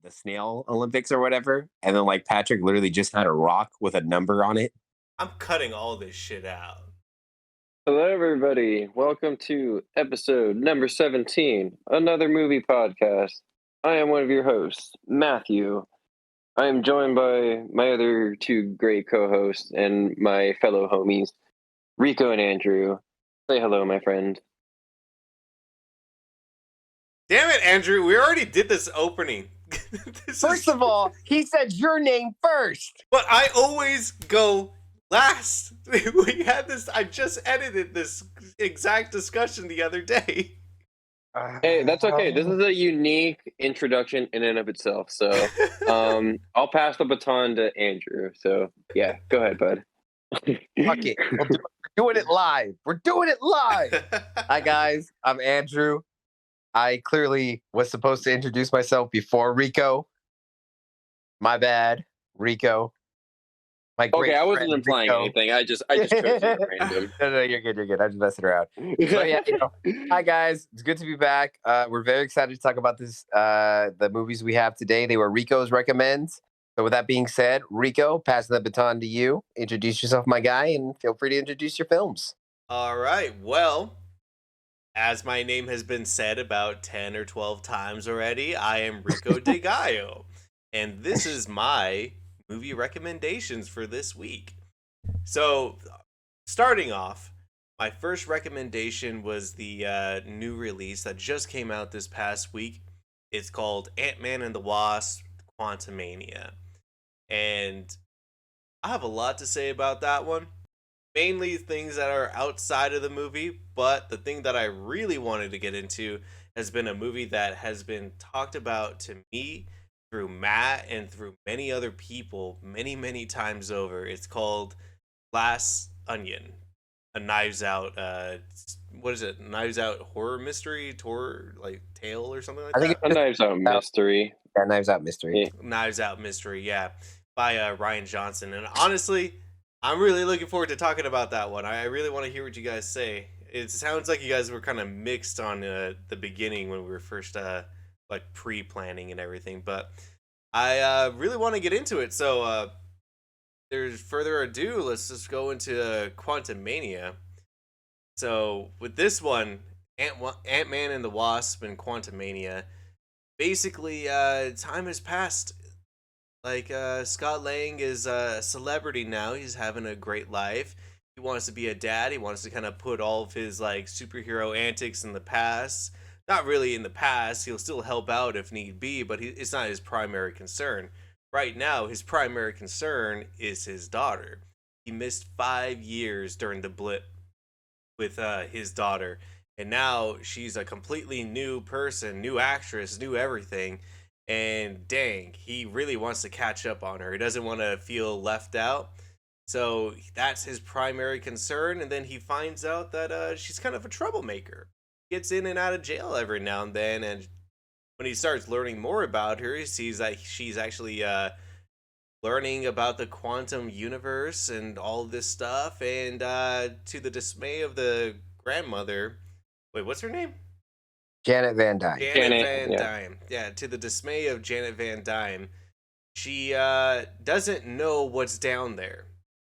the snail Olympics or whatever, and then like Patrick literally just had a rock with a number on it. I'm cutting all this shit out. Hello, everybody. Welcome to episode number 17, another movie podcast. I am one of your hosts, Matthew. I am joined by my other two great co hosts and my fellow homies, Rico and Andrew. Say hello, my friend. Damn it, Andrew. We already did this opening. First of all, he said your name first. But I always go last. We had this. I just edited this exact discussion the other day. Hey, that's okay. This is a unique introduction in and of itself. So I'll pass the baton to Andrew. So, yeah, go ahead, bud. Fuck it. We're doing it live. We're doing it live. Hi, guys. I'm Andrew. I clearly was supposed to introduce myself before Rico. My bad, Rico. My great Okay, I wasn't friend, implying Rico. anything. I just chose you at random. No, you're good. You're good. I'm just messing around. But yeah, hi guys. It's good to be back. We're very excited to talk about this. The movies we have today. They were Rico's recommends. So with that being said, Rico, passing the baton to you. Introduce yourself, my guy, and feel free to introduce your films. All right. Well, as my name has been said about 10 or 12 times already, I am Rico de Gallo. And this is my movie recommendations for this week. So, starting off, my first recommendation was the new release that just came out this past week. It's called Ant-Man and the Wasp: Quantumania. And I have a lot to say about that one. Mainly things that are outside of the movie, but the thing that I really wanted to get into has been a movie that has been talked about to me through Matt and through many other people many times over. It's called Glass Onion, a Knives Out what is it, Knives Out horror mystery tale or something like that. I think it's a Knives Out mystery. Yeah, Knives Out mystery. Knives Out mystery, yeah, by Rian Johnson. And honestly, I'm really looking forward to talking about that one. I really want to hear what you guys say. It sounds like you guys were kind of mixed on the beginning when we were first pre-planning and everything, but I really want to get into it. So there's further ado, let's just go into Quantumania. So with this one, Ant-Man and the Wasp and Quantumania, basically time has passed. Scott Lang is a celebrity now. He's having a great life. He wants to be a dad. He wants to kind of put all of his superhero antics in the past. Not really in the past. He'll still help out if need be, but it's not his primary concern. Right now, his primary concern is his daughter. He missed 5 years during the blip with his daughter, and now she's a completely new person, new actress, new everything. And dang, he really wants to catch up on her. He doesn't want to feel left out. So that's his primary concern. And then he finds out that she's kind of a troublemaker. Gets in and out of jail every now and then. And when he starts learning more about her, he sees that she's actually learning about the quantum universe and all this stuff. And to the dismay of the grandmother, wait, what's her name? Janet Van Dyne. Janet Van Dyne. Yeah, to the dismay of Janet Van Dyne, she doesn't know what's down there.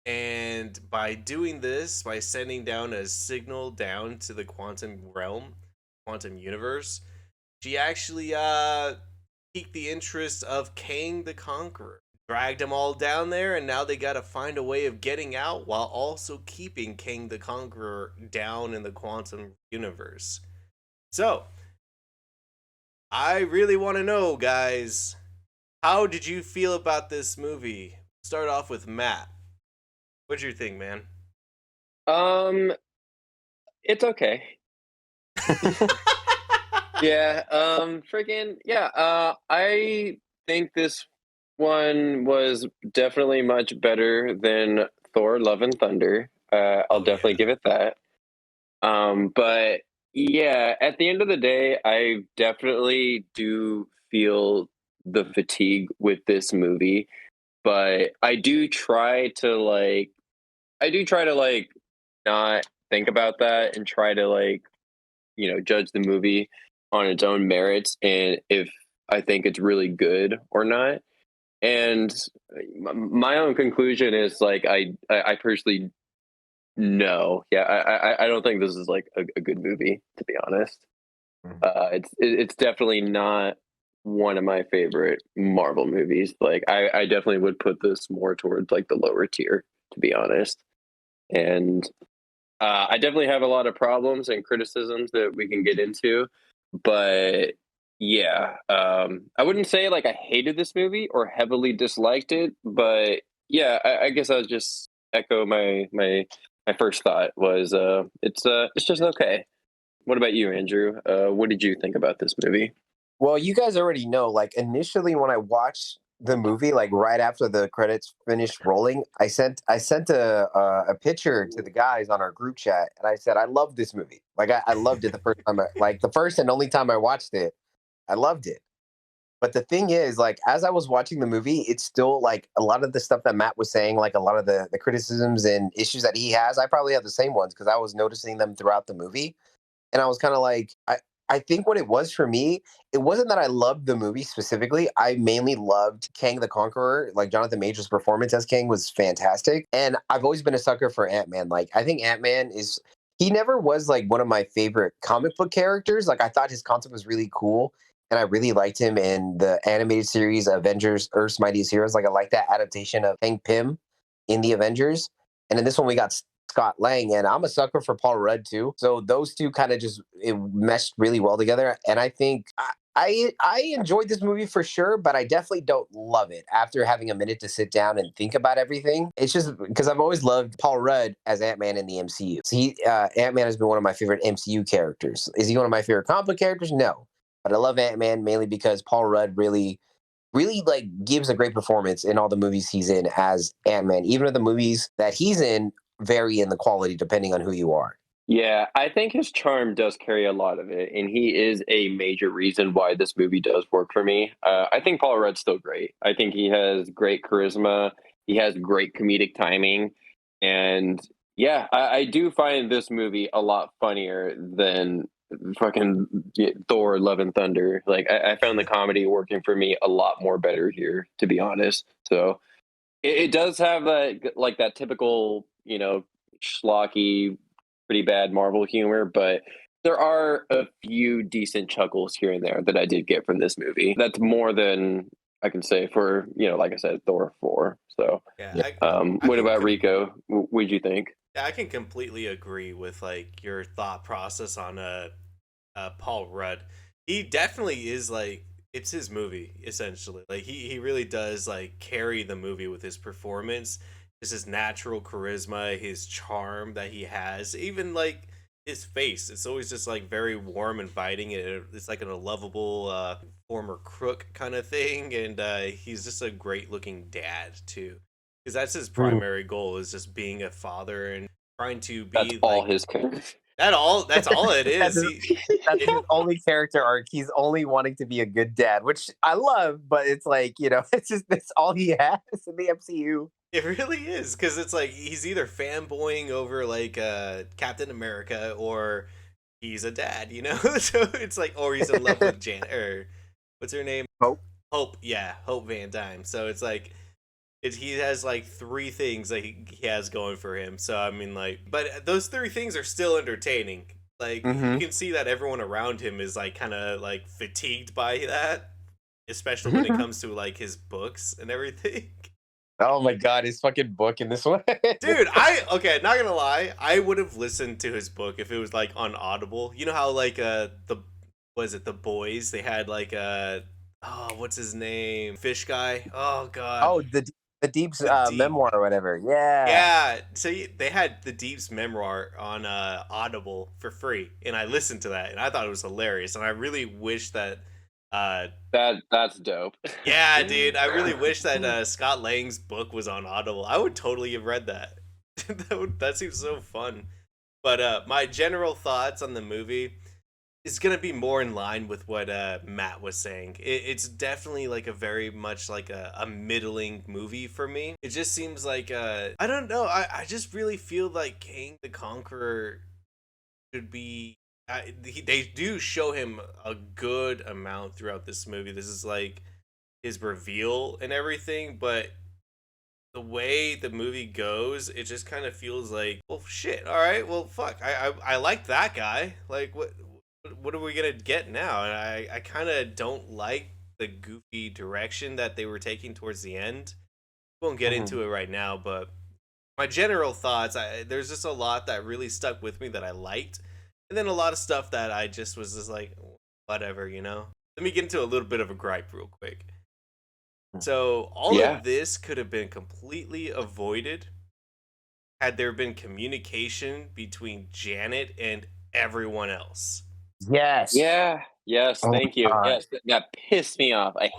And by doing this, by sending down a signal down to the quantum realm, quantum universe, she actually piqued the interest of Kang the Conqueror. Dragged them all down there, and now they gotta find a way of getting out while also keeping Kang the Conqueror down in the quantum universe. So, I really want to know, guys, how did you feel about this movie? Start off with Matt. What'd you think, man? It's okay. Yeah, I think this one was definitely much better than Thor: Love and Thunder. I'll definitely give it that. But yeah, at the end of the day, I definitely do feel the fatigue with this movie, but I do try to not think about that and try to judge the movie on its own merits. And if I think it's really good or not. And my own conclusion is like I personally no, yeah, I don't think this is like a good movie, to be honest. It's definitely not one of my favorite Marvel movies. Like I definitely would put this more towards like the lower tier, to be honest. And I definitely have a lot of problems and criticisms that we can get into, but yeah, I wouldn't say like I hated this movie or heavily disliked it, but yeah, I guess I would just echo my first thought was it's just okay. What about you, Andrew? What did you think about this movie? Well, you guys already know, like initially when I watched the movie, like right after the credits finished rolling, I sent a picture to the guys on our group chat, and I said I loved this movie. Like I loved it the first time, like the first and only time I watched it, I loved it. But the thing is, like as I was watching the movie, it's still like a lot of the stuff that Matt was saying, like a lot of the criticisms and issues that he has. I probably have the same ones because I was noticing them throughout the movie, and I was kind of like, I think what it was for me, it wasn't that I loved the movie specifically. I mainly loved Kang the Conqueror. Like Jonathan Major's performance as Kang was fantastic, and I've always been a sucker for Ant Man. Like I think Ant Man is. He never was like one of my favorite comic book characters. Like I thought his concept was really cool, and I really liked him in the animated series Avengers: Earth's Mightiest Heroes. Like I like that adaptation of Hank Pym in the Avengers, and in this one we got Scott Lang, and I'm a sucker for Paul Rudd too. So those two kind of just it meshed really well together, and I think I enjoyed this movie for sure, but I definitely don't love it after having a minute to sit down and think about everything. It's just because I've always loved Paul Rudd as Ant Man in the MCU. So Ant Man has been one of my favorite MCU characters. Is he one of my favorite comic book characters? No, but I love Ant Man mainly because Paul Rudd really like gives a great performance in all the movies he's in as Ant-Man. Even if the movies that he's in vary in the quality depending on who you are. Yeah, I think his charm does carry a lot of it, and he is a major reason why this movie does work for me. I think Paul Rudd's still great. I think he has great charisma. He has great comedic timing, and yeah, I do find this movie a lot funnier than fucking Thor: Love and Thunder. Like I found the comedy working for me a lot more better here, to be honest. So it does have that like that typical, schlocky, pretty bad Marvel humor, but there are a few decent chuckles here and there that I did get from this movie. That's more than I can say for, like I said, Thor 4. So, Yeah, Yeah. I what can about Rico? What'd you think? yeah, I can completely agree with like your thought process on Paul Rudd. He definitely is like it's his movie essentially. Like he really does like carry the movie with his performance, just his natural charisma, his charm that he has, even like his face. It's always just like very warm, inviting. It's like a lovable former crook kind of thing, and he's just a great looking dad too. Because that's his Mhm. primary goal is just being a father and trying to That's be all like his character. that's all it That's is. his, that's his only character arc. He's only wanting to be a good dad, which I love, but it's like, it's just that's all he has in the MCU. It really is because it's like he's either fanboying over like Captain America or he's a dad, you know. So it's like, or he's in love with Jan or what's her name? Hope. Hope, yeah, Hope Van Dyne. So it's like he has like three things that he has going for him. So I mean, like, but those three things are still entertaining. Like you Hmm. can see that everyone around him is like kind of like fatigued by that, especially when it comes to like his books and everything. Oh my god, his fucking book in this one. Dude, not gonna lie, I would have listened to his book if it was like on Audible. You know how like the was it the boys? They had like oh what's his name? Fish guy. Oh god. Oh, the Deep's The Deep. memoir or whatever. Yeah. Yeah. So they had the Deep's memoir on Audible for free, and I listened to that and I thought it was hilarious, and I really wish that uh That's dope. yeah, dude, I really wish that Scott Lang's book was on Audible. I would totally have read that. That seems so fun. But my general thoughts on the movie is gonna be more in line with what Matt was saying. It's definitely like a very much like a middling movie for me. It just seems like I don't know. I just really feel like King the Conqueror should be they do show him a good amount throughout this movie. This is like his reveal and everything, but the way the movie goes, it just kind of feels like, well, shit. All right, well, fuck. I like that guy. Like, what are we gonna get now? And I kind of don't like the goofy direction that they were taking towards the end. Won't get into it right now, but my general thoughts, there's just a lot that really stuck with me that I liked, and then a lot of stuff that I just was just like, whatever, you know. Let me get into a little bit of a gripe real quick. So all Yeah. of this could have been completely avoided had there been communication between Janet and everyone else. Yes. Yeah. Yes. Oh Thank my you. God. Yes. That pissed me off. I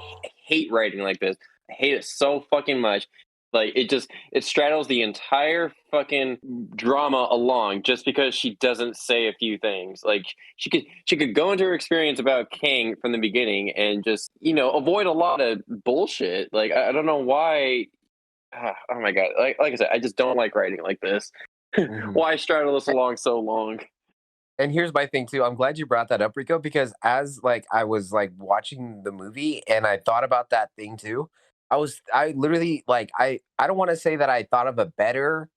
hate writing like this. I hate it so fucking much. Like it straddles the entire fucking drama along just because she doesn't say a few things. Like she could go into her experience about King from the beginning and just avoid a lot of bullshit. Like I don't know why. Oh my god! Like I said, I just don't like writing like this. Mhm. Why straddle this along so long? And here's my thing too. I'm glad you brought that up, Rico, because as like I was like watching the movie and I thought about that thing too. I literally like I don't want to say that I thought of a better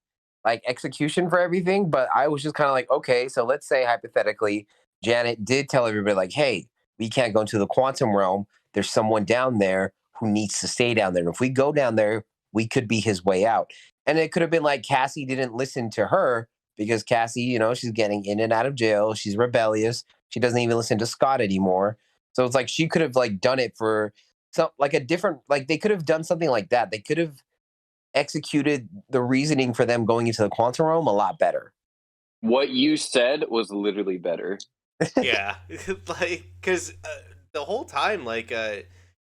like execution for everything, but I was just kind of like, okay, so let's say hypothetically, Janet did tell everybody like, hey, we can't go into the quantum realm. There's someone down there who needs to stay down there. And if we go down there, we could be his way out. And it could have been like Cassie didn't listen to her because Cassie, she's getting in and out of jail. She's rebellious. She doesn't even listen to Scott anymore. So it's like she could have like done it for some like a different like they could have done something like that. They could have executed the reasoning for them going into the quantum realm a lot better. What you said was literally better. Yeah, like because the whole time, like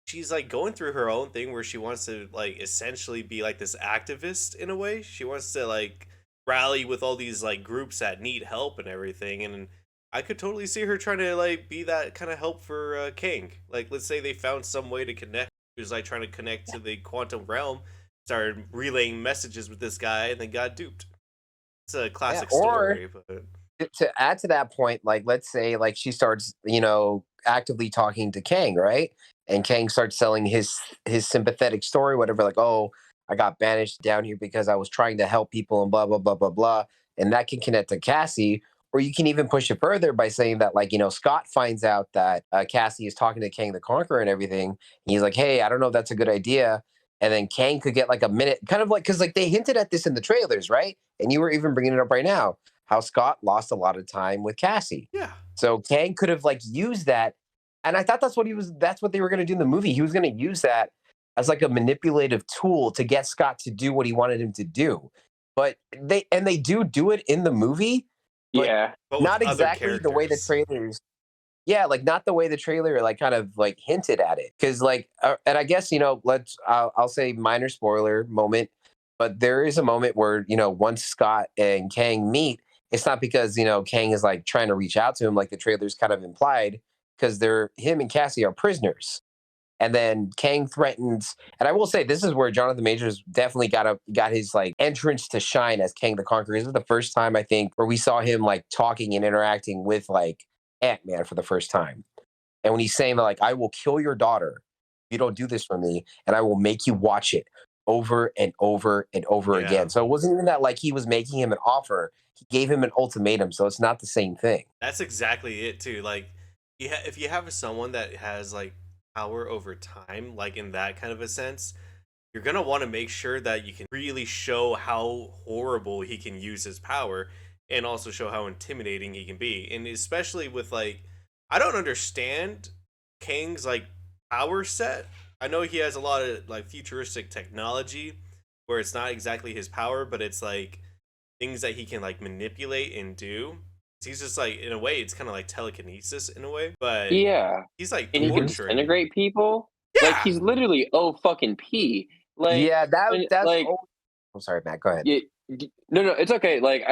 she's like going through her own thing where she wants to like essentially be like this activist in a way. She wants to like rally with all these like groups that need help and everything, and I could totally see her trying to like be that kind of help for King. Like, let's say they found some way to connect. She was like trying to connect to the quantum realm, started relaying messages with this guy, and then got duped. It's a Yeah, classic or story, but to add to that point, like let's say like she starts, actively talking to Kang, right? And Kang starts selling his sympathetic story, whatever, like, oh, I got banished down here because I was trying to help people and blah blah blah blah blah. And that can connect to Cassie. Or you can even push it further by saying that, like, Scott finds out that Cassie is talking to Kang the Conqueror and everything. And he's like, hey, I don't know if that's a good idea. And then Kang could get like a minute, kind of like, because like they hinted at this in the trailers, right? And you were even bringing it up right now how Scott lost a lot of time with Cassie. yeah, So Kang could have like used that. And I thought that's what they were gonna do in the movie. He was gonna use that as like a manipulative tool to get Scott to do what he wanted him to do. But they do it in the movie, but Yeah. but with not other exactly the way the characters. trailers yeah, like not the way the trailer like kind of like hinted at it. Cause like, and I guess, I'll say minor spoiler moment, but there is a moment where, once Scott and Kang meet, it's not because, Kang is like trying to reach out to him, like the trailer's kind of implied, because him and Cassie are prisoners. And then Kang threatens, and I will say this is where Jonathan Majors definitely got his like entrance to shine as Kang the Conqueror. This is the first time I think where we saw him like talking and interacting with like Ant-Man for the first time. And when he's saying that, like, I will kill your daughter if you don't do this for me, and I will make you watch it over and over and over Yeah, again. So it wasn't even that like he was making him an offer. He gave him an ultimatum. So it's not the same thing. that's exactly it too. Like, if you have someone that has like power over time, like in that kind of a sense, you're gonna want to make sure that you can really show how horrible he can use his power, and also show how intimidating he can be. And especially with like, I don't understand Kang's like power set. I know he has a lot of like futuristic technology where it's not exactly his power, but it's like things that he can like manipulate and do. He's just like, in a way, it's kind of like telekinesis in a way, but Yeah. he's like And he can torturing. disintegrate people. Like Yeah, he's literally fucking P. Like Yeah, when that's like oh, I'm sorry, Matt. Go ahead. no, it's okay. Like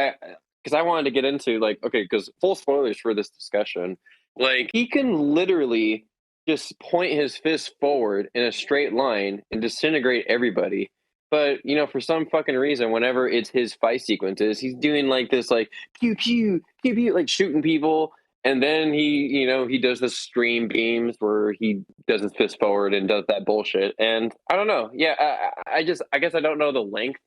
because I wanted to get into like okay, because full spoilers for this discussion. Like he can literally just point his fist forward in a straight line and disintegrate everybody. But for some fucking reason, whenever it's his fight sequences, he's doing like this, like pew pew pew pew, like shooting people. And then he does the stream beams where he does his fist forward and does that bullshit. And I don't know. Yeah, I guess I don't know the length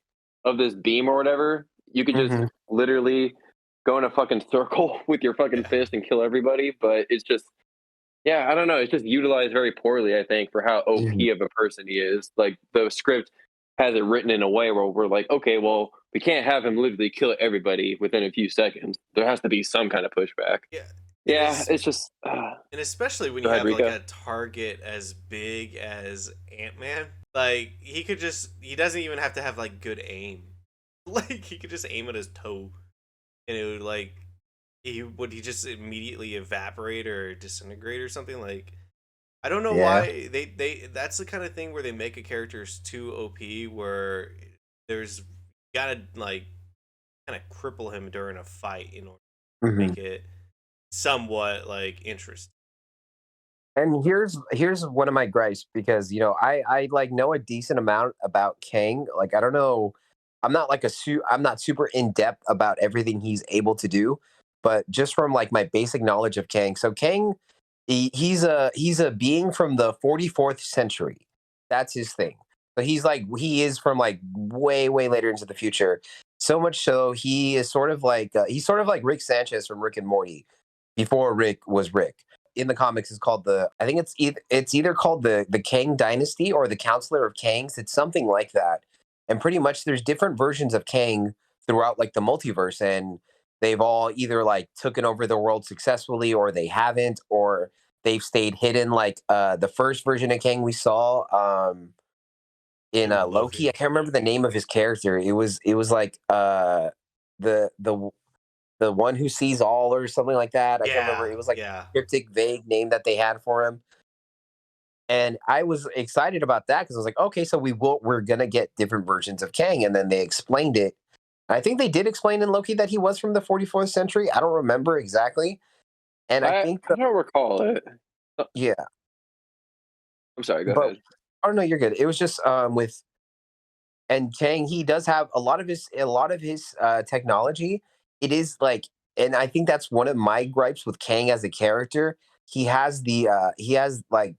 of this beam or whatever. You could just literally go in a fucking circle with your fucking fist and kill everybody. But it's just, yeah, I don't know. It's just utilized very poorly, I think, for how OP of a person he is. Like the script has it written in a way where we're like, okay, well, we can't have him literally kill everybody within a few seconds. There has to be some kind of pushback. Yeah. Yeah, it's just. And especially when Go you ahead, have like Rico. a target as big as Ant-Man, like he doesn't even have to have like good aim. Like he could just aim at his toe, and it would like he just immediately evaporate or disintegrate or something. Like I don't know why they that's the kind of thing where they make a character too OP, where there's gotta like kind of cripple him during a fight in order to make it somewhat like interesting. And here's one of my gripes because I like know a decent amount about Kang. Like I don't know, I'm not like I'm not super in depth about everything he's able to do, but just from like my basic knowledge of Kang. So Kang, he's a being from the 44th century. That's his thing. So he is from like way later into the future. So much so he's sort of like Rick Sanchez from Rick and Morty before Rick was Rick. In the comics is called it's either called the Kang Dynasty or the Counselor of Kangs. It's something like that. And pretty much there's different versions of Kang throughout like the multiverse, and they've all either like taken over the world successfully or they haven't, or they've stayed hidden. Like the first version of Kang we saw in In Loki. I Loki. can't remember the name of his character. It was like the the one who sees all or something like that. I can't remember. It was like Yeah. a cryptic, vague name that they had for him. And I was excited about that because I was like, okay, so we're gonna get different versions of Kang, and then they explained it. I think they did explain in Loki that he was from the 44th century. I don't remember exactly, and I I think don't recall it. yeah, I'm sorry. Go but ahead. oh no, you're good. It was just with and Kang, he does have a lot of his technology. It is like, and I think that's one of my gripes with Kang as a character. He has like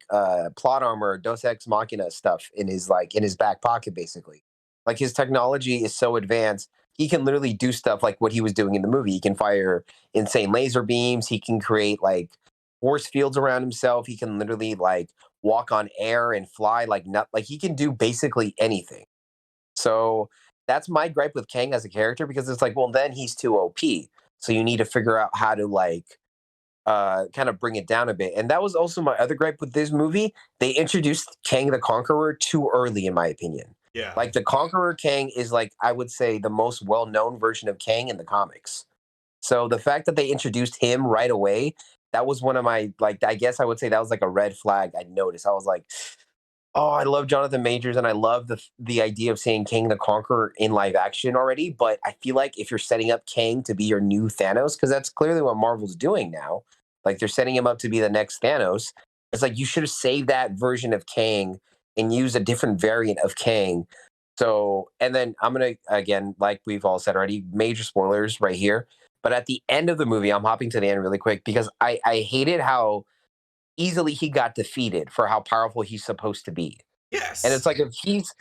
plot armor, Deus Ex Machina stuff in his back pocket, basically. Like his technology is so advanced, he can literally do stuff like what he was doing in the movie. He can fire insane laser beams. He can create like force fields around himself. He can literally like walk on air and fly like not like he can do basically anything. So that's my gripe with Kang as a character because it's like, well, then he's too OP. So you need to figure out how to like kind of bring it down a bit. And that was also my other gripe with this movie. They introduced Kang the Conqueror too early, in my opinion. Yeah. Like the Conqueror Kang is like, I would say, the most well-known version of Kang in the comics. So the fact that they introduced him right away, that was one of my like I guess I would say that was like a red flag I noticed. I was like, oh, I love Jonathan Majors and I love the idea of seeing Kang the Conqueror in live action already. But I feel like if you're setting up Kang to be your new Thanos, because that's clearly what Marvel's doing now, like they're setting him up to be the next Thanos. It's like you should have saved that version of Kang and use a different variant of Kang. So, and then I'm gonna again, like we've all said already, major spoilers right here. But at the end of the movie, I'm hopping to the end really quick because I hated how easily he got defeated for how powerful he's supposed to be. And it's Yes. like if he's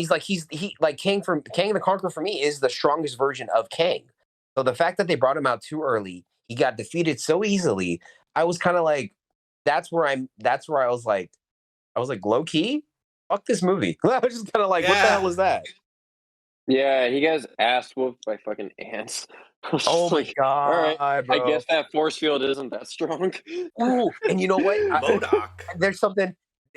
like he like Kang the Conqueror for me is the strongest version of Kang. So the fact that they brought him out too early, he got defeated so easily. I was kind of like, that's where I was like low key, fuck this movie. I was just kind of like, what the hell Yeah. is that? Yeah, he gets ass whooped by fucking ants. I was Oh just my like, all right, god, I bro. guess that force field isn't that strong. Ooh, and you know what? Modoc. There's something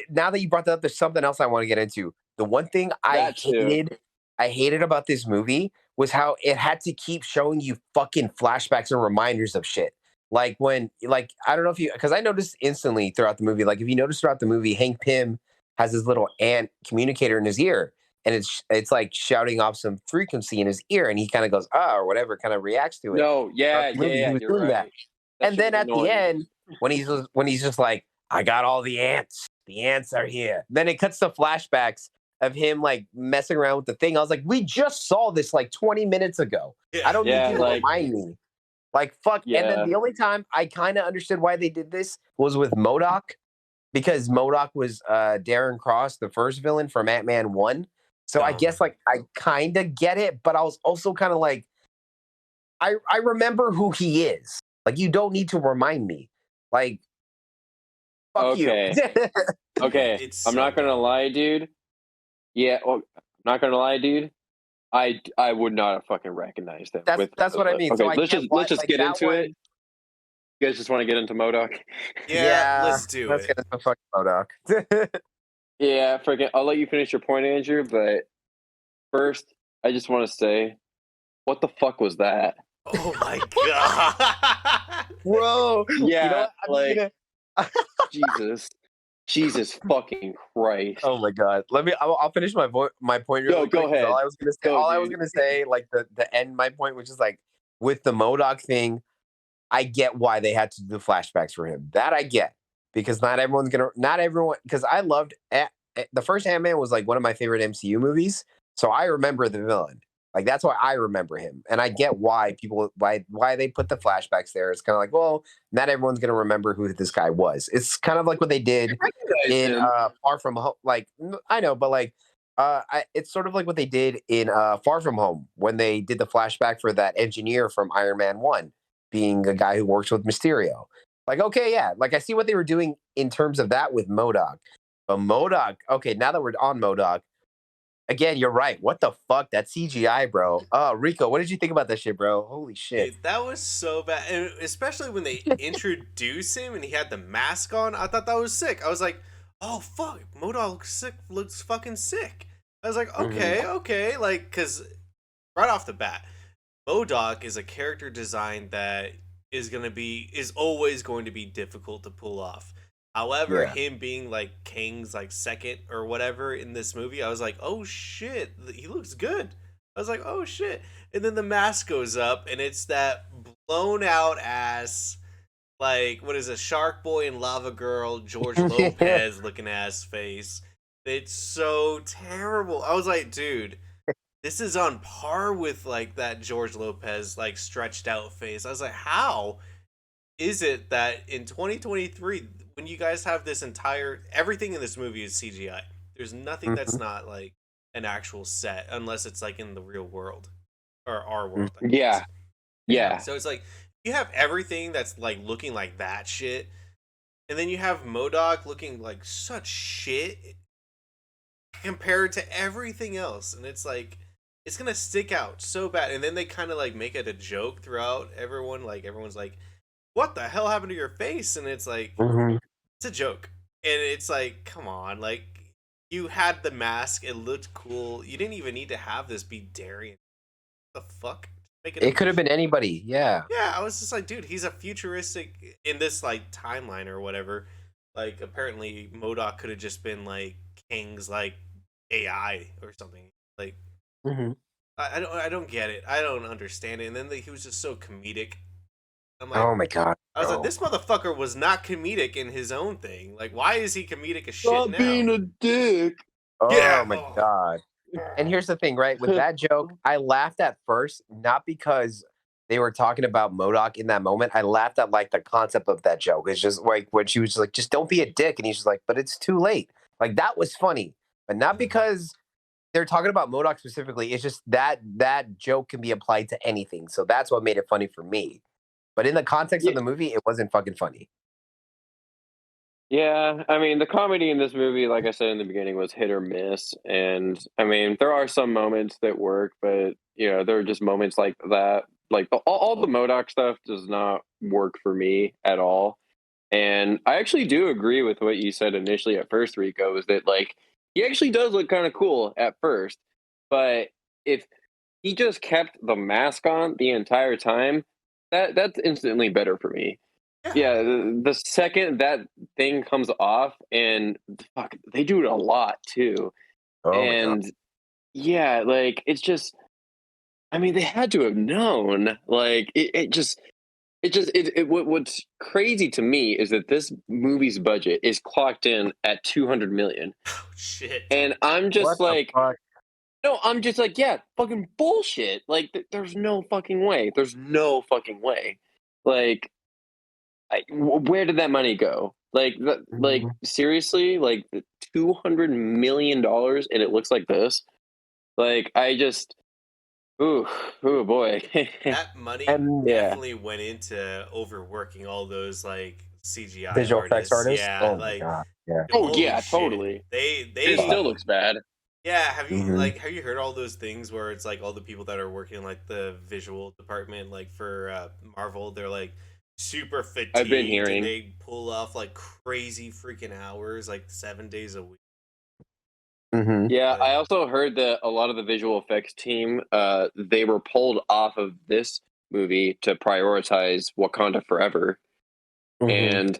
now that you brought that up, there's something else I want to get into. The one thing That too. I hated about this movie was how it had to keep showing you fucking flashbacks and reminders of shit. Like when, like, I don't know if you, because I noticed instantly throughout the movie, like, if you notice throughout the movie, Hank Pym has his little ant communicator in his ear, and it's like shouting off some frequency in his ear, and he kind of goes, ah, or whatever, kind of reacts to it. No, Throughout yeah, the yeah, movie, yeah. he was You're doing that. right. That And shit then was at the annoying. end, when he's just like, I got all the ants are here. Then it cuts to flashbacks of him like messing around with the thing. I was like, we just saw this like 20 minutes ago. I Yeah. don't need Yeah, you to like remind me. Like, fuck. And then Yeah. the only time I kind of understood why they did this was with MODOK, because MODOK was Darren Cross, the first villain from Ant-Man 1. So I guess, like, I kind of get it, but I was also kind of like, I remember who he is. Like, you don't need to remind me. Like, fuck you. Okay. Okay. It's I'm so not gonna dumb. lie, dude. Yeah. I'm not gonna lie, dude. I would not have fucking recognized him. That's what I mean. So Okay, I let's get just why, like, get that into one. it. You guys just want to get into MODOK? Yeah, Yeah, let's do let's it. get into fucking MODOK. Yeah, freaking. I'll let you finish your point, Andrew. But first, I just want to say, what the fuck was that? Oh my god. Bro, you know Yeah, what? I'm just like gonna. Jesus fucking Christ. Oh my god. I'll finish my point Yo, really go quick, 'cause ahead. Go, all I was dude. gonna say, like, the end my point, which is like, with the MODOK thing, I get why they had to do the flashbacks for him. That I get. Because not everyone, because I loved the first Ant-Man was like one of my favorite MCU movies. So I remember the villain. Like, that's why I remember him. And I get why they put the flashbacks there. It's kind of like, well, not everyone's gonna remember who this guy was. It's kind of like what they did in him. Far From Home. Like, I know, but like, it's sort of like what they did in Far From Home, when they did the flashback for that engineer from Iron Man 1, being a guy who works with Mysterio. Like, okay, yeah, like, I see what they were doing in terms of that with MODOK. But MODOK, okay, now that we're on MODOK, again, you're right. What the fuck? That CGI, bro. Rico, what did you think about that shit, bro? Holy shit. Dude, that was so bad, and especially when they introduce him and he had the mask on. I thought that was sick. I was like, "Oh fuck, MODOK looks fucking sick." I was like, "Okay," like, because right off the bat, MODOK is a character design that is always going to be difficult to pull off. However, Yeah. him being like Kang's like second or whatever in this movie, I was like, "Oh shit, he looks good." I was like, "Oh shit." And then the mask goes up and it's that blown out ass, like, what is it, Shark Boy and Lava Girl, George Lopez looking ass face. It's so terrible. I was like, dude, this is on par with like that George Lopez like stretched out face. I was like, how is it that in 2023, when you guys have this entire everything in this movie is CGI? There's nothing that's Mhm. not like an actual set, unless it's like in the real world or our world, I Mhm. guess. Yeah. So it's like you have everything that's like looking like that shit, and then you have MODOK looking like such shit compared to everything else, and it's like it's gonna stick out so bad. And then they kind of like make it a joke throughout. Everyone's like, "What the hell happened to your face?" And it's like Mhm. it's a joke, and it's like, come on, like you had the mask, it looked cool. You didn't even need to have this be Darian. The fuck, make it. It could have been anybody. Yeah. Yeah, I was just like, dude, he's a futuristic in this like timeline or whatever. Like, apparently, MODOK could have just been like King's like AI or something. Like, Mhm. I don't get it. I don't understand it. And then he was just so comedic. I'm like, Oh my god, I was like, bro. this motherfucker was not comedic in his own thing. Like, why is he comedic as shit Stop now? being a dick. Oh Yeah. my god. And here's the thing, right? With that joke, I laughed at first, not because they were talking about MODOK in that moment. I laughed at, like, the concept of that joke. It's just like when she was just like, "Just don't be a dick," and he's just like, "But it's too late." Like, that was funny, but not because they're talking about MODOK specifically. It's just that joke can be applied to anything. So that's what made it funny for me. But in the context of Yeah, the movie, it wasn't fucking funny. yeah, I mean, the comedy in this movie, like I said in the beginning, was hit or miss. And I mean, there are some moments that work, but there are just moments like that. Like all the MODOK stuff does not work for me at all. And I actually do agree with what you said initially at first, Rico, is that like he actually does look kind of cool at first, but if he just kept the mask on the entire time, that's instantly better for me. Yeah. Yeah, the second that thing comes off, and fuck, they do it a lot too. Oh my god. And yeah, like it's just, I mean, they had to have known. Like what's crazy to me is that this movie's budget is clocked in at 200 million, Oh shit. and I'm What just the like, fuck? no, I'm just like, yeah, fucking bullshit. Like, there's no fucking way. There's no fucking way. like, where did that money go? Like, Mhm. seriously, like $200 million, and it looks like this. Like, I just, ooh, ooh, boy, That money And yeah. definitely went into overworking all those like CGI visual effects artists. artists. Yeah, Oh my like god. Yeah. Oh holy yeah, shit. totally. And it Fuck. still looks bad. Yeah, Hmm. have you heard all those things where it's like all the people that are working in like the visual department like for Marvel, they're like super I've been fatigued and hearing. they pull off like crazy freaking hours, like 7 days a week. Hmm. Yeah, I Like, also heard that a lot of the visual effects team, they were pulled off of this movie to prioritize Wakanda Forever. Hmm. And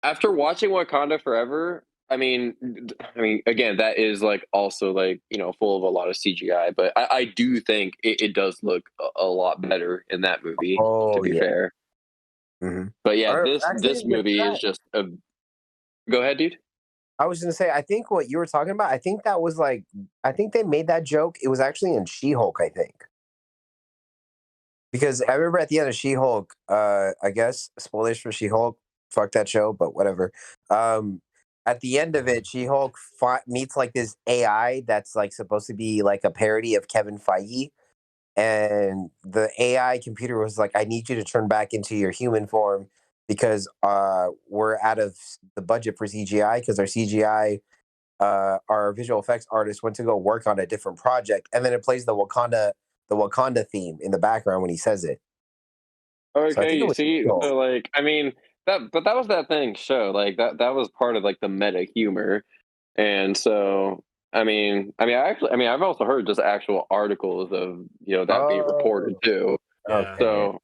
after watching Wakanda Forever, again, that is like also like full of a lot of CGI, but I do think it does look a lot better in that movie. To Oh be yeah. fair, Hmm. but yeah, Or this actually, with movie is that, just a. Go ahead, dude. I was gonna say, I think what you were talking about, I think that was like, I think they made that joke. It was actually in She-Hulk, I think, because I remember at the end of She-Hulk, I guess spoilers for She-Hulk. Fuck that show, but whatever. Um, at the end of it, She-Hulk meets like this AI that's like supposed to be like a parody of Kevin Feige, and the AI computer was like, "I need you to turn back into your human form because we're out of the budget for CGI because our CGI, our visual effects artist went to go work on a different project," and then it plays the Wakanda theme in the background when he says it. So I Okay, think it you was see, She-Hulk. so like, but that was that thing show. Like that was part of like the meta humor. And so, I've also heard just actual articles of that being reported Oh, too. yeah. okay. So,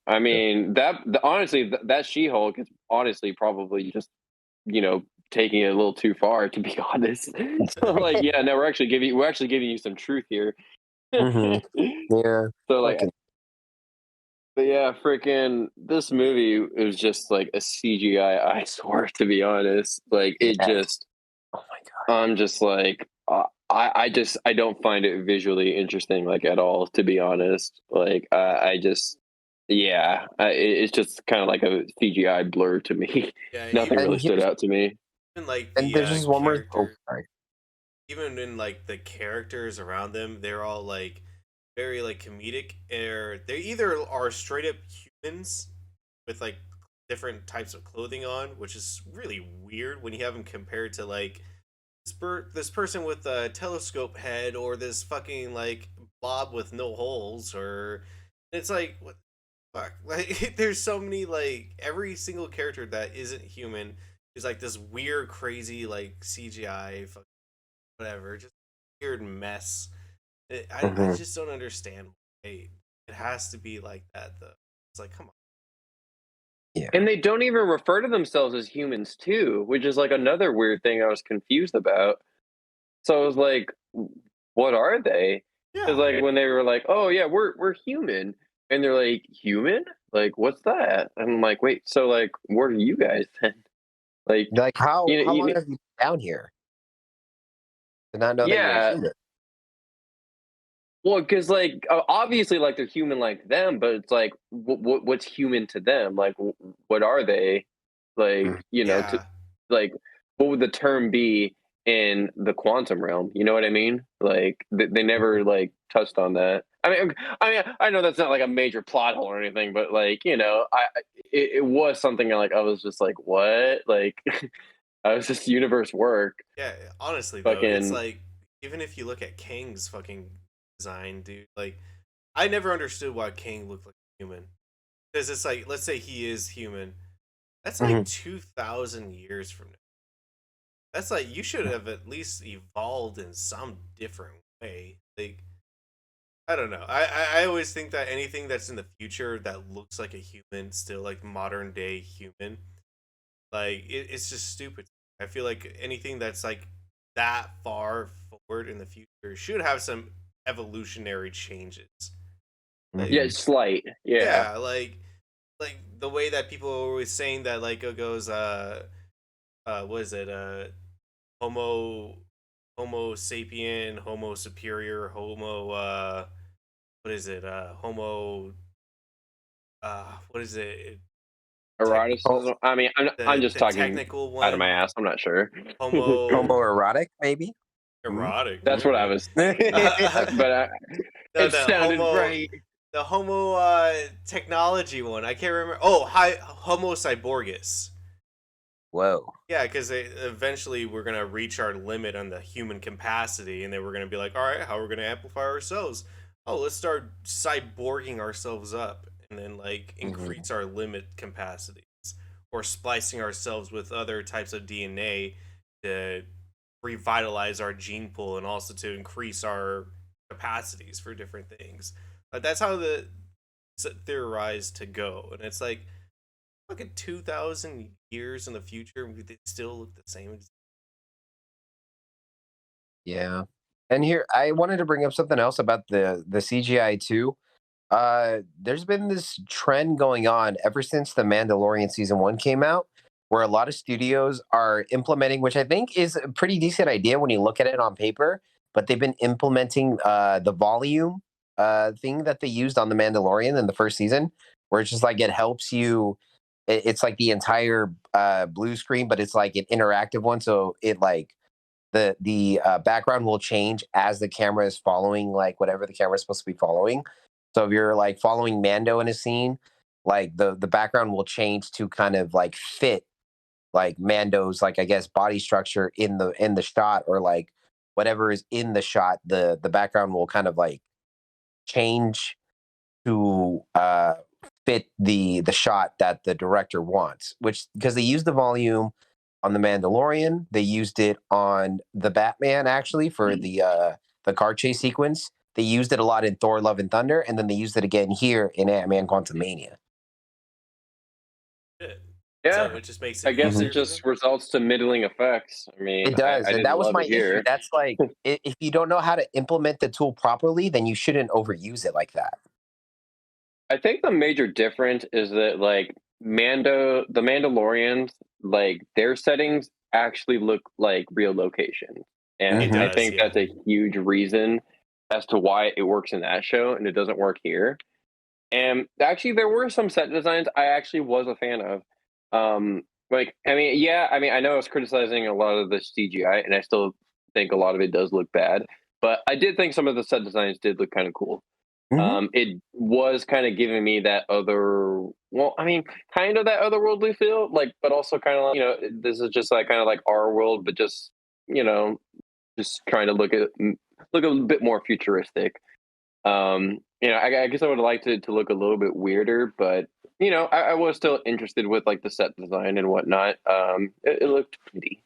honestly, that She-Hulk is honestly probably just taking it a little too far, to be honest. So, like, yeah, no, we're actually giving you some truth here. Hmm. Yeah. So, like, Fucking but yeah, freaking this movie is just like a CGI eyesore, to be honest. Like, it yes. just Oh my god. I'm just like, I don't find it visually interesting, like, at all, to be honest. Like, I just, yeah, it's just kind of like a CGI blur to me. Yeah, Nothing And really stood here's out to me. even like and the there's just one more. Oh, character, sorry. even in like the characters around them, they're all like very like comedic, or they either are straight up humans with like different types of clothing on, which is really weird when you have them compared to like this person with a telescope head or this fucking like blob with no holes, or it's like what the fuck. Like there's so many, like every single character that isn't human is like this weird crazy like CGI whatever, just weird mess. I Hmm. just don't understand why it has to be like that though. It's like, come on. Yeah. And they don't even refer to themselves as humans, too, which is like another weird thing I was confused about. So I was like, what are they? Because Yeah, like when they were like, oh yeah, we're human, and they're like, human? Like, what's that? And I'm like, wait, so like, what are you guys then? Like, Like how long you know, have you been down here to not know that you're a yeah. human? Well, because like obviously, like they're human like them, but it's like, what's human to them? Like, what are they? Like, Mhm. to yeah, like, what would the term be in the quantum realm? You know what I mean? Like, they never like touched on that. I know that's not like a major plot hole or anything, but like, it was something like I was just like, what? Like, I was just universe work, yeah. Honestly though, it's fucking like even if you look at Kang's fucking design, dude, like I never understood why Kang looked like a human. Because it's like, let's say he is human. That's like Mhm. 2,000 years from now. That's like you should have at least evolved in some different way. Like I don't know. I always think that anything that's in the future that looks like a human, still like modern day human, like it's just stupid. I feel like anything that's like that far forward in the future should have some evolutionary changes. Like yeah, Mhm. slight, yeah. yeah, like the way that people are always saying that like it goes what is it homo homo sapien, homo superior, homo what is it homo what is it Eroticism. I mean, I'm just the talking technical out of my one, ass. I'm not sure. homo Homoerotic, maybe. erotic. That's what I Okay. was. But No, it sounded right. the homo technology one. I can't remember. Oh, homo cyborgus. Whoa. Yeah, because eventually we're gonna reach our limit on the human capacity, and then we're gonna be like, all right, how are we gonna amplify ourselves? Oh, let's start cyborging ourselves up, and then like Mhm. increase our limit capacities, or splicing ourselves with other types of DNA to revitalize our gene pool, and also to increase our capacities for different things. That's how the theorized to go, and it's like fucking 2,000 years in the future, and they still look the same. Yeah. And here I wanted to bring up something else about the CGI too. There's been this trend going on ever since the Mandalorian season 1 came out, where a lot of studios are implementing, which I think is a pretty decent idea when you look at it on paper, but they've been implementing the volume thing that they used on the Mandalorian in the first season, where it's just like it helps you. It's like the entire blue screen, but it's like an interactive one, so it like the background will change as the camera is following like whatever the camera is supposed to be following. So if you're like following Mando in a scene, like the background will change to kind of like fit like Mando's like I guess body structure in the shot, or like whatever is in the shot, the background will kind of like change to fit the shot that the director wants, which because they used the volume on the Mandalorian, they used it on the Batman actually for the car chase sequence. They used it a lot in Thor: Love and Thunder, and then they used it again here in Ant-Man: Quantumania. Shit. Yeah, So it just makes it I guess it easier for just them. results to middling effects. I mean, It I does, and didn't that was love my it issue. here. That's like if you don't know how to implement the tool properly, then you shouldn't overuse it like that. I think the major difference is that like the Mandalorians, like their settings actually look like real locations, It and I Hmm. does, think yeah. that's a huge reason as to why it works in that show and it doesn't work here. And actually, there were some set designs I actually was a fan of. Like, I mean, yeah, I mean, I know I was criticizing a lot of the CGI, and I still think a lot of it does look bad. But I did think some of the set designs did look kind of cool. Hmm. It was kind of giving me that well, I mean, kind of that otherworldly feel, like, but also kind of like, this is just like kind of like our world, but just, you know, just trying to look a bit more futuristic. I guess I would like to look a little bit weirder, but I was still interested with like the set design and whatnot. It looked pretty.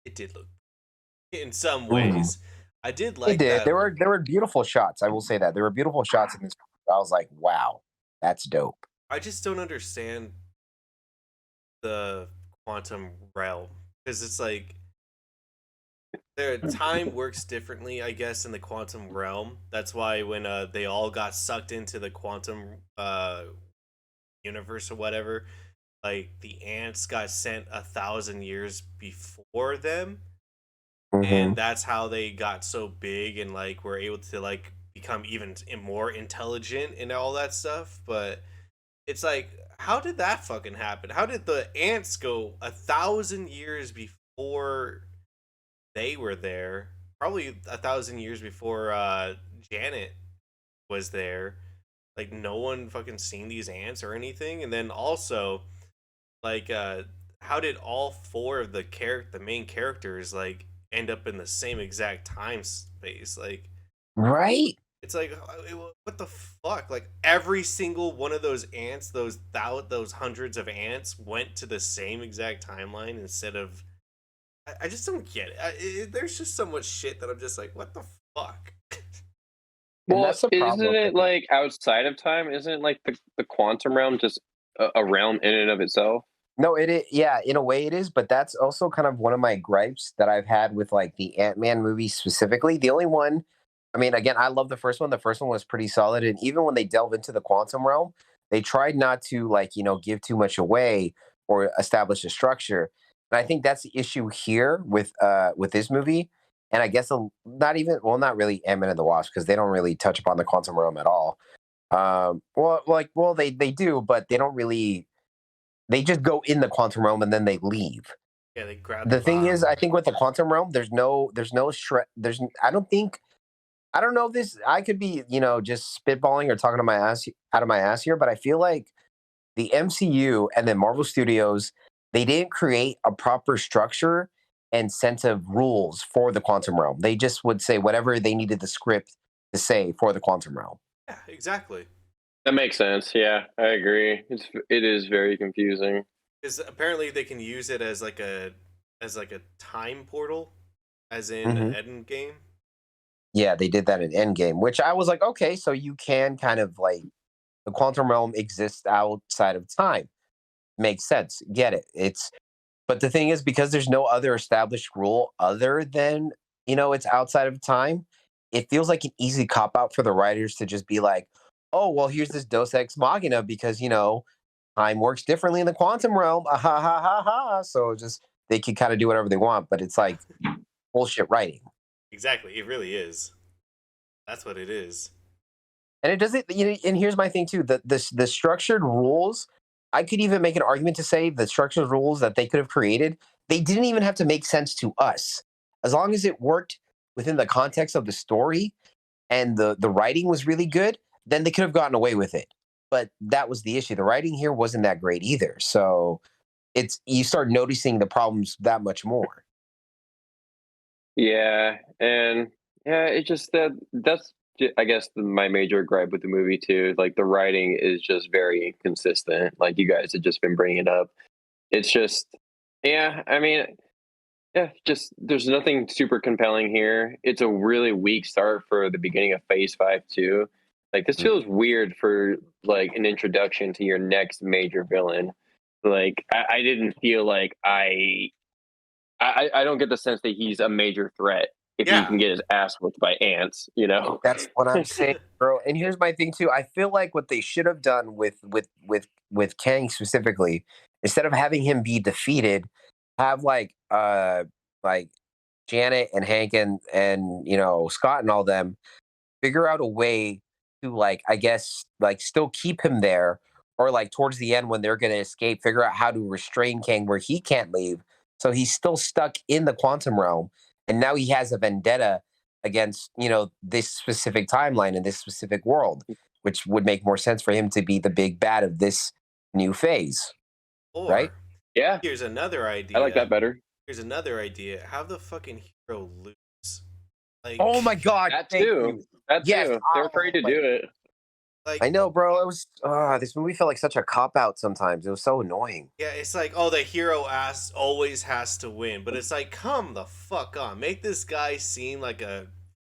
It did look in some Hmm. ways. I did It like did. that. There were beautiful shots. I will say that there were beautiful shots in this. I was like, wow, that's dope. I just don't understand the quantum realm, because it's like their time works differently, I guess, in the quantum realm. That's why when they all got sucked into the quantum universe or whatever, like the ants got sent 1,000 years before them, and Hmm. that's how they got so big and like were able to like become even more intelligent and all that stuff. But it's like, how did that fucking happen? How did the ants go 1,000 years before they were there? Probably 1,000 years before Janet was there. Like no one fucking seen these ants or anything. And then also, like, how did all four of the main characters like end up in the same exact time space? Like, Right? it's like, what the fuck? Like every single one of those ants, those hundreds of ants, went to the same exact timeline instead of. I just don't get it. There's just so much shit that I'm just like, what the fuck? And Well, that's the isn't problem. I it think. like outside of time? Isn't like the quantum realm just a realm in and of itself? No, it is. Yeah, in a way it is, but that's also kind of one of my gripes that I've had with like the Ant-Man movie specifically. The only one, I mean, again, I love the first one. The first one was pretty solid, and even when they delve into the quantum realm, they tried not to like give too much away or establish a structure. And I think that's the issue here with this movie. And I guess not even well, not really Ant-Man and the Wasp because they don't really touch upon the quantum realm at all. Well, they do, but they don't really they just go in the quantum realm and then they leave. Yeah, they grab The the thing is, bomb. I think with the quantum realm, I don't think, I don't know if this, I could be, just spitballing or talking to my ass out of my ass here, but I feel like the MCU and then Marvel Studios, they didn't create a proper structure and sense of rules for the quantum realm. They just would say whatever they needed the script to say for the quantum realm. Yeah, exactly. That makes sense. Yeah, I agree. It is very confusing. Because apparently they can use it as like a time portal, as in Hmm. Endgame. Yeah, they did that in Endgame, which I was like, okay, so you can kind of like the quantum realm exists outside of time. Makes sense. Get it. But the thing is, because there's no other established rule other than, it's outside of time, it feels like an easy cop out for the writers to just be like, oh, well, here's this Deus Ex Machina because, time works differently in the quantum realm. Ah, ha, ha, ha, ha. So just, they can kind of do whatever they want, but it's like bullshit writing. Exactly, it really is. That's what it is. And it doesn't, and here's my thing too, the structured rules, I could even make an argument to say the structured rules that they could have created, they didn't even have to make sense to us. As long as it worked within the context of the story and the writing was really good, then they could have gotten away with it. But that was the issue. The writing here wasn't that great either. So it's, you start noticing the problems that much more. Yeah, and yeah, it just I guess my major gripe with the movie too. Like the writing is just very inconsistent. Like you guys have just been bringing it up. It's just, yeah. I mean, yeah, just there's nothing super compelling here. It's a really weak start for the beginning of Phase 5 too. Like this Mm. feels weird for like an introduction to your next major villain. Like I didn't feel like I don't get the sense that he's a major threat if he Yeah. can get his ass whooped by ants, That's what I'm saying, bro. And here's my thing too. I feel like what they should have done with Kang specifically, instead of having him be defeated, have like Janet and Hank and Scott and all them figure out a way to, like, I guess, like, still keep him there, or like towards the end when they're gonna escape, figure out how to restrain Kang where he can't leave. So he's still stuck in the quantum realm. And now he has a vendetta against, this specific timeline and this specific world, which would make more sense for him to be the big bad of this new phase. Right? Or Yeah, here's another I like idea. that better. Here's another idea. Have the fucking hero lose. Like, Oh my god, That thank too. you. That Yes. too. They're afraid to do it. I like know, bro. It was this movie felt like such a cop out sometimes. It was so annoying. yeah, it's like, oh, the hero always has to win, but it's like, come the fuck on, make this guy seem like a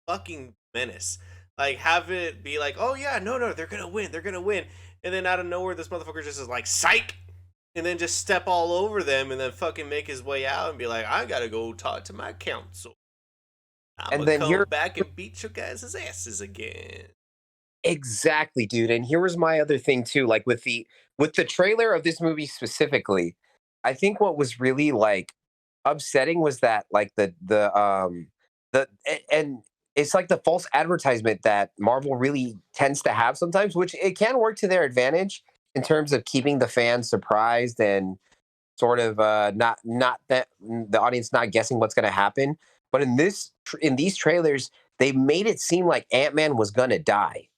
fucking menace. Like, have it be like, oh yeah, no, they're gonna win, and then out of nowhere, this motherfucker just is like, psych, and then just step all over them, and then fucking make his way out and be like, I gotta go talk to my council. I'm And gonna then come back and beat your guys' asses again. exactly, dude. And here was my other thing too. Like with the trailer of this movie specifically, I think what was really like upsetting was that like and it's like the false advertisement that Marvel really tends to have sometimes, which it can work to their advantage in terms of keeping the fans surprised and sort of not that the audience not guessing what's going to happen. But in these trailers, they made it seem like Ant-Man was going to die.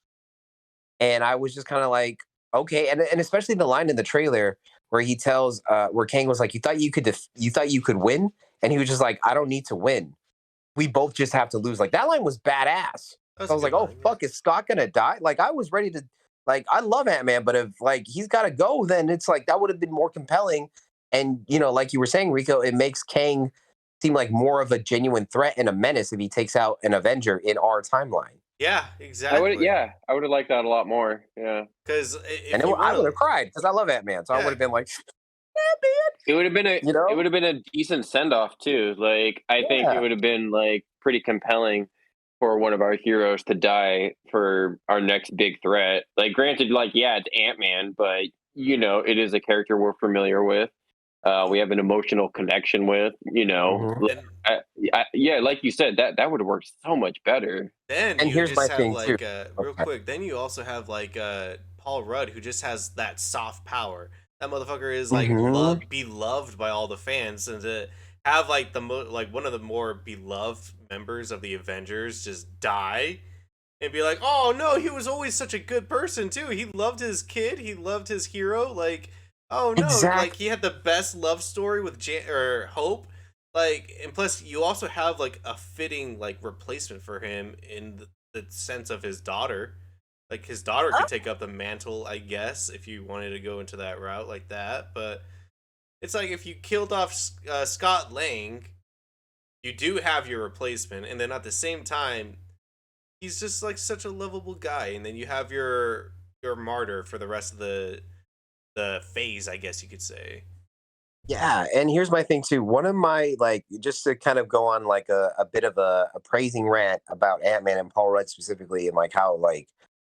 And I was just kind of like, okay, and especially the line in the trailer where he tells where Kang was like, you thought you could win, and he was just like, I don't need to win. We both just have to lose. Like that line was badass. That was I a was like, good oh line. fuck, is Scott gonna die? Like I was ready to, like, I love Ant-Man, but if like he's gotta go, then it's like that would have been more compelling. And like you were saying, Rico, it makes Kang seem like more of a genuine threat and a menace if he takes out an Avenger in our timeline. Yeah, exactly. I would have liked that a lot more. Yeah. Because And if you I would want have cried because I love Ant-Man. So I would yeah, have been like, It would have been you know, a decent send off too. Like I think it yeah. would have been like pretty compelling for one of our heroes to die for our next big threat. Like granted, like yeah, it's Ant-Man, but it is a character we're familiar with. We have an emotional connection with. Mhm. then Yeah, like you said, that would have worked so much better. then And you here's my just have thing too. like real Okay. quick. Then you also have like Paul Rudd, who just has that soft power. That motherfucker is like Mm-hmm. beloved by all the fans, and to have like like one of the more beloved members of the Avengers just die and be like, "Oh no, he was always such a good person too. He loved his kid, he loved his hero. Like, oh no, like Exactly. he had the best love story with or Hope. Like, and plus you also have like a fitting like replacement for him in the sense of his daughter. Like his daughter could take up the mantle, I guess, if you wanted to go into that route like that. But it's like if you killed off Scott Lang, you do have your replacement, and then at the same time, he's just like such a lovable guy, and then you have your martyr for the rest of the phase, I guess you could say. Yeah, and here's my thing too. One of my like just to kind of go on like a bit of a praising rant about Ant-Man and Paul Rudd specifically and like how like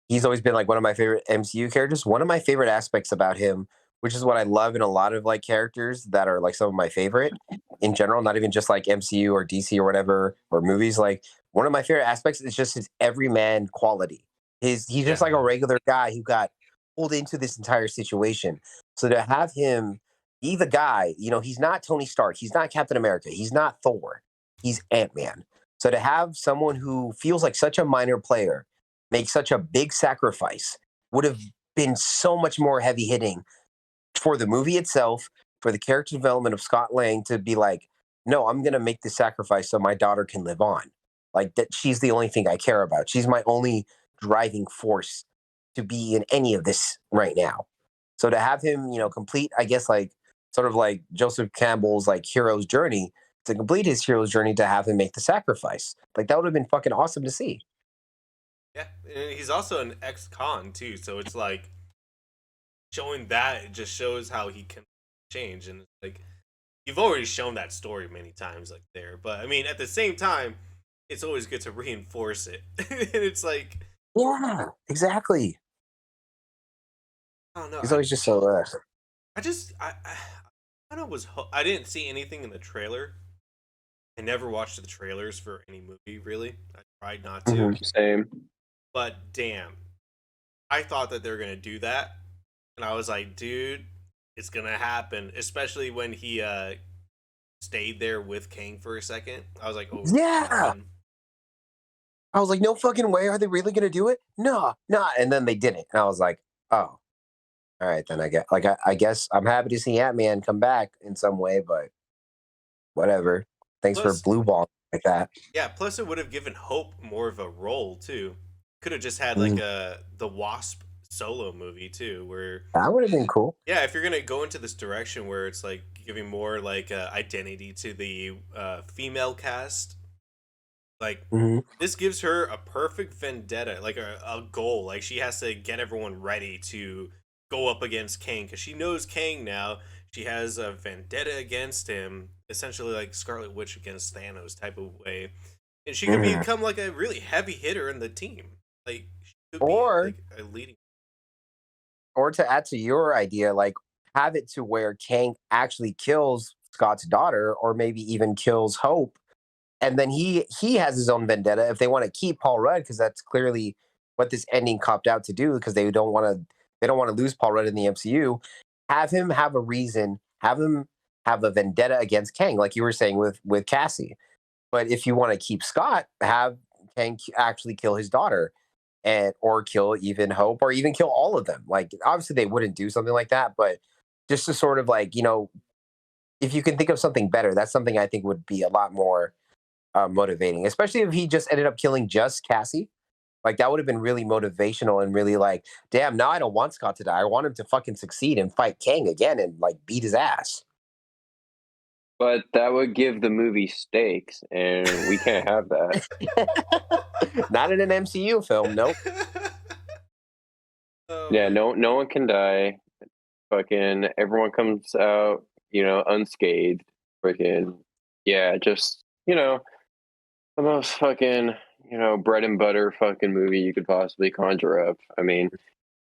he's always been like one of my favorite MCU characters. One of my favorite aspects about him, which is what I love in a lot of like characters that are like some of my favorite in general, not even just like MCU or DC or whatever or movies. Like one of my favorite aspects is just his everyman quality. He's just Yeah. like a regular guy who got pulled into this entire situation. So to have him be the guy, you know, he's not Tony Stark, he's not Captain America, he's not Thor, he's Ant-Man. So to have someone who feels like such a minor player make such a big sacrifice would have been so much more heavy hitting for the movie itself, for the character development of Scott Lang to be like, no, I'm going to make this sacrifice so my daughter can live on. Like that, she's the only thing I care about. She's my only driving force to be in any of this right now. So to have him, you know, complete, I guess, like sort of like Joseph Campbell's like hero's journey, to complete his hero's journey, to have him make the sacrifice, like that would have been fucking awesome to see. Yeah, and he's also an ex-con too, so it's like showing that it just shows how he can change, and it's like you've already shown that story many times, like there. But I mean, at the same time, it's always good to reinforce it, and it's like Yeah, exactly. I don't know. He's always just so I just I kind of was I didn't see anything in the trailer. I never watched the trailers for any movie really. I tried not to, Mhm. Same. but damn, I thought that they were gonna do that, and I was like, dude, it's gonna happen. Especially when he stayed there with Kang for a second. I was like, oh, it's gonna Yeah. happen. I was like, no fucking way. Are they really gonna do it? No, no. And then they didn't. And I was like, oh, all right, then I guess I'm happy to see Ant Man come back in some way, but whatever. Thanks for Plus, blue ball like that. yeah, plus it would have given Hope more of a role too. Could have just had like Mm, a the Wasp solo movie too, where that would have been cool. yeah, if you're gonna go into this direction where it's like giving more like identity to the female cast, like Hmm. this gives her a perfect vendetta, like a goal. Like she has to get everyone ready to go up against Kang because she knows Kang now. She has a vendetta against him, essentially like Scarlet Witch against Thanos type of way, and she could Hmm. become like a really heavy hitter in the team. Like she could be Or, like a leading. or to add to your idea, like have it to where Kang actually kills Scott's daughter, or maybe even kills Hope, and then he has his own vendetta if they want to keep Paul Rudd, because that's clearly what this ending copped out to do, because they don't want to lose Paul Rudd in the MCU. Have him have a reason, have him have a vendetta against Kang, like you were saying with Cassie. But if you want to keep Scott, have Kang actually kill his daughter, and or kill even Hope, or even kill all of them. Like obviously they wouldn't do something like that, but just to sort of like, you know, if you can think of something better, that's something I think would be a lot more motivating, especially if he just ended up killing just Cassie. Like that would have been really motivational and really like, damn, now I don't want Scott to die. I want him to fucking succeed and fight Kang again and like beat his ass. But that would give the movie stakes, and we can't have that. Not in an MCU film, nope. Oh Yeah, my! no one can die. Fucking everyone comes out, unscathed. Freaking yeah, just the most fucking bread and butter fucking movie you could possibly conjure up. I mean,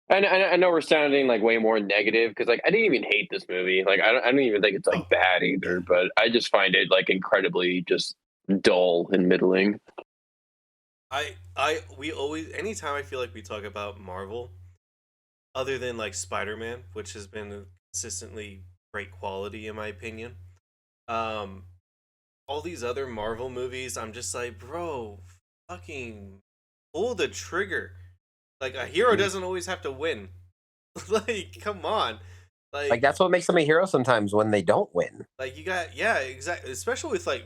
I know we're sounding like way more negative because like I didn't even hate this movie. Like I don't even think it's like Oh bad yeah. either. But I just find it like incredibly just dull and middling. We always anytime I feel like we talk about Marvel, other than like Spider-Man, which has been consistently great quality, in my opinion. Um, all these other Marvel movies, I'm just like, bro, fucking pull the trigger. Like a hero doesn't always have to win. Like, come on. Like that's what makes them a hero sometimes when they don't win. Like you got, yeah, exactly. Especially with like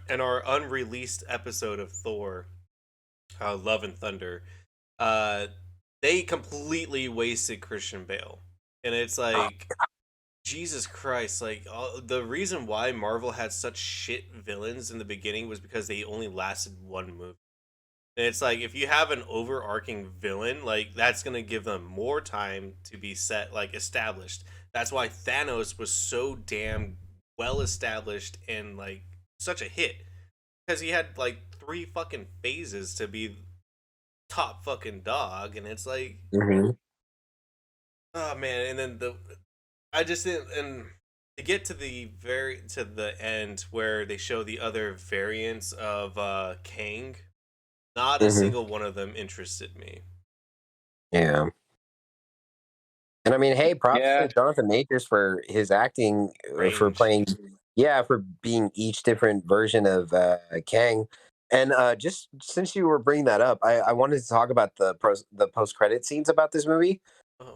in our unreleased episode of Thor, Love and Thunder, uh, they completely wasted Christian Bale, and it's like Jesus Christ. Like the reason why Marvel had such shit villains in the beginning was because they only lasted one movie. And it's like if you have an overarching villain, like that's gonna give them more time to be set, like established. That's why Thanos was so damn well established and like such a hit because he had like three fucking phases to be top fucking dog, and it's like, oh man. And then I just didn't, and to get to the end where they show the other variants of Kang. Not a single one of them interested me. Yeah. And I mean, hey, props to Jonathan Majors for his acting, for playing, for being each different version of Kang. And just since you were bringing that up, I wanted to talk about the post credit scenes about this movie,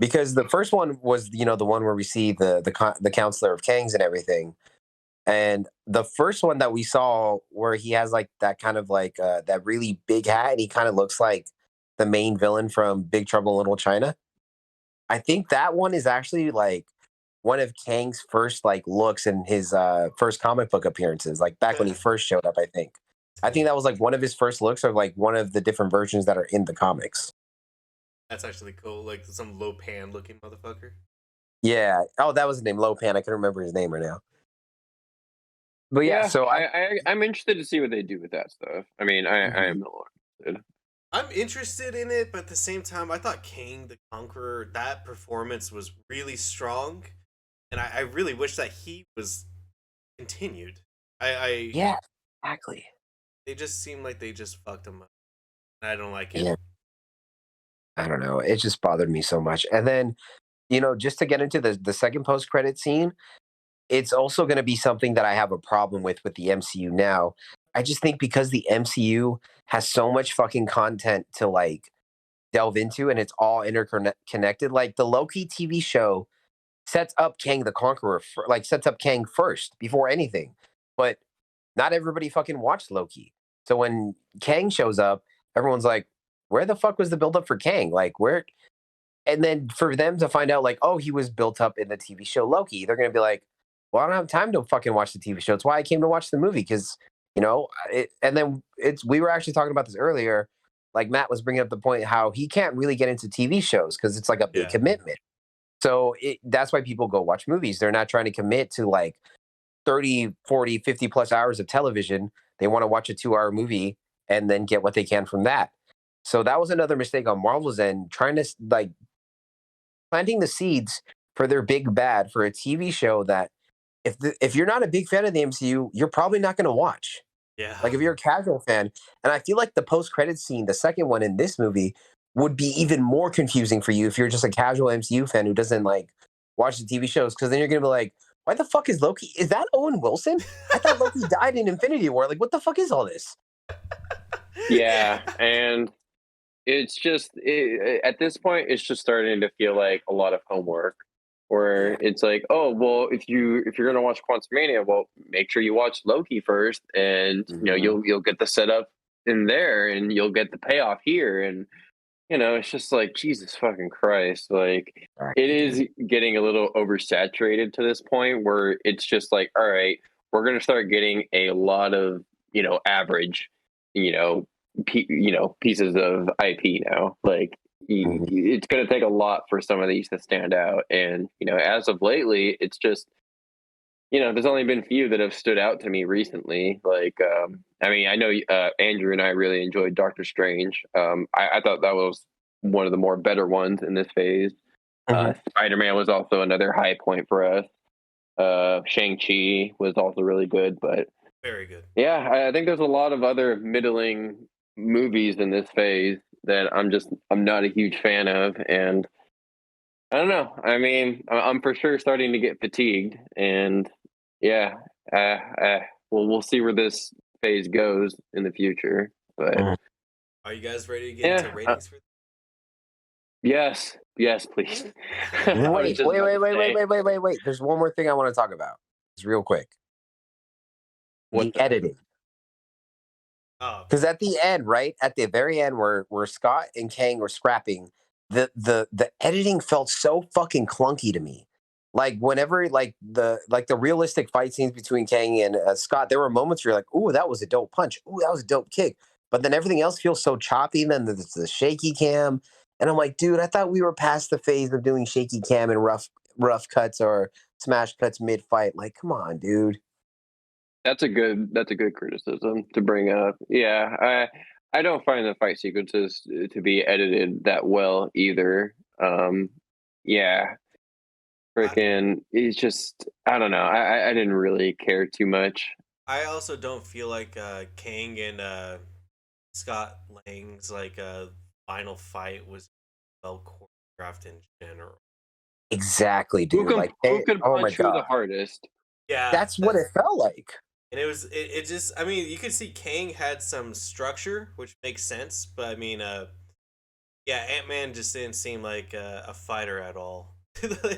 because the first one was the one where we see the counselor of Kangs and everything. And the first one that we saw where he has like that kind of like that really big hat and he kind of looks like the main villain from Big Trouble in Little China. I think that one is actually like one of Kang's first like looks in his first comic book appearances, like back when he first showed up, I think. I think that was like one of his first looks, or like one of the different versions that are in the comics. That's actually cool, like some Lopan looking motherfucker. Yeah. Oh, that was his name, Lopan. I can remember his name right now. But yeah, so I'm interested to see what they do with that stuff. I mean, I am no interested. I'm interested in it, but at the same time, I thought Kang the Conqueror, that performance was really strong, and I really wish that he was continued. Yeah, exactly. They just seem like they just fucked him up. I don't like it. Yeah. I don't know. It just bothered me so much. And then, just to get into the second post credit scene, it's also going to be something that I have a problem with the MCU now. I just think because the MCU has so much fucking content to like delve into and it's all interconnected. Like the Loki TV show sets up Kang the Conqueror, sets up Kang first before anything. But not everybody fucking watched Loki. So when Kang shows up, everyone's like, where the fuck was the buildup for Kang? Like, where? And then for them to find out, like, oh, he was built up in the TV show Loki, they're going to be like, well, I don't have time to fucking watch the TV show. It's why I came to watch the movie because, and then we were actually talking about this earlier. Like Matt was bringing up the point how he can't really get into TV shows because it's like a big commitment. So that's why people go watch movies. They're not trying to commit to like 30, 40, 50 plus hours of television. They want to watch a 2-hour movie and then get what they can from that. So that was another mistake on Marvel's end, trying to like planting the seeds for their big bad for a TV show that if you're not a big fan of the MCU, you're probably not going to watch. Yeah. Like if you're a casual fan, and I feel like the post-credit scene, the second one in this movie, would be even more confusing for you if you're just a casual MCU fan who doesn't like watch the TV shows, because then you're going to be like, why the fuck is Loki? Is that Owen Wilson? I thought Loki died in Infinity War. Like, what the fuck is all this? Yeah, and it's just at this point, it's just starting to feel like a lot of homework. Where it's like, oh well, if you're gonna watch Quantumania, well, make sure you watch Loki first, and you'll get the setup in there, and you'll get the payoff here, and it's just like Jesus fucking Christ, like it is getting a little oversaturated to this point where it's just like, all right, we're gonna start getting a lot of average, pieces of IP now, like. It's going to take a lot for some of these to stand out. And, as of lately, it's just, there's only been few that have stood out to me recently. Like, I mean, I know Andrew and I really enjoyed Doctor Strange. I thought that was one of the more better ones in this phase. Spider-Man was also another high point for us. Shang-Chi was also really good, but very good. Yeah, I think there's a lot of other middling movies in this phase that I'm not a huge fan of, and I don't know. I mean, I'm for sure starting to get fatigued, and yeah, we'll see where this phase goes in the future. But Are you guys ready to get into yeah, ratings for? yes, please. Yeah. I was Wait, just wait, about wait, to wait, wait, say, wait, wait, wait, wait. There's one more thing I want to talk about. It's real quick. what's The that? editing. Oh, Because at the end, right at the very end, where Scott and Kang were scrapping, the editing felt so fucking clunky to me. Like whenever the realistic fight scenes between Kang and Scott, there were moments where you're like, "Ooh, that was a dope punch. Ooh, that was a dope kick." But then everything else feels so choppy. Then there's the shaky cam, and I'm like, dude, I thought we were past the phase of doing shaky cam and rough cuts or smash cuts mid fight. Like, come on, dude. That's a good criticism to bring up. Yeah, I don't find the fight sequences to be edited that well either. Yeah, I, freaking, it's just I don't know. I didn't really care too much. I also don't feel like Kang and Scott Lang's like final fight was well choreographed in general. Exactly, Who dude. can Like, who can oh my punch who the god, hardest? Yeah, that's what it felt like. and it just I mean you could see Kang had some structure which makes sense, but I mean yeah, Ant-Man just didn't seem like a fighter at all.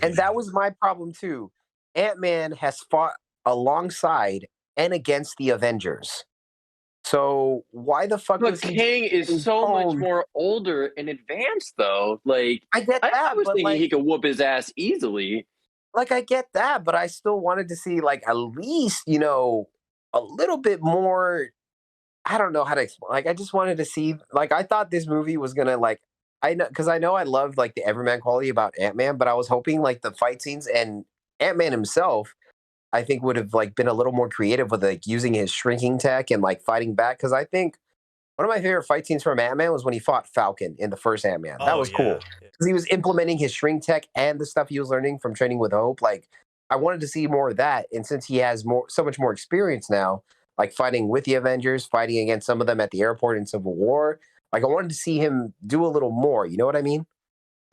And that was my problem too. Ant-Man has fought alongside and against the Avengers. So why the fuck But was he just Kang is getting so much toned? more older and advanced, though. Like I get I that, was but thinking he could whoop his ass easily. I get that, but I still wanted to see like at least, a little bit more. I don't know how to explain. Like I just wanted to see like I thought this movie was gonna like I know I loved like the Everman quality about Ant-Man, but I was hoping like the fight scenes and Ant-Man himself I think would have like been a little more creative with like using his shrinking tech and like fighting back. Because I think one of my favorite fight scenes from Ant Man was when he fought Falcon in the first Ant Man. That Oh was cool yeah. Yeah. because he was implementing his shrink tech and the stuff he was learning from training with Hope. Like I wanted to see more of that, and since he has so much more experience now, like fighting with the Avengers, fighting against some of them at the airport in Civil War, like I wanted to see him do a little more. You know what I mean?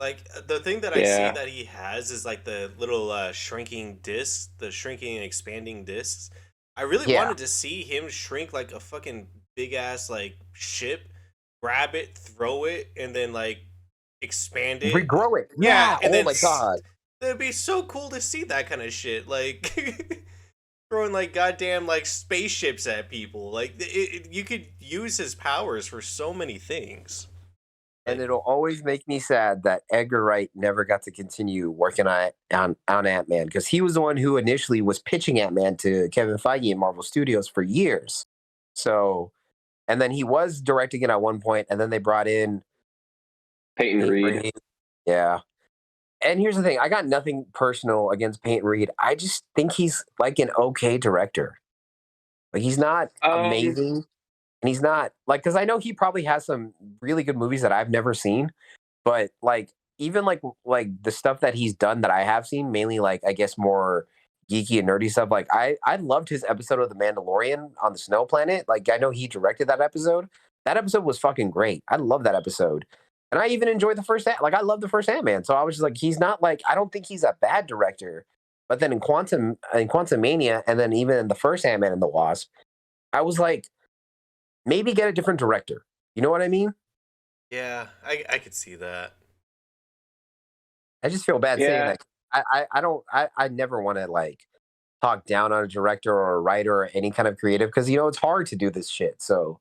Like the thing that I see Yeah. that he has is like the little shrinking discs, the shrinking and expanding discs. I really Yeah, wanted to see him shrink like a fucking big ass like ship, grab it, throw it, and then like expand it. regrow it. Yeah, Yeah. and Oh then my god. it'd be so cool to see that kind of shit. Like throwing like goddamn like spaceships at people. Like you could use his powers for so many things. And Like it'll always make me sad that Edgar Wright never got to continue working on Ant Man because he was the one who initially was pitching Ant Man to Kevin Feige and Marvel Studios for years. So, and then he was directing it at one point, and then they brought in Peyton Peyton Reed. Reed. Yeah. And here's the thing: I got nothing personal against Peyton Reed. I just think he's like an okay director. Like he's not Um, amazing, and he's not like because I know he probably has some really good movies that I've never seen. But, like, even, like, the stuff that he's done that I have seen, mainly, like, I guess more geeky and nerdy stuff, like, I loved his episode of The Mandalorian on the Snow Planet, like, I know he directed that episode. That episode was fucking great. I love that episode. And I even enjoyed the first Ant like, I love the first Ant-Man, so I was just like, he's not, like I don't think he's a bad director, but then in Quantumania, and then even in the first Ant-Man and the Wasp, I was like, "Maybe get a different director." You know what I mean? yeah, I could see that. I just feel bad saying yeah. that. I don't I never want to like talk down on a director or a writer or any kind of creative because it's hard to do this shit. So,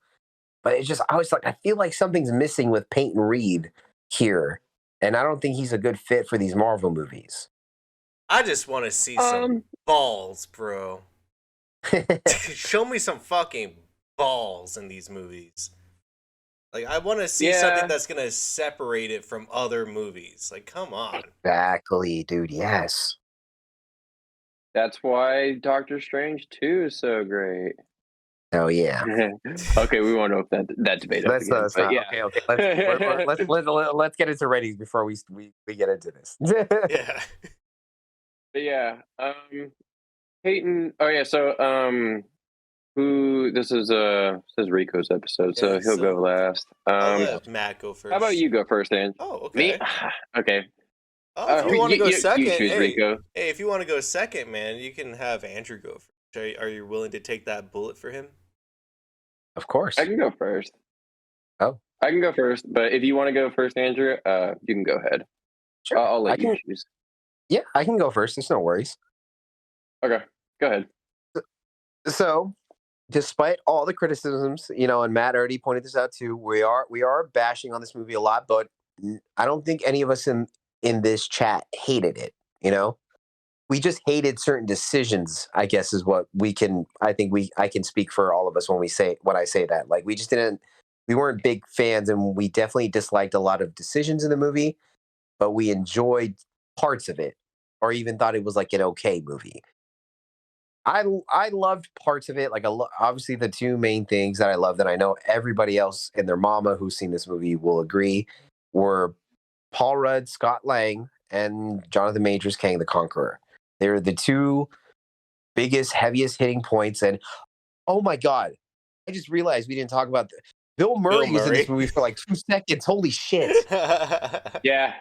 but it's just I was like I feel like something's missing with Peyton Reed here, and I don't think he's a good fit for these Marvel movies. I just want to see some Um, balls, bro. Show me some fucking balls in these movies. Like I want to see something yeah. that's gonna separate it from other movies. Like, come on. Exactly, dude. Yes. That's why Doctor Strange 2 is so great. Oh yeah. Okay, we won't open that debate up again. Let's But not. yeah. Okay. Okay. Let's get into ratings before we get into this. Yeah. But yeah. Peyton. Oh yeah. So who? This is Rico's episode, Yeah. so he'll go So last. I'll How let Matt go about first. you go first, Dan? Oh, Me? okay. Okay. Oh, if you want to go second, you choose hey, Rico. hey, if you want to go second, man, you can have Andrew go first. Are you willing to take that bullet for him? Of course. I can go first. Oh, I can go first, but if you want to go first, Andrew, you can go ahead. sure. I'll I let you can. choose. Yeah, I can go first. There's no worries. Okay, go ahead. So, despite all the criticisms, and Matt already pointed this out too, we are bashing on this movie a lot, but I don't think any of us in this chat hated it. We just hated certain decisions. I guess is what we can. I can speak for all of us when I say that. Like we just didn't. We weren't big fans, and we definitely disliked a lot of decisions in the movie, but we enjoyed parts of it, or even thought it was like an okay movie. I loved parts of it. Like obviously the two main things that I loved, and I know everybody else and their mama who's seen this movie will agree, were Paul Rudd, Scott Lang, and Jonathan Majors, Kang the Conqueror. They're the two biggest, heaviest hitting points. And oh my god, I just realized we didn't talk about Bill Murray was in this movie for like 2 seconds. Holy shit! Yeah,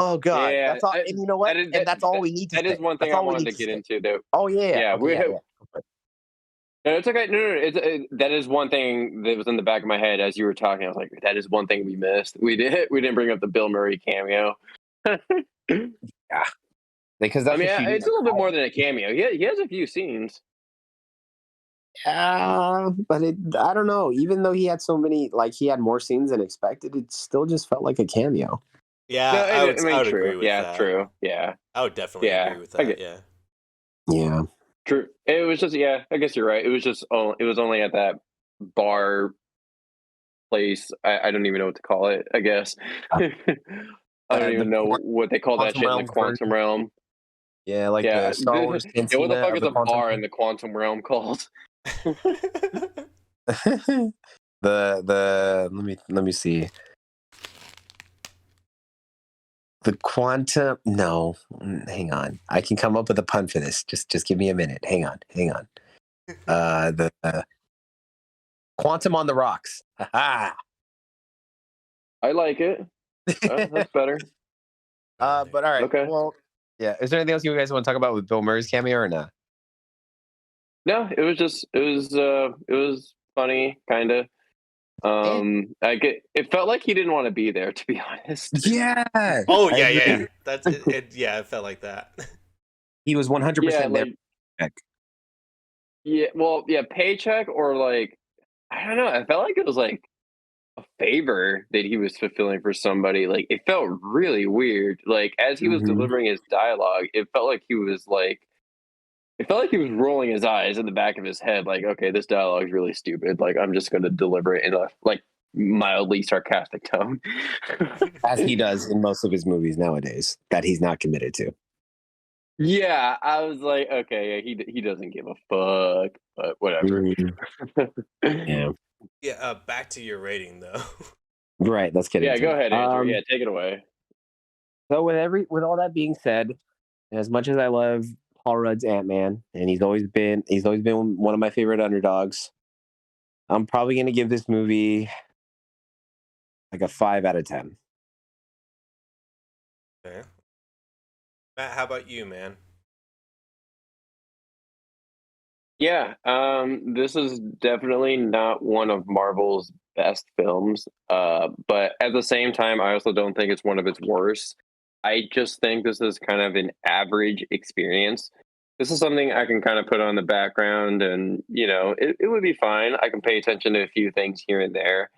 Oh god, yeah. that's all. And you know what? And that's all we need to That say. is one thing That's I all we wanted need to to get say. into, though. Oh yeah, Yeah, okay, yeah. No, it's okay. No. That is one thing that was in the back of my head as you were talking. I was like, that is one thing we missed. We didn't bring up the Bill Murray cameo. Yeah, because I that's mean, what you it's a little bit more than a cameo. He has a few scenes. But I don't know. Even though he had so many, like he had more scenes than expected, it still just felt like a cameo. Yeah, No, I I mean, would true. agree with Yeah, that. true. Yeah, I would definitely yeah. agree with I that. get Yeah. Yeah. true. It was just I guess you're right. It was just it was only at that bar place. I don't even know what to call it. I guess I don't The even know what they call that quantum shit in the realm quantum version. realm. Yeah, like Yeah, the Star Wars yeah. What the cantina fuck of is the a quantum bar in realm. the quantum realm called? the let me see. The quantum no, hang on. I can come up with a pun for this. Just give me a minute. Hang on. The quantum on the rocks. Ha I like it. That's better. But all right. Okay. Well, yeah. Is there anything else you guys want to talk about with Bill Murray's cameo or not? No, it was funny, kind of. It felt like he didn't want to be there, to be honest. Yeah. Oh I yeah. agree. That's it. Yeah, it felt like that. He was Yeah, 100% there. like yeah, paycheck or like I don't know. I felt like it was like a favor that he was fulfilling for somebody. Like it felt really weird. Like as he was Mhm. delivering his dialogue, it felt like he was rolling his eyes in the back of his head, like, okay, this dialogue is really stupid. Like I'm just gonna deliver it in a like mildly sarcastic tone. As he does in most of his movies nowadays that he's not committed to. Yeah, I was like, okay, yeah, he doesn't give a fuck, but whatever. Yeah. Yeah. Back to your rating though. Right. Let's get Yeah, into go it. ahead, Andrew. Yeah, take it away. So with all that being said, as much as I love Paul Rudd's Ant-Man, and he's always been one of my favorite underdogs, I'm probably gonna give this movie like a 5 out of 10. Okay. Matt, how about you, man? Yeah, this is definitely not one of Marvel's best films. But at the same time, I also don't think it's one of its worst. I just think this is kind of an average experience. This is something I can kind of put on the background and, it would be fine. I can pay attention to a few things here and there.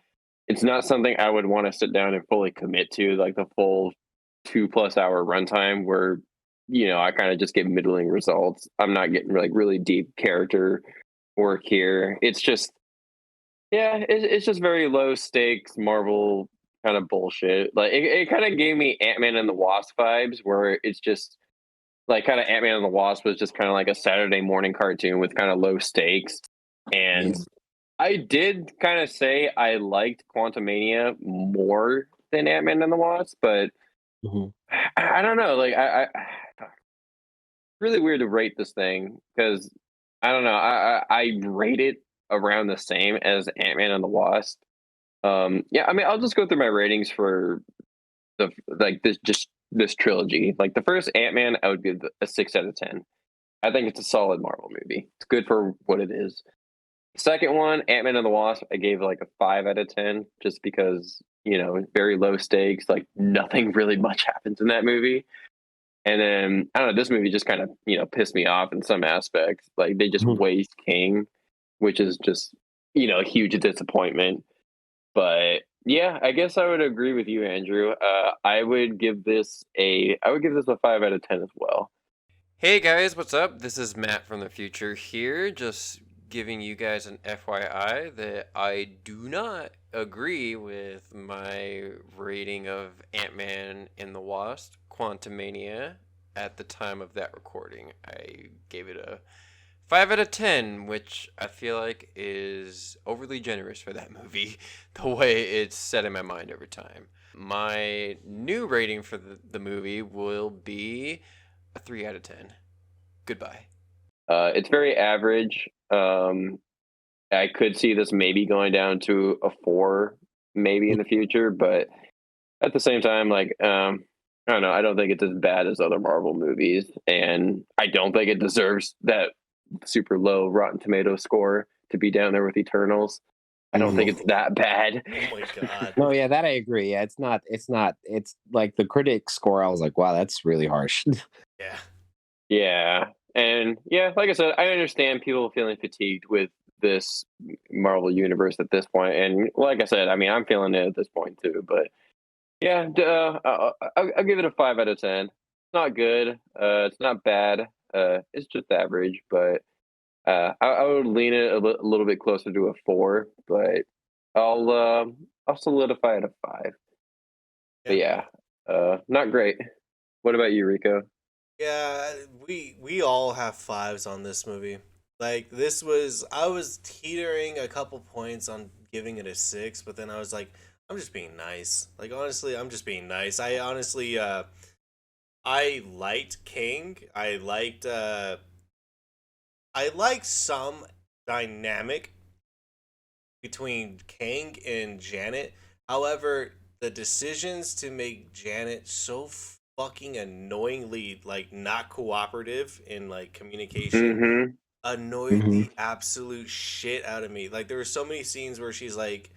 It's not something I would want to sit down and fully commit to, like the full 2+ hour runtime where, I kind of just get middling results. I'm not getting like really deep character work here. It's just, yeah, it's just very low stakes Marvel kind of bullshit. Like it kind of gave me Ant-Man and the Wasp vibes, where it's just like kind of Ant-Man and the Wasp was just kind of like a Saturday morning cartoon with kind of low stakes. And Yes. I did kind of say I liked Quantumania more than Ant-Man and the Wasp, but Mhm. I don't know. Like I really weird to rate this thing because I don't know. I rate it around the same as Ant-Man and the Wasp. Yeah, I mean, I'll just go through my ratings for the like this just this trilogy. Like the first Ant-Man, I would give a 6 out of 10. I think it's a solid Marvel movie. It's good for what it is. Second one, Ant-Man and the Wasp, I gave like a 5 out of 10, just because very low stakes. Like nothing really much happens in that movie. And then I don't know, this movie just kind of pissed me off in some aspects. Like they just waste King, which is just a huge disappointment. But yeah, I guess I would agree with you, Andrew. I would give this a 5 out of 10 as well. Hey guys, what's up? This is Matt from the future here, just giving you guys an FYI that I do not agree with my rating of Ant-Man and the Wasp, Quantumania, at the time of that recording. I gave it a 5 out of 10, which I feel like is overly generous for that movie, the way it's set in my mind over time. My new rating for the movie will be a 3 out of 10. Goodbye. It's very average. I could see this maybe going down to a 4, maybe in the future, but at the same time, like, I don't know. I don't think it's as bad as other Marvel movies, and I don't think it deserves that super low Rotten Tomato score to be down there with Eternals. I don't think it's that bad. Oh my god. No, yeah, that I agree. Yeah, it's not. It's like the critic score. I was like, wow, that's really harsh. Yeah. Yeah. And yeah, like I said, I understand people feeling fatigued with this Marvel universe at this point. And like I said, I mean, I'm feeling it at this point too. But yeah, I'll give it a 5 out of 10. It's not good. It's not bad. It's just average. But I would lean it a little bit closer to a 4. But I'll solidify it a 5. But yeah, not great. What about you, Rico? Yeah, we all have 5s on this movie. Like I was teetering a couple points on giving it a 6, but then I was like, I'm just being nice. Like honestly, I'm just being nice. I honestly I liked King. I liked some dynamic between Kang and Janet. However, the decisions to make Janet so fucking annoyingly like not cooperative in like communication annoyed the absolute shit out of me. Like there were so many scenes where she's like,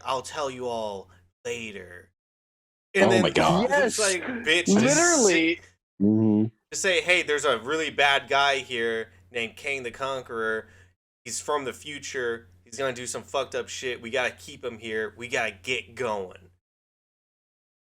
I'll tell you all later. And Oh then my God. it's like, bitch, Literally. just say, hey, there's a really bad guy here named Kang the Conqueror. He's from the future. He's gonna do some fucked up shit. We gotta keep him here. We gotta get going.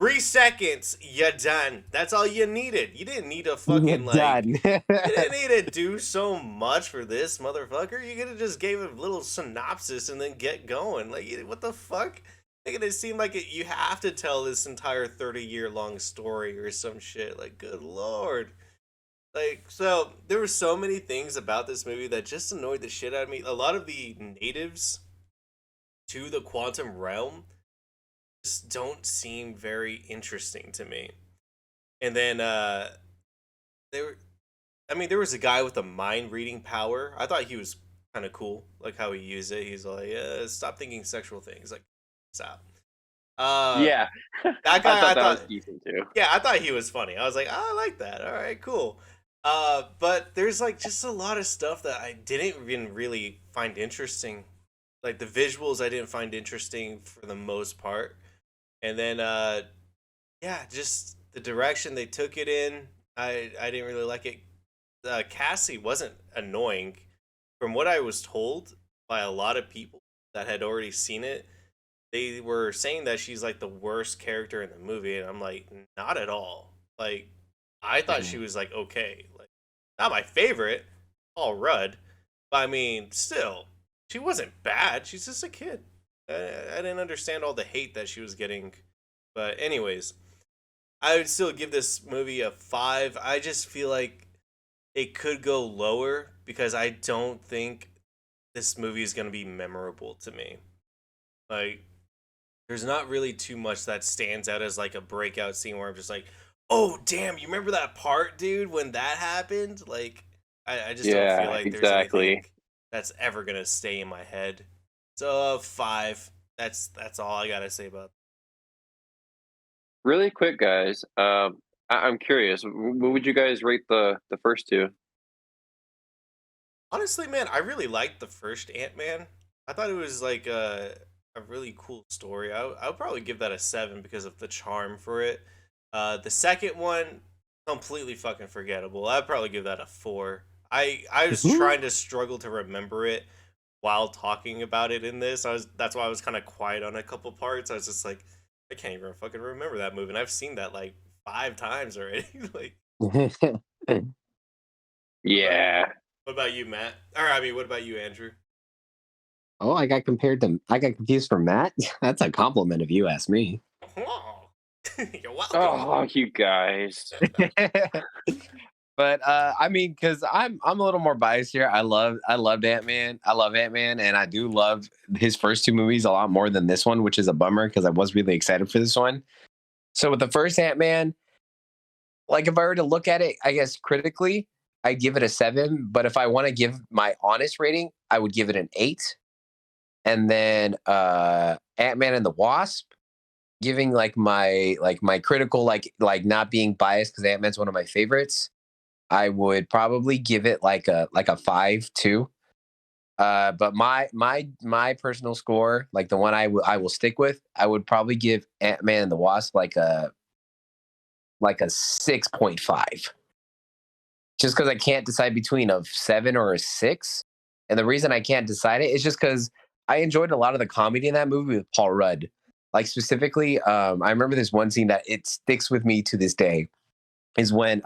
3 seconds, you're done. That's all you needed. You didn't need to fucking like. You didn't need to do so much for this motherfucker. You could have just gave a little synopsis and then get going. Like, what the fuck? Making it seem like you have to tell this entire 30-year-long story or some shit. Like, good lord. Like, so there were so many things about this movie that just annoyed the shit out of me. A lot of the natives to the quantum realm just don't seem very interesting to me. And then there was a guy with a mind reading power. I thought he was kind of cool, like how he used it. He's like, stop thinking sexual things. Like, stop. Yeah, That guy, I thought was decent too. yeah, I thought he was funny. I was like, oh, I like that. All right, cool. But there's like just a lot of stuff that I didn't even really find interesting. Like the visuals, I didn't find interesting for the most part. And then, yeah, just the direction they took it in, I didn't really like it. Cassie wasn't annoying. From what I was told by a lot of people that had already seen it, they were saying that she's like the worst character in the movie, and I'm like, not at all. Like, I thought she was like okay, like not my favorite, Paul Rudd, but I mean, still, she wasn't bad. She's just a kid. I didn't understand all the hate that she was getting, but anyways, I would still give this movie a 5. I just feel like it could go lower because I don't think this movie is going to be memorable to me. Like, there's not really too much that stands out as like a breakout scene where I'm just like, oh damn, you remember that part, dude, when that happened? Like, I just don't feel like there's anything that's ever gonna stay in my head. So 5. That's all I gotta say about Really quick, guys. I'm curious. What would you guys rate the first two? Honestly, man, I really liked the first Ant-Man. I thought it was like a really cool story. I would probably give that a 7 because of the charm for it. The second one, completely fucking forgettable. I'd probably give that a 4. I was trying to struggle to remember it while talking about it in this. That's why I was kind of quiet on a couple parts. I was just like, I can't even fucking remember that movie. And I've seen that like 5 times already. Like, what about Yeah. what about you, Matt? Or I mean, what about you, Andrew? Oh, I got confused for Matt. That's a compliment if you ask me. Oh, you're welcome. Oh, you guys. But I mean, because I'm a little more biased here. I loved Ant-Man. I love Ant-Man, and I do love his first two movies a lot more than this one, which is a bummer because I was really excited for this one. So with the first Ant-Man, like if I were to look at it, I guess critically, I'd give it a 7. But if I want to give my honest rating, I would give it an 8. And then Ant-Man and the Wasp, giving like my critical like not being biased because Ant-Man's one of my favorites. I would probably give it like a 5 too. But my personal score, like the one I will stick with, I would probably give Ant-Man and the Wasp like a 6.5. Just because I can't decide between a 7 or a 6. And the reason I can't decide it is just because I enjoyed a lot of the comedy in that movie with Paul Rudd. Like specifically, I remember this one scene that it sticks with me to this day is when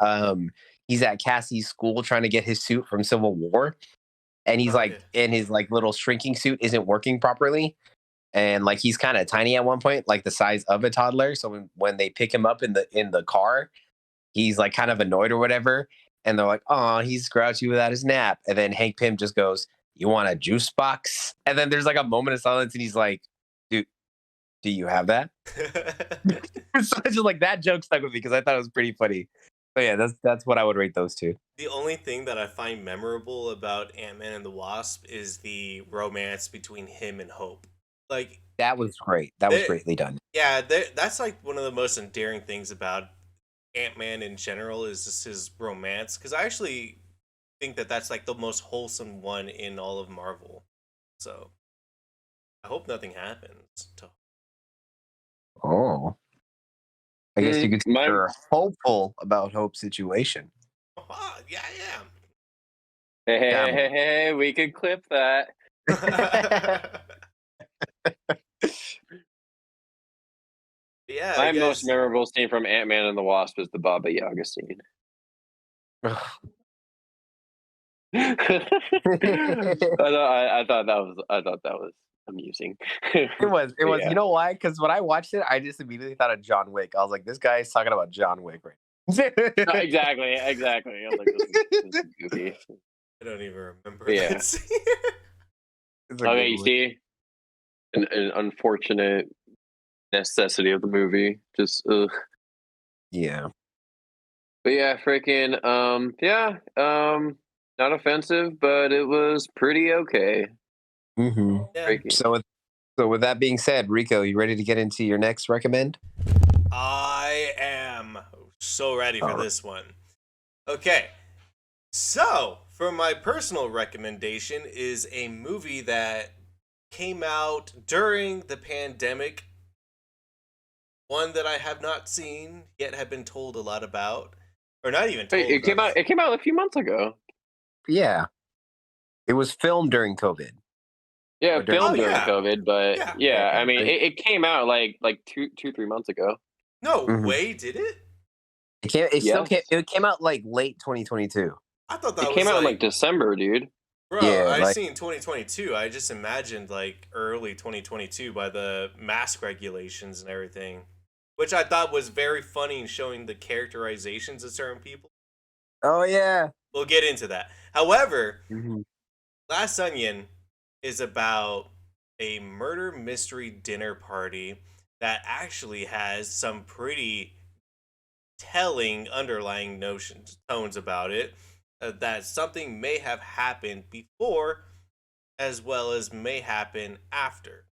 he's at Cassie's school trying to get his suit from Civil War, and he's Oh yeah. like in his like little shrinking suit isn't working properly, and like he's kind of tiny at one point, like the size of a toddler. So when they pick him up in the car, he's like kind of annoyed or whatever, and they're like, "Oh, he's grouchy without his nap," and then Hank Pym just goes, "You want a juice box?" And then there's like a moment of silence, and he's like, "Dude, do you have that?" So it's just like that joke stuck with me because I thought it was pretty funny. So yeah, that's what I would rate those two. The only thing that I find memorable about Ant-Man and the Wasp is the romance between him and Hope. Like, That was great. That was they, greatly done. yeah, that's like one of the most endearing things about Ant-Man in general is just his romance. Because I actually think that that's like the most wholesome one in all of Marvel. So I hope nothing happens to. Oh, I guess you could say My you're hopeful about Hope's situation. Oh, yeah, hey, we could clip that. I am. Yeah, I My most guess. memorable scene from Ant-Man and the Wasp is the Baba Yaga scene. I thought that was amusing. It was. Yeah. You know why? Because when I watched it, I just immediately thought of John Wick. I was like, this guy's talking about John Wick right now. Exactly. I was like, this is goofy. I don't even remember Yeah. that scene. It's a Okay, good you one. see, an unfortunate necessity of the movie. Just, ugh. Yeah. But yeah, freaking, not offensive, but it was pretty okay. Mm-hmm. Yeah. Freaking. So with that being said, Rico, you ready to get into your next recommend? I am so ready for Alright. this one. Okay. So, for my personal recommendation is a movie that came out during the pandemic. One that I have not seen yet have been told a lot about. Or not even told Wait, it about. came out a few months ago. Yeah. It was filmed during COVID. Yeah, Or during filmed Oh, during yeah. COVID, but Yeah. yeah, I mean, right? it came out like 3 months ago. No Mhm. way, did it? It came out like late 2022. I thought that It was came out in like, like December, dude. bro, Yeah, I like seen 2022. I just imagined like early 2022 by the mask regulations and everything, which I thought was very funny in showing the characterizations of certain people. oh yeah. We'll get into that. However, Mhm. Last Onion is about a murder mystery dinner party that actually has some pretty telling underlying notions tones about it, that something may have happened before as well as may happen after.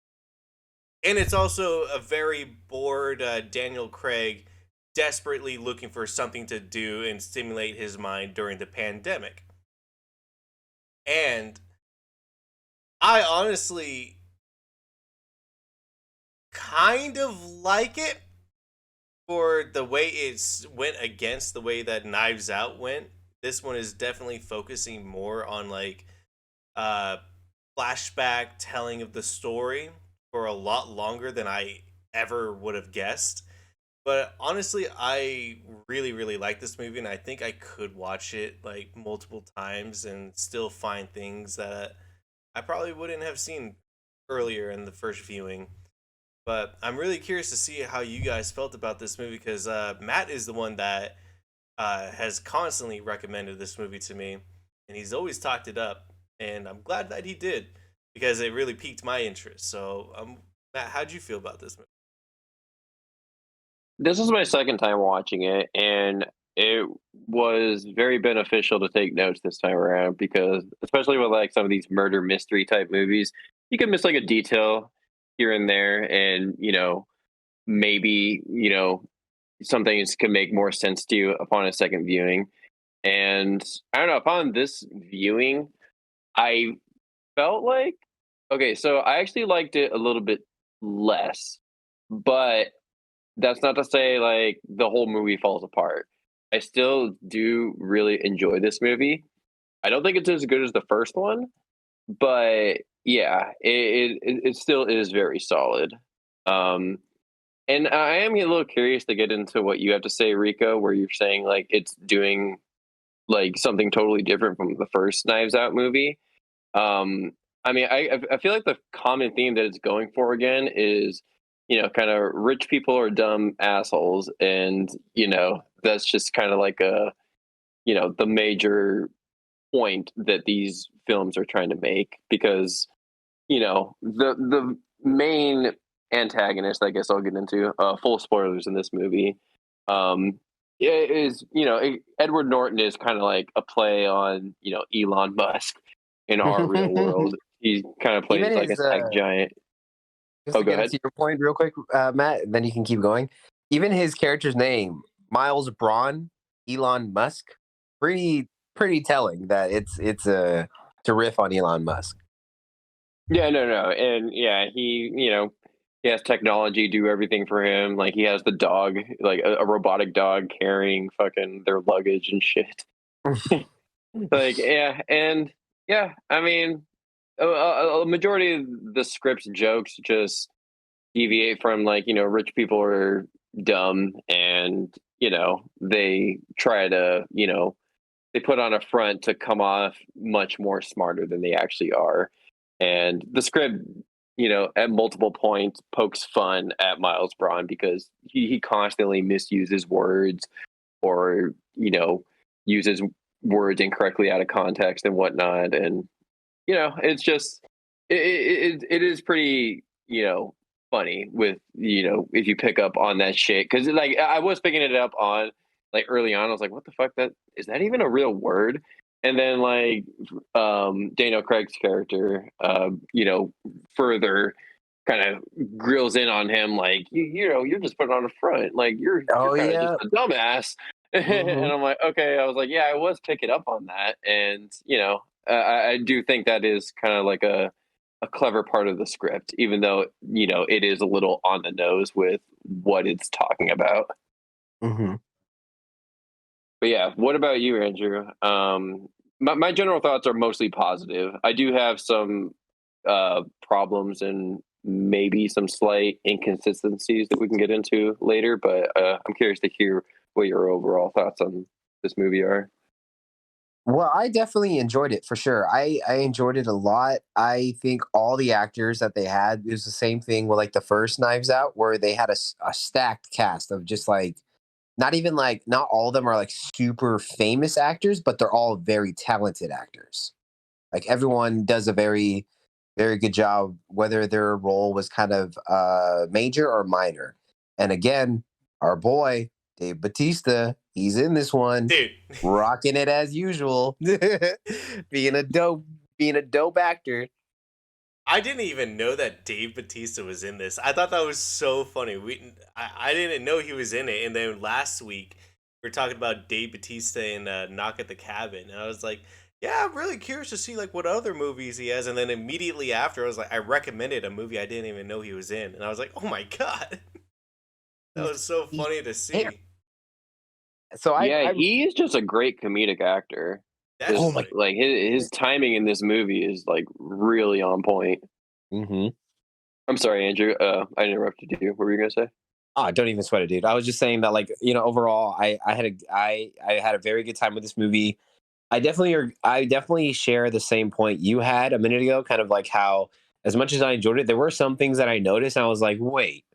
And it's also a very bored Daniel Craig desperately looking for something to do and stimulate his mind during the pandemic. And I honestly kind of like it for the way it went against the way that Knives Out went. This one is definitely focusing more on like uh flashback telling of the story for a lot longer than I ever would have guessed. But honestly, I really like this movie, and I think I could watch it like multiple times and still find things that I probably wouldn't have seen earlier in the first viewing. But I'm really curious to see how you guys felt about this movie because Matt is the one that has constantly recommended this movie to me, and he's always talked it up. And I'm glad that he did because it really piqued my interest. So, Matt, how'd you feel about this movie? This is my second time watching it, and it was very beneficial to take notes this time around because, especially with like some of these murder mystery type movies, you can miss like a detail here and there, and maybe some things can make more sense to you upon a second viewing. And I don't know, upon this viewing, I felt like okay, so I actually liked it a little bit less, but that's not to say like the whole movie falls apart. I still do really enjoy this movie. I don't think it's as good as the first one, but yeah, it still is very solid. Um, and I am a little curious to get into what you have to say, Rico, where you're saying like it's doing like something totally different from the first Knives Out movie. Um, I mean, I feel like the common theme that it's going for again is, kind of rich people are dumb assholes, and that's just kind of like the major point that these films are trying to make because the main antagonist, I guess I'll get into full spoilers in this movie. Is Edward Norton is kind of like a play on Elon Musk in our real world. He kind of Even plays like a his tech giant. just Oh, to go get ahead. into your point real quick, Matt, then you can keep going. Even his character's name, Miles Braun, Elon Musk, pretty telling that it's a riff on Elon Musk. Yeah, no, and yeah, he has technology do everything for him. Like he has the dog, like a robotic dog carrying fucking their luggage and shit. Like yeah, and yeah, I mean, a majority of the script's jokes just deviate from like rich people are dumb and they try to they put on a front to come off much more smarter than they actually are. And the script, at multiple points pokes fun at Miles Braun because he constantly misuses words or, uses words incorrectly out of context and whatnot. And, it's just, it is pretty, funny with, if you pick up on that shit. Cause like I was picking it up on like early on, I was like, what the fuck? That is that even a real word? And then like Daniel Craig's character, further kind of grills in on him, like you're just putting on a front, like you're Oh kind of just yeah. a dumbass. And Hmm. I'm like, okay, I was like, yeah, I was picking up on that, and I do think that is kind of like a clever part of the script, even though it is a little on the nose with what it's talking about. Hmm. But yeah, what about you, Andrew? My general thoughts are mostly positive. I do have some problems and maybe some slight inconsistencies that we can get into later, but I'm curious to hear what your overall thoughts on this movie are. Well, I definitely enjoyed it for sure. I enjoyed it a lot. I think all the actors that they had, it was the same thing with like the first Knives Out, where they had a stacked cast of just like not even like not all of them are like super famous actors, but they're all very talented actors. Like everyone does a very good job, whether their role was kind of major or minor. And again, our boy Dave Batista, he's in this one, Dude. rocking it as usual, being a dope, being a dope actor. I didn't even know that Dave Bautista was in this. I thought that was so funny. I didn't know he was in it, and then last week we were talking about Dave Bautista in Knock at the Cabin, and I was like, "Yeah, I'm really curious to see like what other movies he has." And then immediately after, I was like, I recommended a movie I didn't even know he was in, and I was like, "Oh my god, that was so He's funny to there. see." So Yeah, I he is just a great comedic actor. oh Just my. Definitely. like his timing in this movie is like really on point. Mm-hmm. I'm sorry, Andrew. I interrupted you. What were you gonna say? Oh, don't even sweat it, dude. I was just saying that, like, overall, I had a very good time with this movie. I definitely share the same point you had a minute ago, kind of like how, as much as I enjoyed it, there were some things that I noticed, and I was like, wait,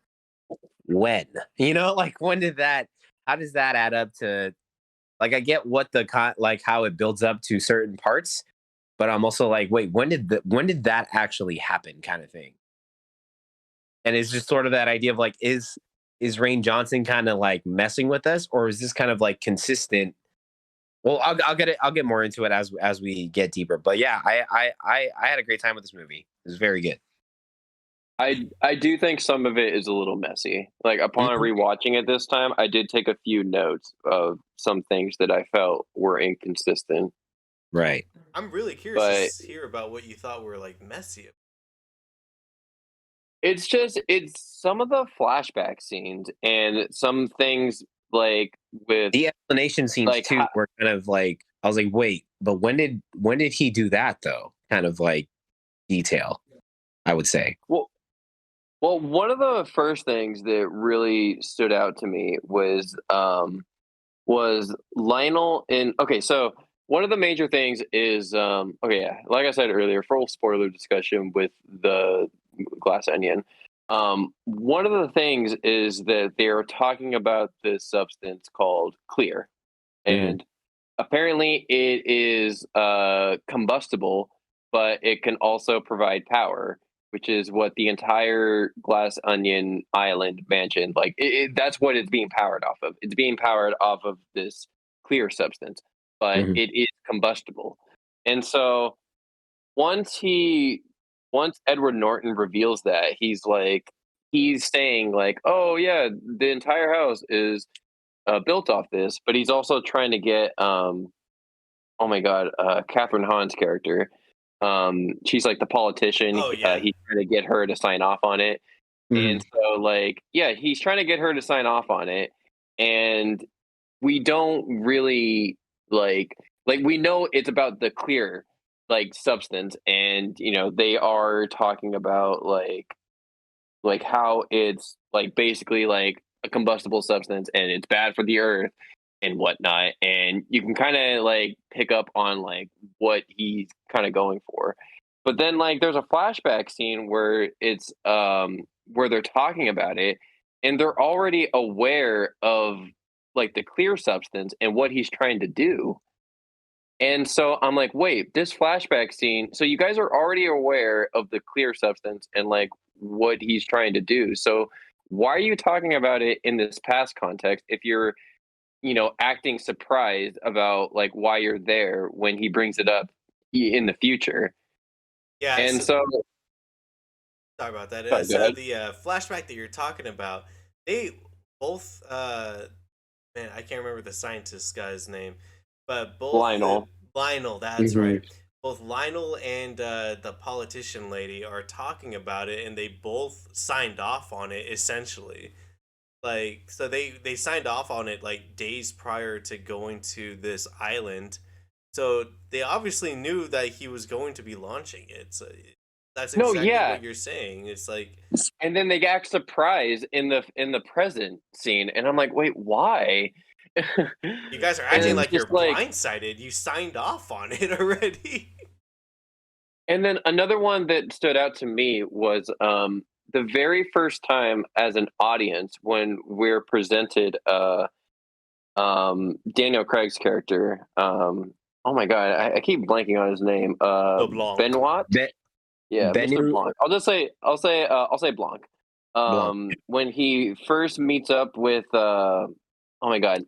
when? Like, when did that? How does that add up to? Like, I get what like how it builds up to certain parts, but I'm also like, wait, when did that actually happen, kind of thing? And it's just sort of that idea of like, is Rain Johnson kind of like messing with us, or is this kind of like consistent? Well, I'll get it. I'll get more into it as we get deeper. But yeah, I had a great time with this movie. It was very good. I do think some of it is a little messy. Like upon Mhm. rewatching it this time, I did take a few notes of some things that I felt were inconsistent. Right. I'm really curious to But hear about what you thought were like messy. it's some of the flashback scenes and some things like with The explanation scenes like too were kind of like, I was like, wait, but when did he do that though? Kind of like detail, I would say. well well one of the first things that really stood out to me was Lionel in okay, so one of the major things is okay, yeah, like I said earlier, full spoiler discussion with the glass onion. One of the things is that they're talking about this substance called clear. Hmm. And apparently it is combustible, but it can also provide power, which is what the entire Glass Onion Island mansion that's what it's being powered off of. It's being powered off of this clear substance, but Hmm. it is combustible. And so once he once Edward Norton reveals that, he's saying like, "Oh yeah, the entire house is built off this," but he's also trying to get oh my god, Catherine Hahn's character. She's like the politician. Oh yeah. He's trying to get her to sign off on it, Hmm. and so like yeah, he's trying to get her to sign off on it, and we don't really like we know it's about the clear like substance, and they are talking about like how it's like basically like a combustible substance and it's bad for the earth and whatnot. And you can kind of like pick up on like what he's kind of going for. But then like there's a flashback scene where it's where they're talking about it and they're already aware of like the clear substance and what he's trying to do. And so I'm like, wait, this flashback scene. So you guys are already aware of the clear substance and like what he's trying to do. So why are you talking about it in this past context if you're, acting surprised about like why you're there when he brings it up in the future? Yeah, And so so, sorry about that. sorry, go So ahead. the flashback that you're talking about, they both man, I can't remember the scientist guy's name, but both Lionel. Lionel, that's Hmm. right. Both Lionel and the politician lady are talking about it, and they both signed off on it essentially. Like, so they signed off on it like days prior to going to this island. So they obviously knew that he was going to be launching it. So that's No, exactly yeah. what you're saying. It's like And then they act surprised in the present scene, and I'm like, wait, why? And you guys are acting Hmm. it's like you're just like blindsided. You signed off on it already. And then another one that stood out to me was the very first time as an audience when we're presented Daniel Craig's character. Oh my god, I keep blanking on his name. LeBlanc. Benoit. Ben Yeah, Mr. Benu Blanc. I'll say Blanc. Blanc. When he first meets up with oh my god.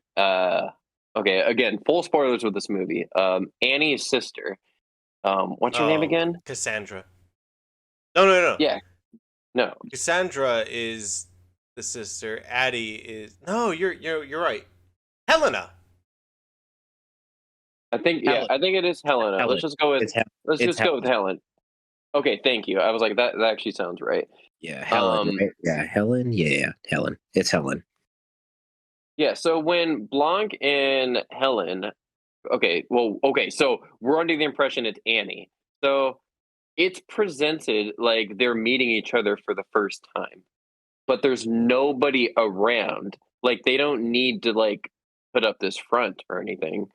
Okay, again, full spoilers with this movie. Annie's sister. What's her name Oh, again? Cassandra. No. Yeah, no. Cassandra is the sister. Addie is no. You're right. Helena. I think it is Helena. Helen. Let's It's just go with Helen. Helen. Okay, thank you. I was like that actually sounds right. Yeah, Helen. Um Right? Yeah, Helen. Yeah, Helen. It's Helen. yeah, so when Blanc and Helen okay, so we're under the impression it's Annie. So it's presented like they're meeting each other for the first time, but there's nobody around. Like they don't need to like put up this front or anything.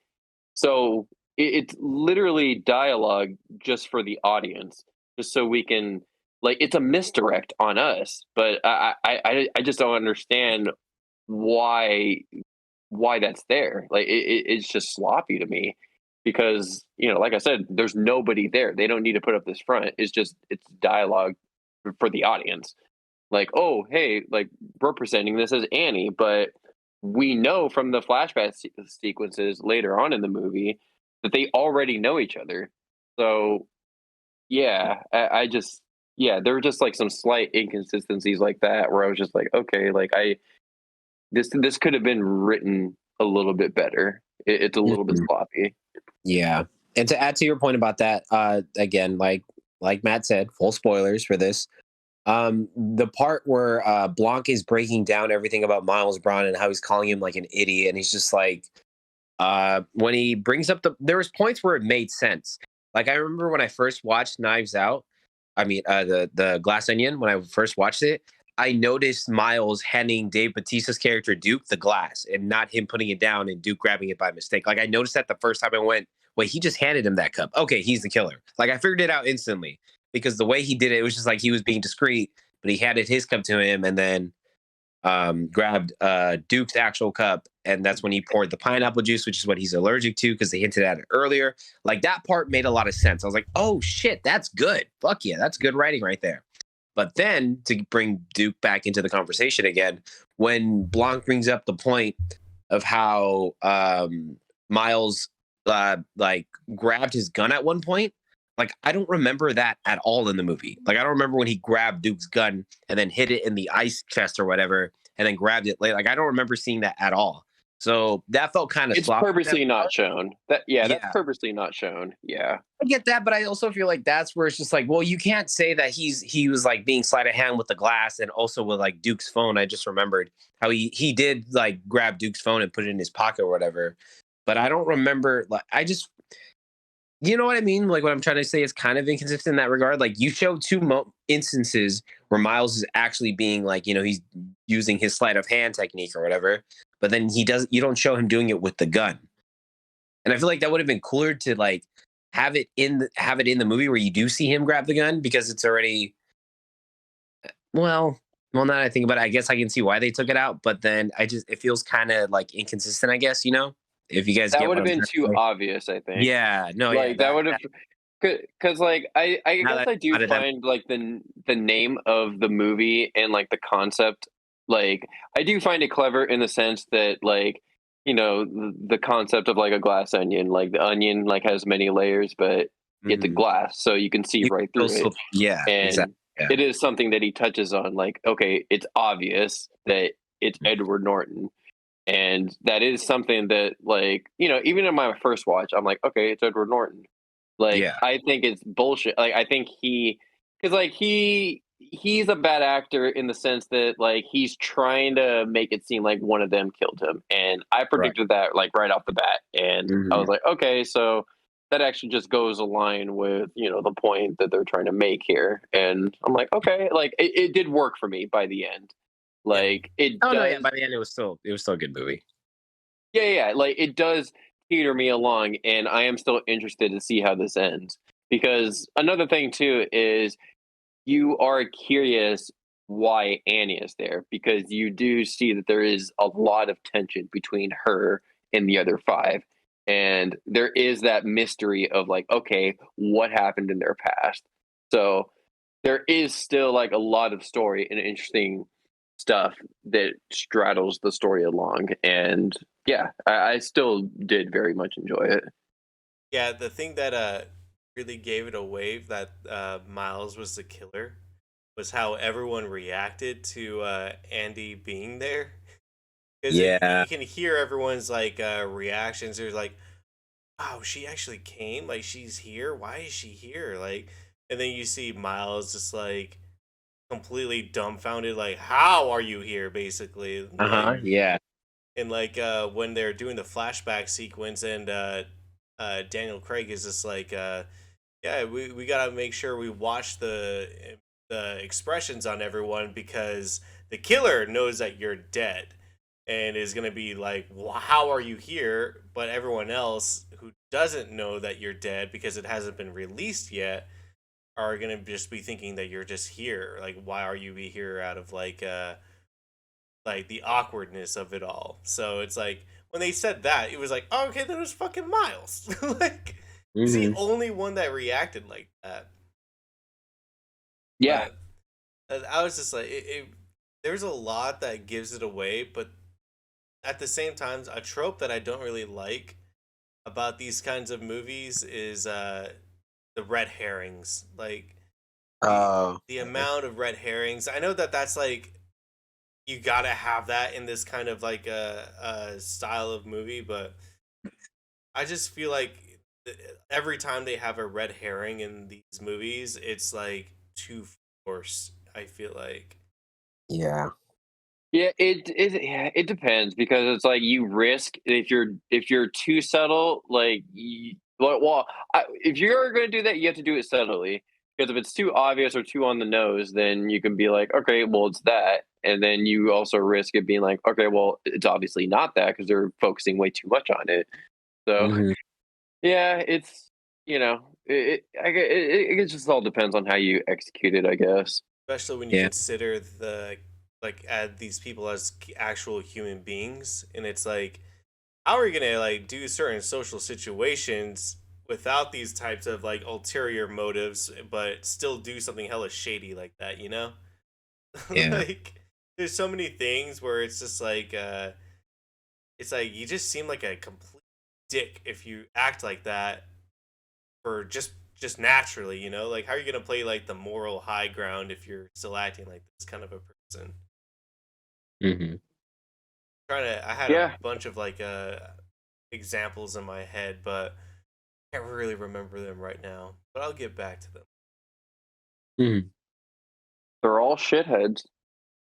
So it's literally dialogue just for the audience, just so we can like it's a misdirect on us. But I just don't understand why that's there. Like it's just sloppy to me because like I said, there's nobody there. They don't need to put up this front. It's dialogue for the audience. Like, oh hey, like representing this as Annie, but we know from the flashback sequences later on in the movie that they already know each other. So yeah, I just yeah, there were just like some slight inconsistencies like that where I was just like, okay, like this could have been written a little bit better. It's a little bit Mhm. sloppy. Yeah, and to add to your point about that, again, like Matt said, full spoilers for this. The part where Blanc is breaking down everything about Miles Brown and how he's calling him like an idiot, and he's just like, when he brings up there was points where it made sense. Like I remember when I first watched Knives Out, I mean the Glass Onion. When I first watched it, I noticed Miles handing Dave Bautista's character Duke the glass and not him putting it down and Duke grabbing it by mistake. Like I noticed that the first time I went, wait, he just handed him that cup. Okay, he's the killer. Like I figured it out instantly because the way he did it, it was just like he was being discreet, but he handed his cup to him and then grabbed Duke's actual cup, and that's when he poured the pineapple juice, which is what he's allergic to because they hinted at it earlier. Like that part made a lot of sense. I was like, oh shit, that's good. Fuck yeah, that's good writing right there. But then to bring Duke back into the conversation again, when Blanc brings up the point of how Miles like grabbed his gun at one point, like I don't remember that at all in the movie. Like I don't remember when he grabbed Duke's gun and then hid it in the ice chest or whatever, and then grabbed it later. Like I don't remember seeing that at all. So that felt kind of It's sloppy. purposely not shown. That's Yeah, purposely not shown. Yeah. I get that, but I also feel like that's where it's just like, well, you can't say that he was like being sleight of hand with the glass and also with like Duke's phone. I just remembered how he did like grab Duke's phone and put it in his pocket or whatever. But I don't remember like I just you know what I mean? Like what I'm trying to say is kind of inconsistent in that regard. Like you show two instances where Miles is actually being like, he's using his sleight of hand technique or whatever, but then you don't show him doing it with the gun. And I feel like that would have been cooler to like have it in the movie where you do see him grab the gun because it's already well now that I think about it, I guess I can see why they took it out, but then it feels kind of like inconsistent, I guess, if you guys That get would what have I'm been trying too to say. obvious, I think. Yeah, no, yeah, Like that would have because like I now guess that I do about it, that find like the name of the movie and like the concept like I do find it clever in the sense that like the concept of like a glass onion, like the onion like has many layers but it's a mhm. glass so you can see You right through also, it. yeah, exactly. And Yeah. it is something that he touches on like okay, it's obvious that it's Edward Norton. And that is something that like even in my first watch I'm like okay, it's Edward Norton. Like Yeah. I think it's bullshit. Like I think because like he's a bad actor in the sense that like he's trying to make it seem like one of them killed him, and I Right. predicted that like right off the bat, and I Mhm. was like, okay, so that actually just goes align with the point that they're trying to make here, and I'm like, okay, like it did work for me by the end. Yeah. Like it Oh no, yeah. does By the end, it was still a good movie. yeah, like it does teeter me along, and I am still interested to see how this ends. Because another thing too is you are curious why Annie is there because you do see that there is a lot of tension between her and the other five. And there is that mystery of like, okay, what happened in their past? So there is still like a lot of story and interesting stuff that straddles the story along. And yeah, I still did very much enjoy it. Yeah, the thing that really gave it away that Miles was the killer was how everyone reacted to Andy being there. Because Yeah. you can hear everyone's like reactions. There's like, "Wow, she actually came! Like she's here. Why is she here?" Like, and then you see Miles just like completely dumbfounded, like, "How are you here?" Basically, like, Yeah. and like when they're doing the flashback sequence, and Daniel Craig is just like, "Yeah, we gotta make sure we watch the expressions on everyone because the killer knows that you're dead." And is going to be like, well, how are you here? But everyone else who doesn't know that you're dead because it hasn't been released yet are going to just be thinking that you're just here. Like, why are you be here out of like the awkwardness of it all? So it's like when they said that, it was like, oh, okay, then it was fucking Miles. Like, he's the only one that reacted like that. Yeah. But I was just like, there's a lot that gives it away, but at the same time, a trope that I don't really like about these kinds of movies is the red herrings. Like the amount of red herrings. I know that that's like you gotta have that in this kind of like a style of movie, but I just feel like every time they have a red herring in these movies, it's like too forced. I feel like. Yeah. Yeah, it depends because it's like you risk if you're too subtle, like if you're going to do that, you have to do it subtly. Because if it's too obvious or too on the nose, then you can be like, okay, well, it's that, and then you also risk it being like, okay, well, it's obviously not that because they're focusing way too much on it. So yeah, it's it just all depends on how you execute it, I guess. Especially when you consider add these people as actual human beings, and it's like, how are you gonna like do certain social situations without these types of like ulterior motives, but still do something hella shady like that? You know, Yeah. like there's so many things where it's like you just seem like a complete dick if you act like that for just naturally, you know? Like how are you gonna play like the moral high ground if you're still acting like this kind of a person? I had a Yeah. bunch of like examples in my head, but I can't really remember them right now. But I'll get back to them. They're all shitheads.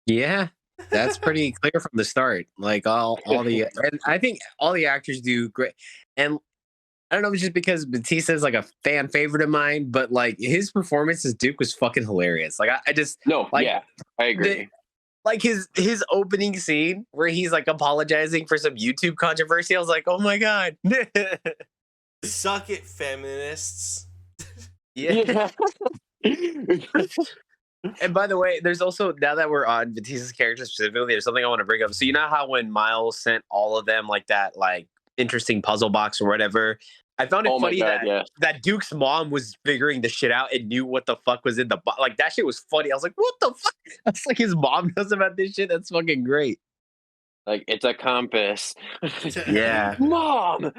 Yeah, that's pretty clear from the start. Like all the and I think all the actors do great. And I don't know if it's just because Batista is like a fan favorite of mine, but like his performance as Duke was fucking hilarious. Like I just No, like yeah, I agree. like his opening scene where he's like apologizing for some YouTube controversy. I was like, oh my god. Suck it, feminists. Yeah. And by the way, there's also, now that we're on Batista's character specifically, there's something I want to bring up. So you know how when Miles sent all of them like that, like interesting puzzle box or whatever, I found it funny that Duke's mom was figuring the shit out and knew what the fuck was in the box. Like that shit was funny. I was like, what the fuck? That's like his mom knows about this shit. That's fucking great. Like it's a compass. Yeah. Mom.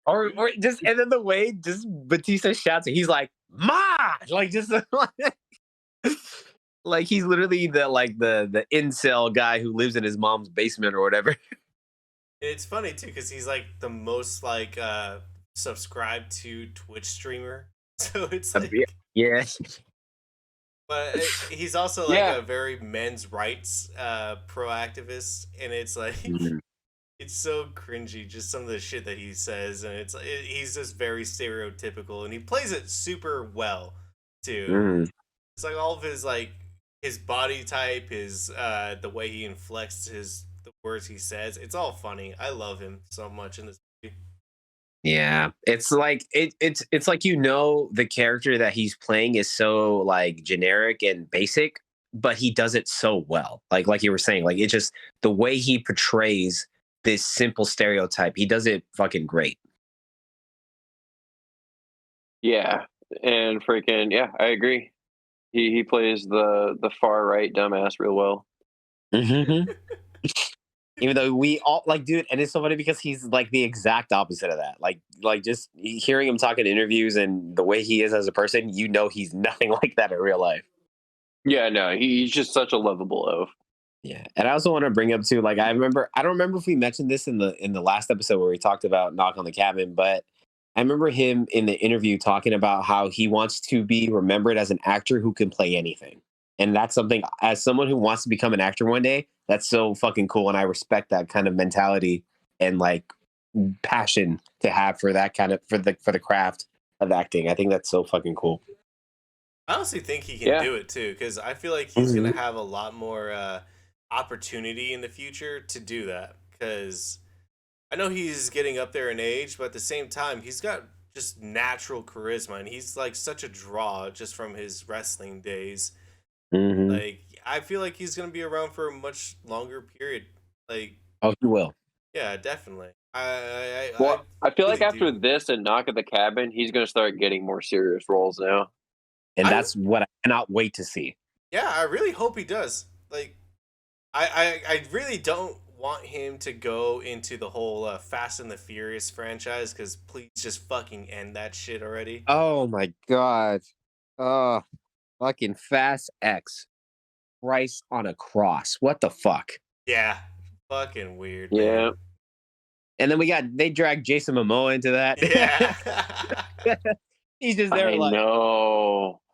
or just, and then the way just Batista shouts it, he's like, Ma! Like just like he's literally the incel guy who lives in his mom's basement or whatever. It's funny too because he's like the most like subscribed to Twitch streamer, so it's like yeah. But he's also like a very men's rights pro activist, and it's like it's so cringy, just some of the shit that he says, and he's just very stereotypical, and he plays it super well too. It's like all of his like his body type, his the way he inflects the words he says. It's all funny. I love him so much in this movie. Yeah, it's like it's like the character that he's playing is so like generic and basic, but he does it so well. Like you were saying, like it just the way he portrays this simple stereotype, he does it fucking great. Yeah, and freaking I agree. He plays the far right dumbass real well. Even though we all like, dude, and it's so funny because he's like the exact opposite of that. Like just hearing him talk in interviews and the way he is as a person, you know, he's nothing like that in real life. Yeah, no, he's just such a lovable oaf. Yeah, and I also want to bring up too, like I don't remember if we mentioned this in the last episode where we talked about Knock on the Cabin, but I remember him in the interview talking about how he wants to be remembered as an actor who can play anything. And that's something, as someone who wants to become an actor one day, that's so fucking cool. And I respect that kind of mentality and like passion to have for that kind of for the craft of acting. I think that's so fucking cool. I honestly think he can do it too, because I feel like he's gonna have a lot more opportunity in the future to do that. Because I know he's getting up there in age, but at the same time, he's got just natural charisma, and he's like such a draw just from his wrestling days. Mm-hmm. Like, I feel like he's gonna be around for a much longer period. Like, oh, he will. Yeah, definitely. I feel like after this and Knock at the Cabin, he's gonna start getting more serious roles now. And that's what I cannot wait to see. Yeah, I really hope he does. Like, I really don't want him to go into the whole Fast and the Furious franchise, because please just fucking end that shit already. Oh my god. Oh, fucking Fast X. Christ on a cross. What the fuck? Yeah. Fucking weird. Yeah. Man. And then they dragged Jason Momoa into that. Yeah. He's just there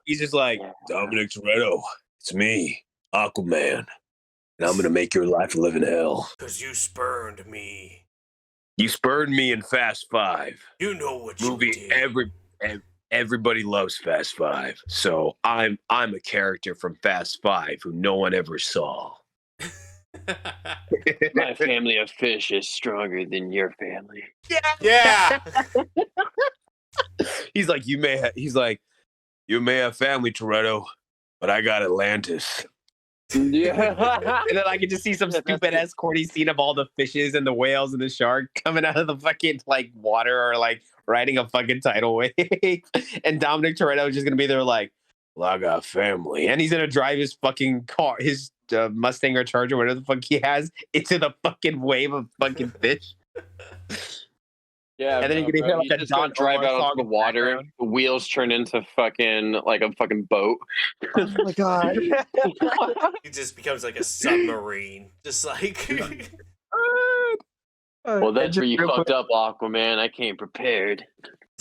he's just like, Dominic Toretto, it's me, Aquaman. And I'm gonna make your life a living hell. 'Cause you spurned me. You spurned me in Fast 5. You know what you did. Everybody loves Fast 5. So I'm a character from Fast 5 who no one ever saw. My family of fish is stronger than your family. Yeah. He's like, you may have family, Toretto, but I got Atlantis. Yeah. And then I can just see some stupid ass corny scene of all the fishes and the whales and the shark coming out of the fucking like water or like riding a fucking tidal wave. And Dominic Toretto is just gonna be there like, well, I got family. And he's gonna drive his fucking car, his Mustang or Charger, whatever the fuck he has, into the fucking wave of fucking fish. Yeah, and then you can hear like a Don drive out onto the water. The wheels turn into fucking like a fucking boat. Oh my god! He just becomes like a submarine, just like. Well, that's where you fucked up, Aquaman. I came prepared.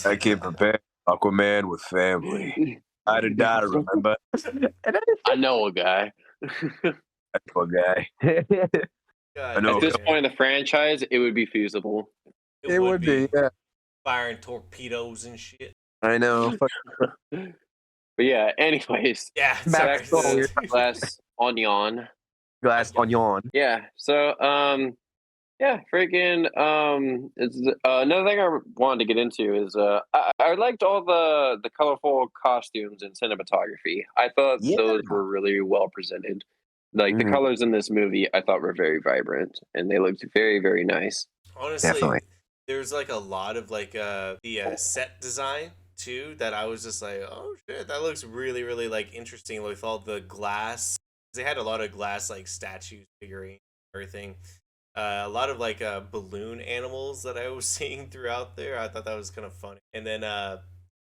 I came prepared, Aquaman with family. I did not remember. I know a guy. I know a guy. God, at this point in the franchise, it would be feasible. It would be. Yeah. Firing torpedoes and shit. I know. But yeah, anyways. Yeah, back to Glass Onion. Glass Onion. Yeah. So yeah, freaking it's another thing I wanted to get into is I liked all the colorful costumes and cinematography. I thought those were really well presented. Like the colors in this movie I thought were very vibrant and they looked very, very nice. Honestly, definitely. There's like a lot of like the set design too that I was just like, oh shit, that looks really, really like interesting with all the glass. They had a lot of glass like statues, figurines, everything. A lot of like balloon animals that I was seeing throughout there. I thought that was kind of funny. And then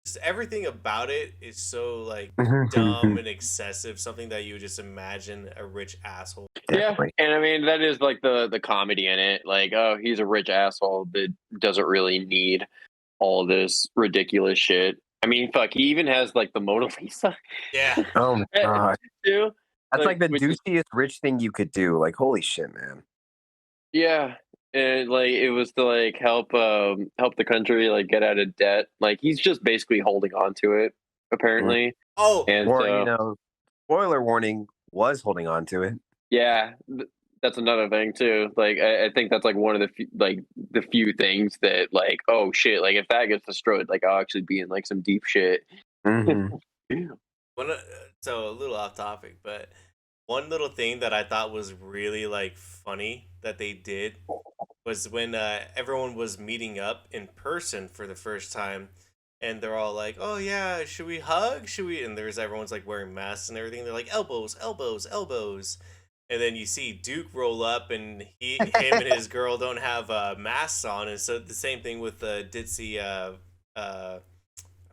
just everything about it is so like dumb and excessive, something that you would just imagine a rich asshole. Definitely. Yeah, and I mean that is like the comedy in it. Like, oh, he's a rich asshole that doesn't really need all this ridiculous shit. I mean, fuck, he even has like the Mona Lisa. Yeah. Oh my god. Too. That's like the douchiest rich thing you could do. Like, holy shit, man. Yeah. And like it was to like help the country like get out of debt. Like he's just basically holding on to it, apparently. Oh, and or you know, spoiler warning, was holding on to it. Yeah, that's another thing too. Like I think that's like one of the few things that like, oh shit, like if that gets destroyed, like I'll actually be in like some deep shit. So a little off topic, but one little thing that I thought was really like funny that they did was when everyone was meeting up in person for the first time, and they're all like, "Oh yeah, should we hug? Should we?" And everyone's like wearing masks and everything. They're like elbows, elbows, elbows, and then you see Duke roll up, and him and his girl don't have masks on, and so the same thing with Ditzy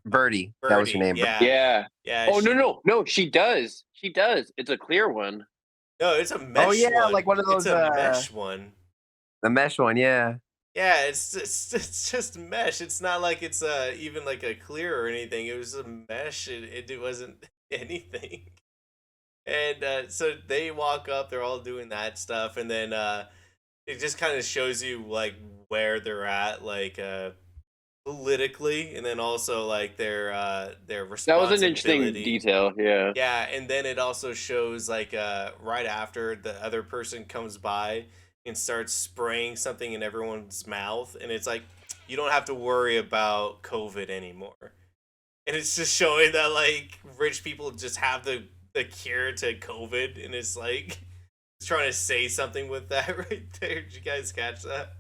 Birdie. That was her Birdie. name. Yeah. Yeah. Oh, no. She does. It's a clear one. No, it's a mesh. Oh yeah, one. like one of those. It's a mesh one. The mesh one, yeah. Yeah, it's just mesh. It's not like it's even like a clear or anything. It was a mesh. It wasn't anything. And so they walk up. They're all doing that stuff, and then it just kind of shows you like where they're at, like politically, and then also like their responsibility. That was an interesting detail. Yeah. Yeah, and then it also shows like right after the other person comes by and starts spraying something in everyone's mouth, and it's like you don't have to worry about COVID anymore. And it's just showing that like rich people just have the cure to COVID, and it's like it's trying to say something with that right there. Did you guys catch that?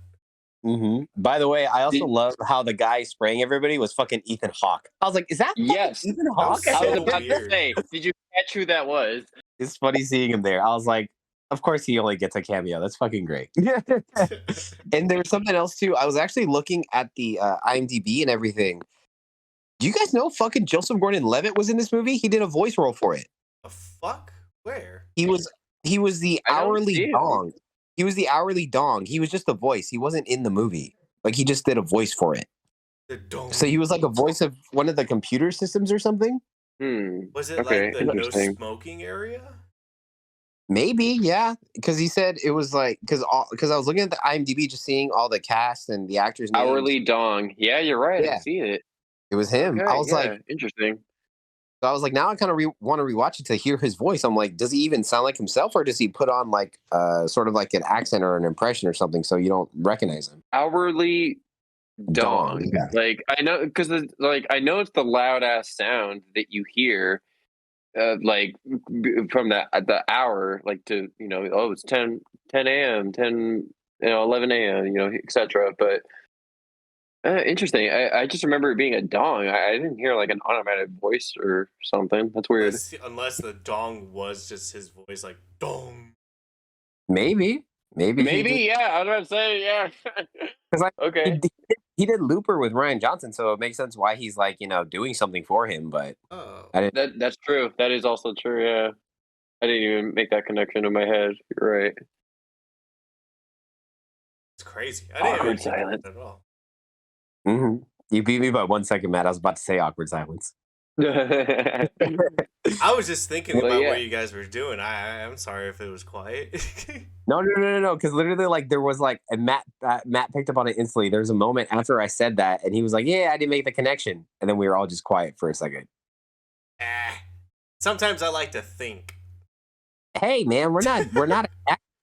Mm-hmm. By the way, I also love how the guy spraying everybody was fucking Ethan Hawke. I was like, is that Yes. Ethan Hawke? So I was about weird. to say, did you catch who that was? It's funny seeing him there. I was like, of course he only gets a cameo. That's fucking great. And there's something else too. I was actually looking at the IMDb and everything. Do you guys know fucking Joseph Gordon-Levitt was in this movie? He did a voice role for it. The fuck? Where? He was the I don't see hourly it. dong. He was the hourly dong. He was just the voice. He wasn't in the movie. Like he just did a voice for it. The dome. So he was like a voice of one of the computer systems or something. Was it Okay, like the no interesting. smoking area? Maybe, yeah. Because he said it was like because I was looking at the IMDb, just seeing all the cast and the actors' names. Hourly dong. Yeah, you're right. Yeah. I see it. It was him. Okay, I was like, interesting. so I was like, now I kind of want to rewatch it to hear his voice. I'm like, does he even sound like himself, or does he put on like sort of like an accent or an impression or something so you don't recognize him? Hourly dong. Yeah. Like I know because like I know it's the loud ass sound that you hear, like from the hour, like to oh it's 10 a.m. 11 a.m. etc. But interesting. I just remember it being a dong. I didn't hear like an automated voice or something. That's weird. Unless the dong was just his voice, like dong. Maybe. Maybe, yeah. I was about to say, yeah. 'Cause Okay. He did Looper with Ryan Johnson, so it makes sense why he's like doing something for him. But Oh, I didn't. That's true. That is also true. Yeah. I didn't even make that connection in my head. You're right. it's crazy. I didn't Awkward even think silence. of that at all. Mhm. You beat me by 1 second, Matt. I was about to say awkward silence. I was just thinking Well, about yeah. what you guys were doing. I'm sorry if it was quiet. No. Because literally, like, there was like, and Matt picked up on it instantly. There was a moment after I said that, and he was like, "Yeah, I didn't make the connection," and then we were all just quiet for a second. Sometimes I like to think. Hey, man, we're not.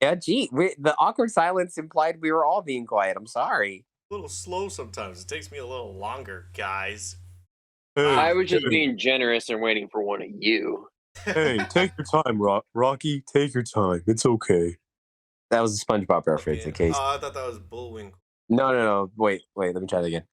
Yeah, gee, the awkward silence implied we were all being quiet. I'm sorry. A little slow sometimes. It takes me a little longer, guys. I was just being generous and waiting for one of you. Hey, take your time, Rocky. Take your time. It's okay. That was a SpongeBob reference, Okay. in case. Oh, I thought that was Bullwinkle. No. Wait. Let me try that again.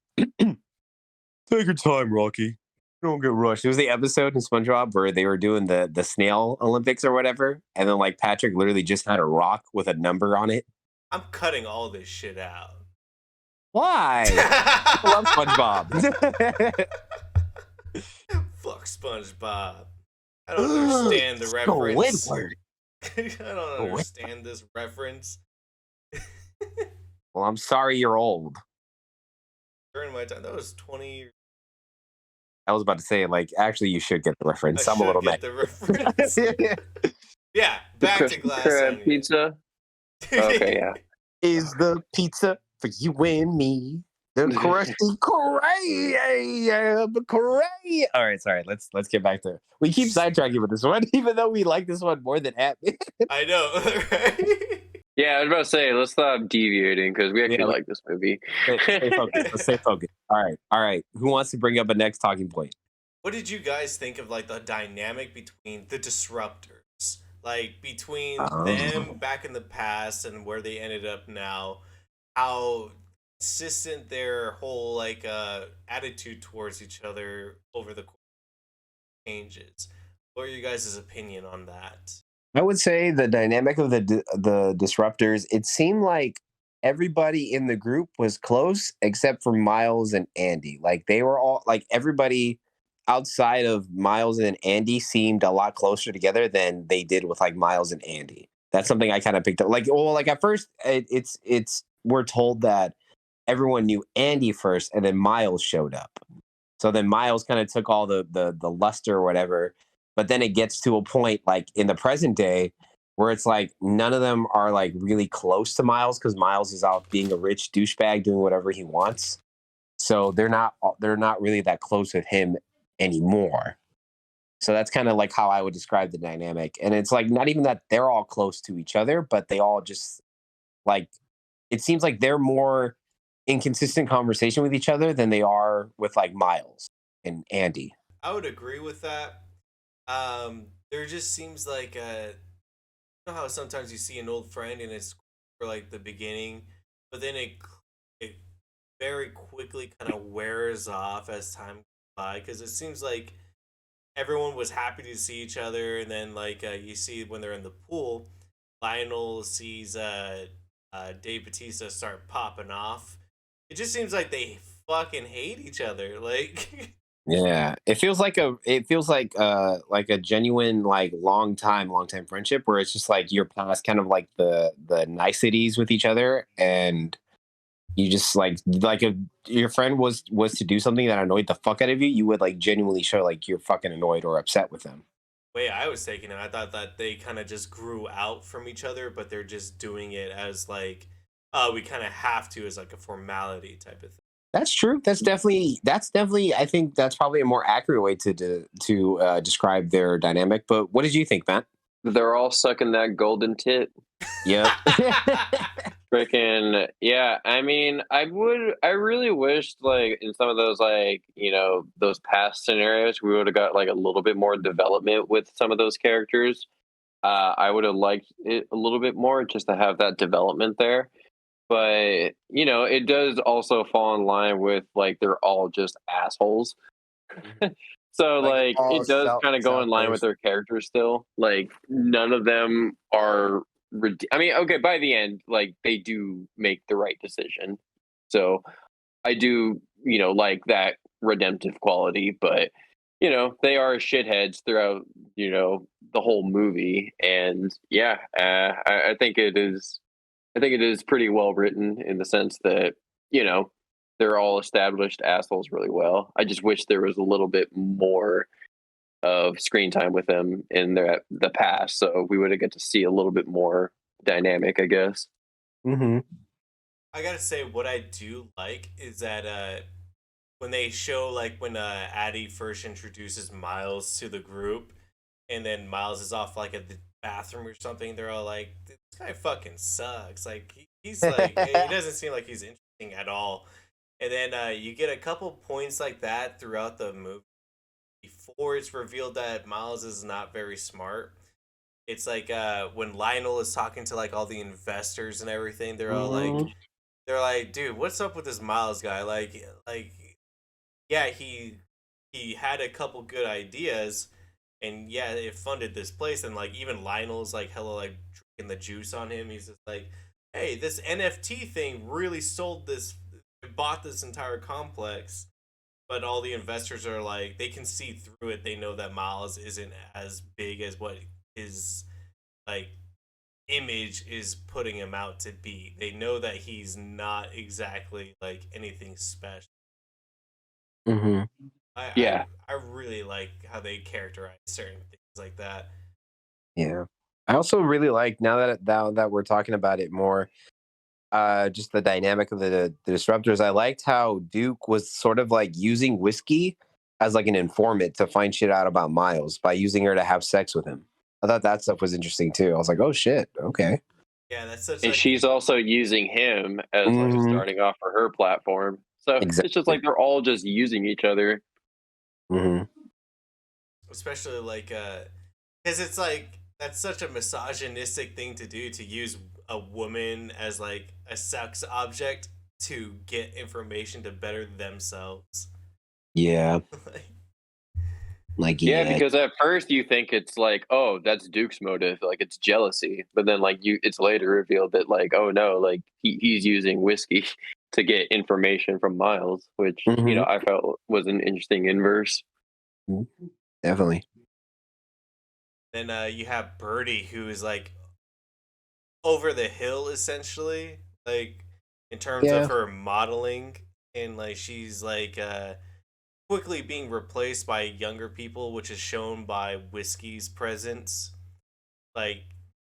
Take your time, Rocky. Don't get rushed. It was the episode in SpongeBob where they were doing the snail Olympics or whatever, and then like Patrick literally just had a rock with a number on it. I'm cutting all this shit out. Why? I love SpongeBob. Fuck SpongeBob. I don't understand the reference. Squidward. I don't understand this reference. Well, I'm sorry you're old. During my time, that was 20 years. I was about to say, like, actually, you should get the reference. I I'm a little should mad. get the reference. Yeah, back to Glass Crab Onion. pizza. Okay, yeah. Is the pizza for you and me? The crusty cray. All right, sorry. Let's get back to. We keep sidetracking with this one, even though we like this one more than Ant-Man. I know, right? Yeah, I was about to say, let's stop deviating because we actually like this movie. Stay focused. Let's stay focused. All right. Who wants to bring up a next talking point? What did you guys think of like the dynamic between the disruptors? Like between them back in the past and where they ended up now, how consistent their whole like attitude towards each other over the course changes. What are you guys' opinion on that? I would say the dynamic of the disruptors. It seemed like everybody in the group was close except for Miles and Andy. Like they were all like everybody outside of Miles and Andy seemed a lot closer together than they did with like Miles and Andy. That's something I kind of picked up. Like, well, like at first, it's we're told that everyone knew Andy first, and then Miles showed up. So then Miles kind of took all the luster or whatever. But then it gets to a point like in the present day where it's like none of them are like really close to Miles because Miles is out being a rich douchebag doing whatever he wants. So they're not really that close with him anymore. So that's kind of like how I would describe the dynamic. And it's like not even that they're all close to each other, but they all just like it seems like they're more in consistent conversation with each other than they are with like Miles and Andy. I would agree with that. There just seems like you know how sometimes you see an old friend and it's for like the beginning, but then it very quickly kind of wears off as time goes by because it seems like everyone was happy to see each other, and then like you see when they're in the pool, Lionel sees Dave Batista start popping off. It just seems like they fucking hate each other. Like, Yeah, it feels like a genuine like long time friendship where it's just like you're past kind of like the niceties with each other and you just like if your friend was to do something that annoyed the fuck out of you, you would like genuinely show like you're fucking annoyed or upset with them. way I was taking it, I thought that they kind of just grew out from each other, but they're just doing it as like, we kind of have to as like a formality type of thing. That's true. That's definitely. I think that's probably a more accurate way to describe their dynamic. But what did you think, Matt? They're all sucking that golden tit. Yep. Freaking yeah. I mean, I really wished like in some of those like, those past scenarios we would have got like a little bit more development with some of those characters. I would have liked it a little bit more just to have that development there. But, it does also fall in line with like they're all just assholes. So Like like all it does kind of go in line with selfers. their characters still. Like none of them are I mean, okay, by the end, like they do make the right decision. So I do, like that redemptive quality, but they are shitheads throughout, the whole movie. And yeah, I think it is pretty well written in the sense that, you know, they're all established assholes really well. I just wish there was a little bit more of screen time with them in the past, so we would have got to see a little bit more dynamic, I guess. Mm-hmm. I gotta say, what I do like is that when they show like when Addie first introduces Miles to the group, and then Miles is off like at the bathroom or something, they're all like, "This guy fucking sucks." Like he's like he doesn't seem like he's interesting at all. And then you get a couple points like that throughout the movie before it's revealed that Miles is not very smart. It's like when Lionel is talking to like all the investors and everything, they're like, dude, what's up with this Miles guy? Like, yeah, he had a couple good ideas, and yeah, it funded this place, and like even Lionel's like hella like drinking the juice on him. He's just like, hey, this NFT thing really sold this, bought this entire complex. But all the investors are like, they can see through it. They know that Miles isn't as big as what his like image is putting him out to be. They know that he's not exactly like anything special. Mm-hmm. I Yeah. I, I really like how they characterize certain things like that. Yeah. I also really like now that we're talking about it more. Just the dynamic of the disruptors. I liked how Duke was sort of like using whiskey as like an informant to find shit out about Miles by using her to have sex with him. I thought that stuff was interesting too. I was like, oh shit, okay. Yeah, that's such And a she's also using him as like Hmm. starting off for her platform. So it's just Exactly. like they're all just using each other. Hmm. especially like because it's like that's such a misogynistic thing to do, to use a woman as like a sex object to get information to better themselves. Yeah. Like, Like, Yeah, because at first you think it's like, oh, that's Duke's motive, like it's jealousy, but then like it's later revealed that like, oh no, like he's using whiskey to get information from Miles, which Mhm. I felt was an interesting inverse. Definitely. Then you have Birdie, who is like over the hill essentially, like in terms of Yeah. her modeling, and like she's like quickly being replaced by younger people, which is shown by Whiskey's presence. Like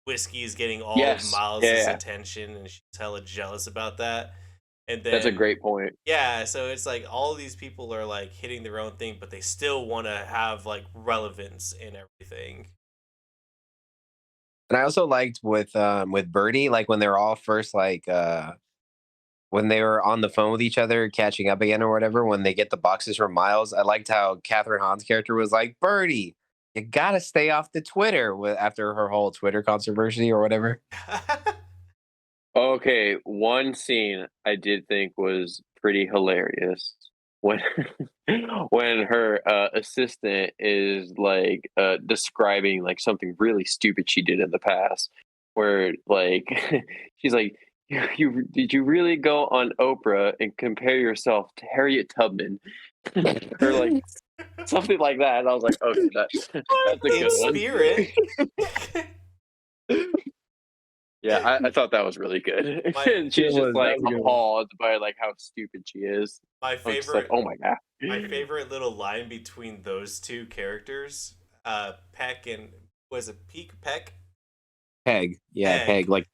Whiskey is getting all of Yes, Miles's yeah, attention, and she's hella jealous about that. And that's a then great point. yeah, so it's like all these people are like hitting their own thing, but they still want to have like relevance in everything. And I also liked with Birdie, like when they were all first when they were on the phone with each other, catching up again or whatever, when they get the boxes from Miles, I liked how Catherine Hahn's character was like, Birdie, you gotta stay off the Twitter after her whole Twitter controversy or whatever. Okay, one scene I did think was pretty hilarious when when her assistant is like describing like something really stupid she did in the past, where like she's like, you did you really go on Oprah and compare yourself to Harriet Tubman or like something like that? And I was like, okay, that's a In good one. spirit. Yeah, I thought that was really good. My- And she's just That like was a good one. appalled by like how stupid she is. my I was just like, favorite oh my god. my favorite little line between those two characters, Peck and was it Peck? Peg. Yeah, Peg. Peg. Like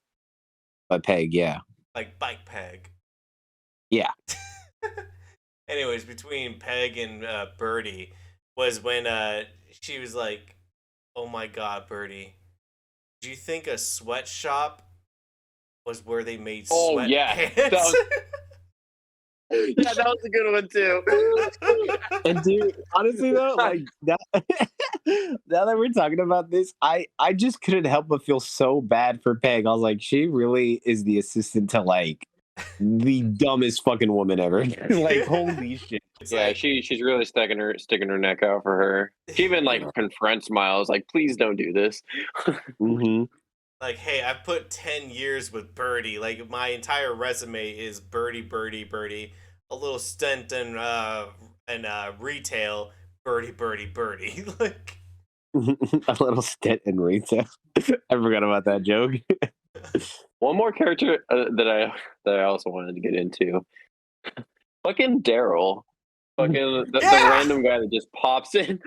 a Peg, yeah. Like bike Peg. Yeah. Anyways, between Peg and Birdie was when she was like, "Oh my God, Birdie, do you think a sweatshop was where they made Oh, sweatpants?" yeah. That was- Yeah, that was a good one too. And dude, honestly though, like that, now that we're talking about this, I just couldn't help but feel so bad for Peg. I was like, she really is the assistant to like the dumbest fucking woman ever. Like, holy shit. It's Yeah, like, she's really sticking her neck out for her. She even like confronts Miles, like, please don't do this. Mm-hmm. like, hey, I put 10 years with Birdie. Like, my entire resume is Birdie, Birdie, Birdie. A little stint in retail, Birdie, Birdie, Birdie. Like, A little stint in retail. I forgot about that joke. One more character that I also wanted to get into. Fucking Daryl. Fucking the random guy that just pops in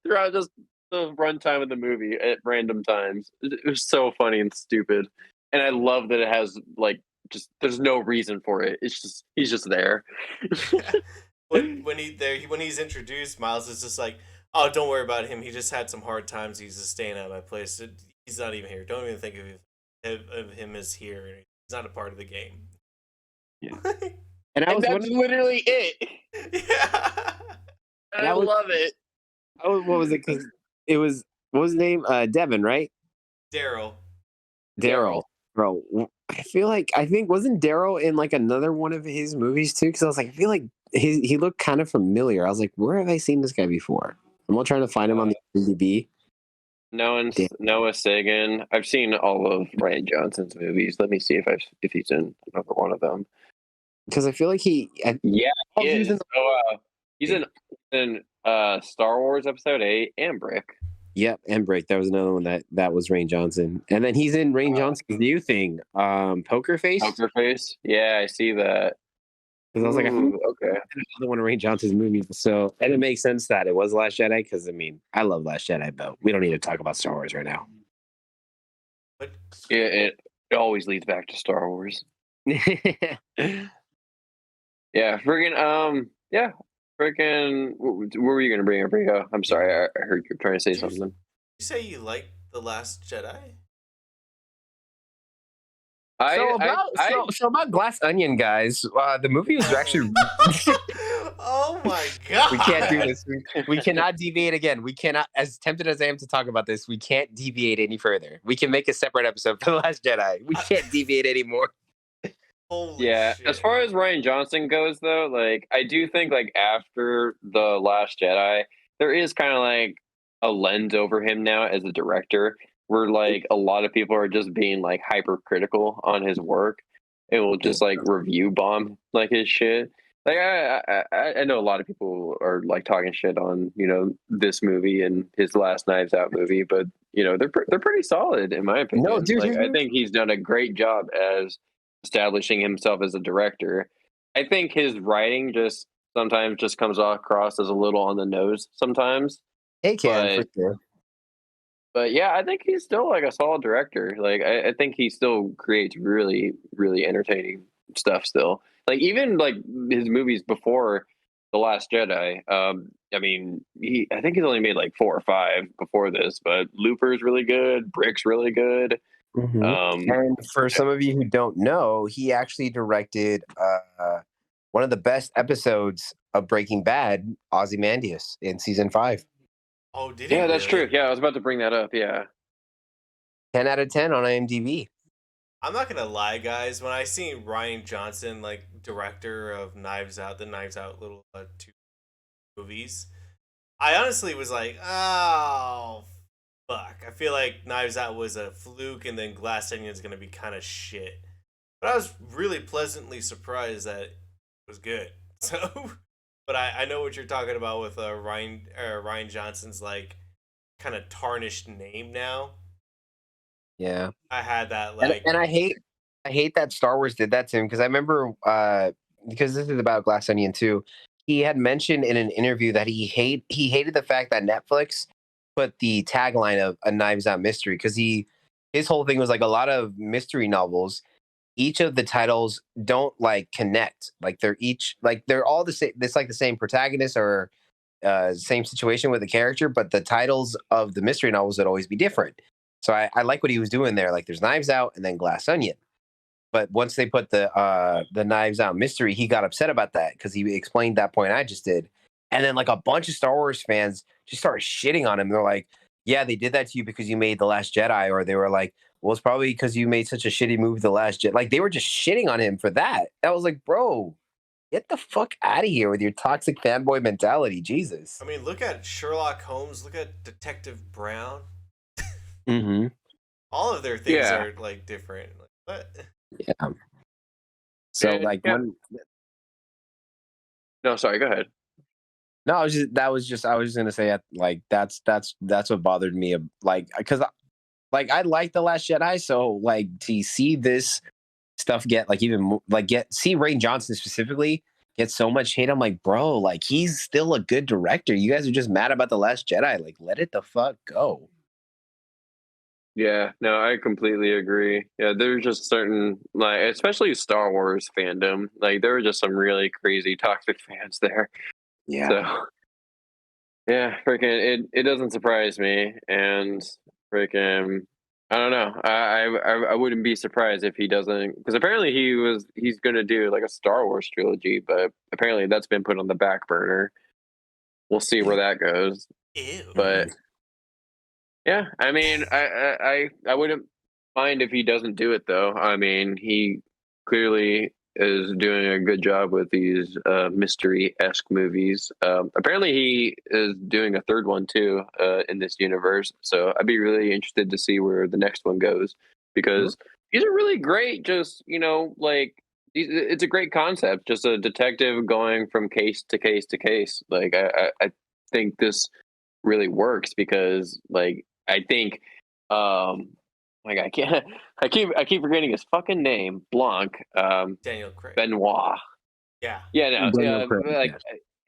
throughout just the runtime of the movie at random times. It was so funny and stupid. And I love that it has like just there's no reason for it. It's just he's just there. when he's introduced, Miles is just like, "Oh, don't worry about him. He just had some hard times. He's just staying at my place. He's not even here. Don't even think of him as here. He's not a part of the game." Yeah. And I was that's wondering, literally it. Yeah. And I love it. what was it? Because it was, what was his name? Devin, right? Daryl. Daryl. Bro, I think wasn't Daryl in like another one of his movies too? Because I was like, I feel like he looked kind of familiar. I was like, where have I seen this guy before? I'm all trying to find him on the IMDb. Noah Sagan. I've seen all of Ryan Johnson's movies. Let me see if he's in another one of them. Because I feel like Yeah, he is. He's in Star Wars Episode 8 and Brick. Yep, and Break. That was another one that was Rain Johnson. And then he's in Rain Johnson's new thing, Poker Face. Poker Face. Yeah, I see that. Because I was like, I Ooh, think okay. another one of Rain Johnson's movies. So, and it makes sense that it was Last Jedi. Because I mean, I love Last Jedi, but we don't need to talk about Star Wars right now. But Yeah, it always leads back to Star Wars. Yeah, friggin' friggin'. What were you gonna bring up, Rico? I'm sorry, I heard you trying to say something. you say you like The Last Jedi? So about Glass Onion, guys, the movie was actually. Oh my God! We can't do this. We cannot deviate again. We cannot. As tempted as I am to talk about this, we can't deviate any further. We can make a separate episode for The Last Jedi. We can't deviate anymore. Holy Yeah, shit. as far as Ryan Johnson goes, though, like I do think like after the Last Jedi, there is kind of like a lens over him now as a director, where like a lot of people are just being like hypercritical on his work, and will just like review bomb like his shit. Like I know a lot of people are like talking shit on this movie and his last Knives Out movie, but they're pretty solid in my No, opinion. dude, Like I think he's done a great job as establishing himself as a director. I think his writing just sometimes just comes across as a little on the nose sometimes. it can for But sure. yeah, I think he's still like a solid director. Like I think he still creates really, really entertaining stuff still. Like even like his movies before The Last Jedi. I mean, I think he's only made like 4 or 5 before this, but Looper's really good, Brick's really good. Mhm. Um, And for some of you who don't know, he actually directed one of the best episodes of Breaking Bad, Ozymandias, in season 5. Oh, did he yeah, that's really? true. Yeah, I was about to bring that up. Yeah. 10 out of 10 on IMDb. I'm not gonna lie, guys. When I seen Ryan Johnson, like director of Knives Out, the Knives Out little 2 movies, I honestly was like, oh fuck. I feel like Knives Out was a fluke, and then Glass Onion is gonna be kind of shit. But I was really pleasantly surprised that it was good. So, but I know what you're talking about with Ryan Johnson's like kind of tarnished name now. Yeah. I had that And, like and I hate that Star Wars did that to him because I remember because this is about Glass Onion too. He had mentioned in an interview that he hated the fact that Netflix put the tagline of a Knives Out mystery because his whole thing was like a lot of mystery novels. Each of the titles don't like connect. Like they're all the same. It's like the same protagonist or same situation with the character, but the titles of the mystery novels would always be different. So I like what he was doing there. Like there's Knives Out and then Glass Onion. But once they put the Knives Out mystery, he got upset about that because he explained that point I just did. And then like a bunch of Star Wars fans just started shitting on him. They're like, "Yeah, they did that to you because you made The Last Jedi," or they were like, "Well, it's probably because you made such a shitty movie, The Last Jedi." Like they were just shitting on him for that. That was like, bro, get the fuck out of here with your toxic fanboy mentality, Jesus. I mean, look at Sherlock Holmes, look at Detective Brown. Mm-hmm. All of their things Yeah. are like different. Like, what? Yeah. So Yeah, like yeah. when No, sorry. Go ahead. no, I was just gonna say that like that's what bothered me like because like I like The Last Jedi, so like to see this stuff get like get see Rain Johnson specifically get so much hate. I'm like, bro, like he's still a good director. You guys are just mad about The Last Jedi. Like, let it the fuck go. Yeah, no, I completely agree. Yeah, there's just certain like, especially Star Wars fandom, like there were just some really crazy toxic fans there. Yeah. So yeah, freaking it doesn't surprise me, and freaking I don't know. I wouldn't be surprised if he doesn't, because apparently he's gonna do like a Star Wars trilogy, but apparently that's been put on the back burner. We'll see where that goes. Ew. But yeah, I mean, I wouldn't mind if he doesn't do it though. I mean, he clearly is doing a good job with these mystery-esque movies. Apparently, he is doing a third one too in this universe. So I'd be really interested to see where the next one goes, because these are really great. Just like it's a great concept. Just a detective going from case to case to case. Like I think this really works because like I think like I can't I keep forgetting his fucking name. Blanc. Daniel Craig. Benoit. Yeah. Yeah, no, Daniel Craig, like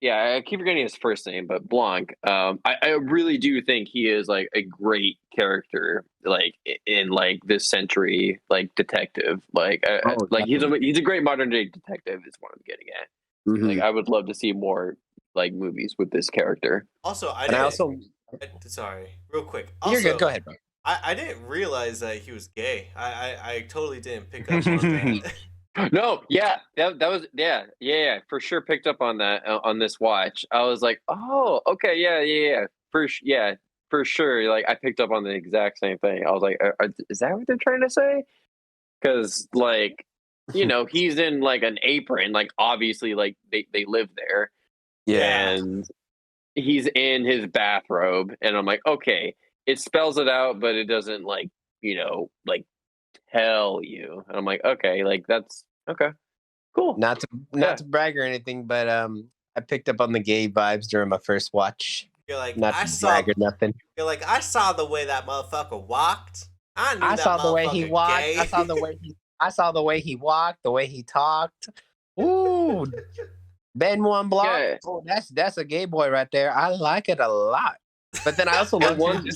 yeah, I keep forgetting his first name, but Blanc. I really do think he is like a great character, like in like this century, like detective. Like, Oh, like definitely. he's a great modern day detective. Is what I'm getting at. Like, Mhm. I would love to see more like movies with this character. Also, I And I didn't. also Sorry, real quick. you're good. Also, Go ahead, bro. I didn't realize that he was gay. I totally didn't pick up on that. No, yeah, that was yeah, for sure picked up on that on this watch. I was like, oh, okay, yeah, yeah, for sure. Like I picked up on the exact same thing. I was like, is that what they're trying to say? Because like he's in like an apron, like obviously like they live there, and he's in his bathrobe, and I'm like, okay, it spells it out, but it doesn't like like tell you. And I'm like, okay, like that's okay, cool. Not to brag or anything, but I picked up on the gay vibes during my first watch. You're like, Not to brag or nothing. You're like, I saw the way that motherfucker walked. I knew I that saw the way motherfucker he walked. gay. I saw the way he walked, the way he talked. Ooh, Ben one block. Yeah. Oh, that's a gay boy right there. I like it a lot. But then I also love one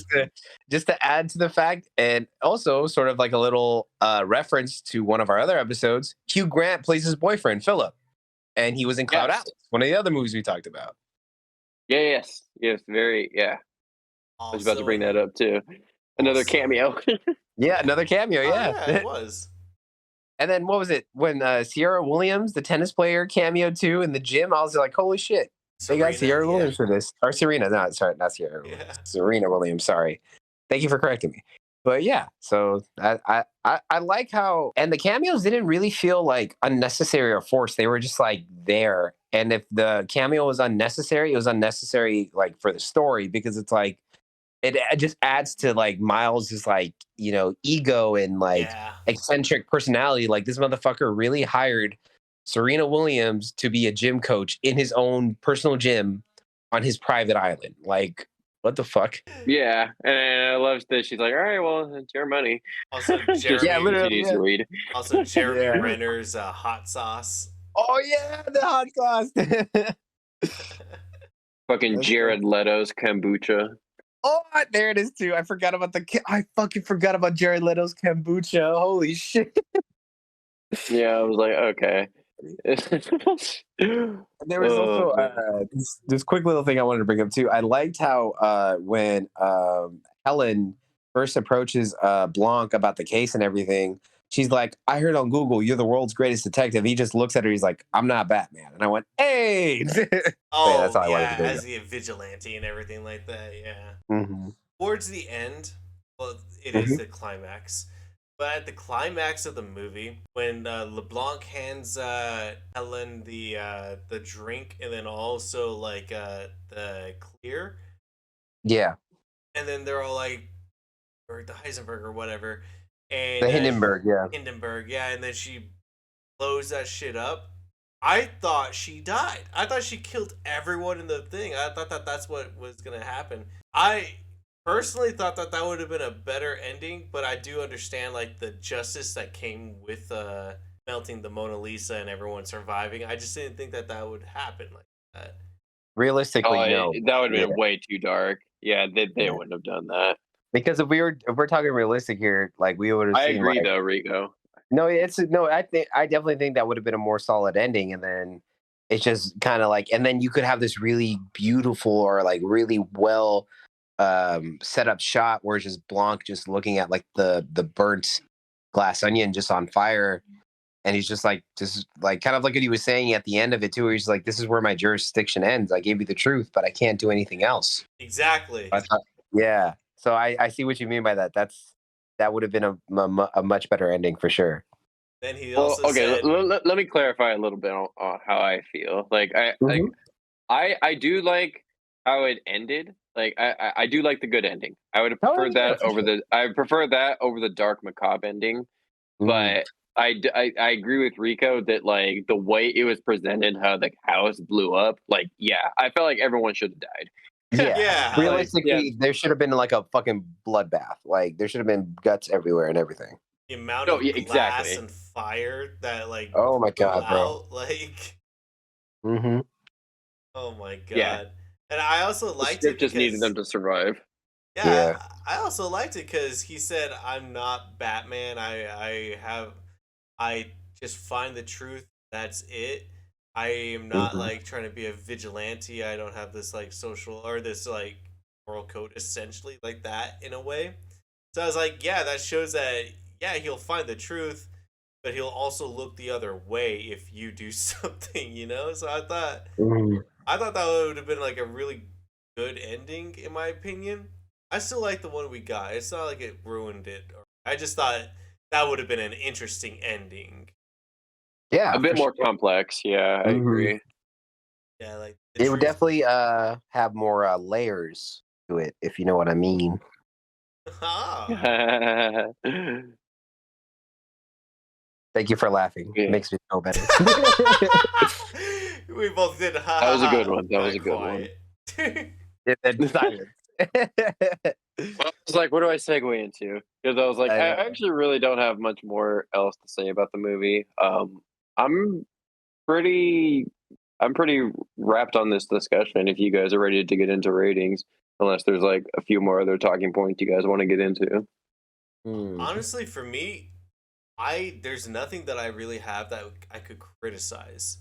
just to add to the fact, and also sort of like a little reference to one of our other episodes. Hugh Grant plays his boyfriend Philip, and he was in Cloud Atlas, one of the other movies we talked about. Yes, very. Yeah, I was about to bring that up too. Another cameo. Yeah, another cameo. Yeah, it was. And then what was it when Sierra Williams, the tennis player, cameoed too in the gym? I was like, holy shit. They got Sierra Williams for this. Or Serena. No, sorry, not Sierra Williams. Serena Williams, sorry. Thank you for correcting me. But yeah, so I like how, and the cameos didn't really feel like unnecessary or forced. They were just like there. And if the cameo was unnecessary, it was unnecessary like for the story, because it's like, it just adds to like Miles's like, ego and like eccentric personality. Like this motherfucker really hired Serena Williams to be a gym coach in his own personal gym on his private island. Like, what the fuck? Yeah, and I love that she's like, all right, well, it's your money. Also, Jeremy, also Jeremy Yeah. Renner's hot sauce. Oh yeah, the hot sauce. Fucking Jared Leto's kombucha. Oh, there it is too. I fucking forgot about Jared Leto's kombucha. Holy shit. Yeah, I was like, okay. There was also this quick little thing I wanted to bring up too. I liked how when Helen first approaches Blanc about the case and everything, she's like, I heard on Google you're the world's greatest detective. He just looks at her, he's like, I'm not Batman. And I went, hey. Oh, that's all I wanted to bring as up. the vigilante and everything like that, yeah. Mm-hmm. Towards the end, well, it is the climax. But at the climax of the movie, when LeBlanc hands Helen the drink and then also like the clear, yeah, and then they're all like, or the Heisenberg or whatever, and the Hindenburg, and then she blows that shit up. I thought she died. I thought she killed everyone in the thing. I thought that's what was gonna happen. I personally thought that would have been a better ending, but I do understand like the justice that came with melting the Mona Lisa and everyone surviving. I just didn't think that would happen like that. Realistically, no. That would have been way too dark. Yeah, they wouldn't have done that. Because if we're talking realistic here, like we would have. I seen, agree, like, though, Rico. No, I definitely think that would have been a more solid ending, and then it's just kind of like, and then you could have this really beautiful or like really well set up shot where it's just Blanc just looking at like the burnt glass onion just on fire, and he's just like kind of like what he was saying at the end of it too, where he's like, this is where my jurisdiction ends. I gave you the truth, but I can't do anything else. Exactly. Yeah. So I see what you mean by that. That would have been a much better ending for sure. Then he also said, let me clarify a little bit on how I feel. Like I do like how it ended. Like I do like the good ending. I would have preferred that over the dark macabre ending. But I agree with Rico that like the way it was presented, how the house blew up. Like I felt like everyone should have died. Yeah. Realistically, there should have been like a fucking bloodbath. Like there should have been guts everywhere and everything. The amount of glass and fire that like oh my god, bro. Like mm-hmm. Oh my god. Yeah. And I also liked it just needed them to survive. Yeah. I also liked it because he said, I'm not Batman. I just find the truth. That's it. I am not like trying to be a vigilante. I don't have this like social or this like moral code essentially like that in a way. So I was like, yeah, that shows that he'll find the truth, but he'll also look the other way if you do something, So I thought that would have been like a really good ending in my opinion. I still like the one we got. It's not like it ruined it. I just thought that would have been an interesting ending. Yeah, A bit for more sure. complex. Yeah, I Mhm. agree. Yeah, like the It would truth. definitely have more layers to it, if you know what I mean. Ah. Thank you for laughing. Yeah, Makes me feel better. We both did ha that ha was a good ha. one. That was Got a good one. quiet. And then silence. I was like, what do I segue into? Because I was like, I I know. actually really don't have much more else to say about the movie. I'm pretty, I'm pretty wrapped on this discussion. If you guys are ready to get into ratings, unless there's like a few more other talking points you guys want to get into. Hmm. Honestly, for me, there's nothing that I really have that I could criticize.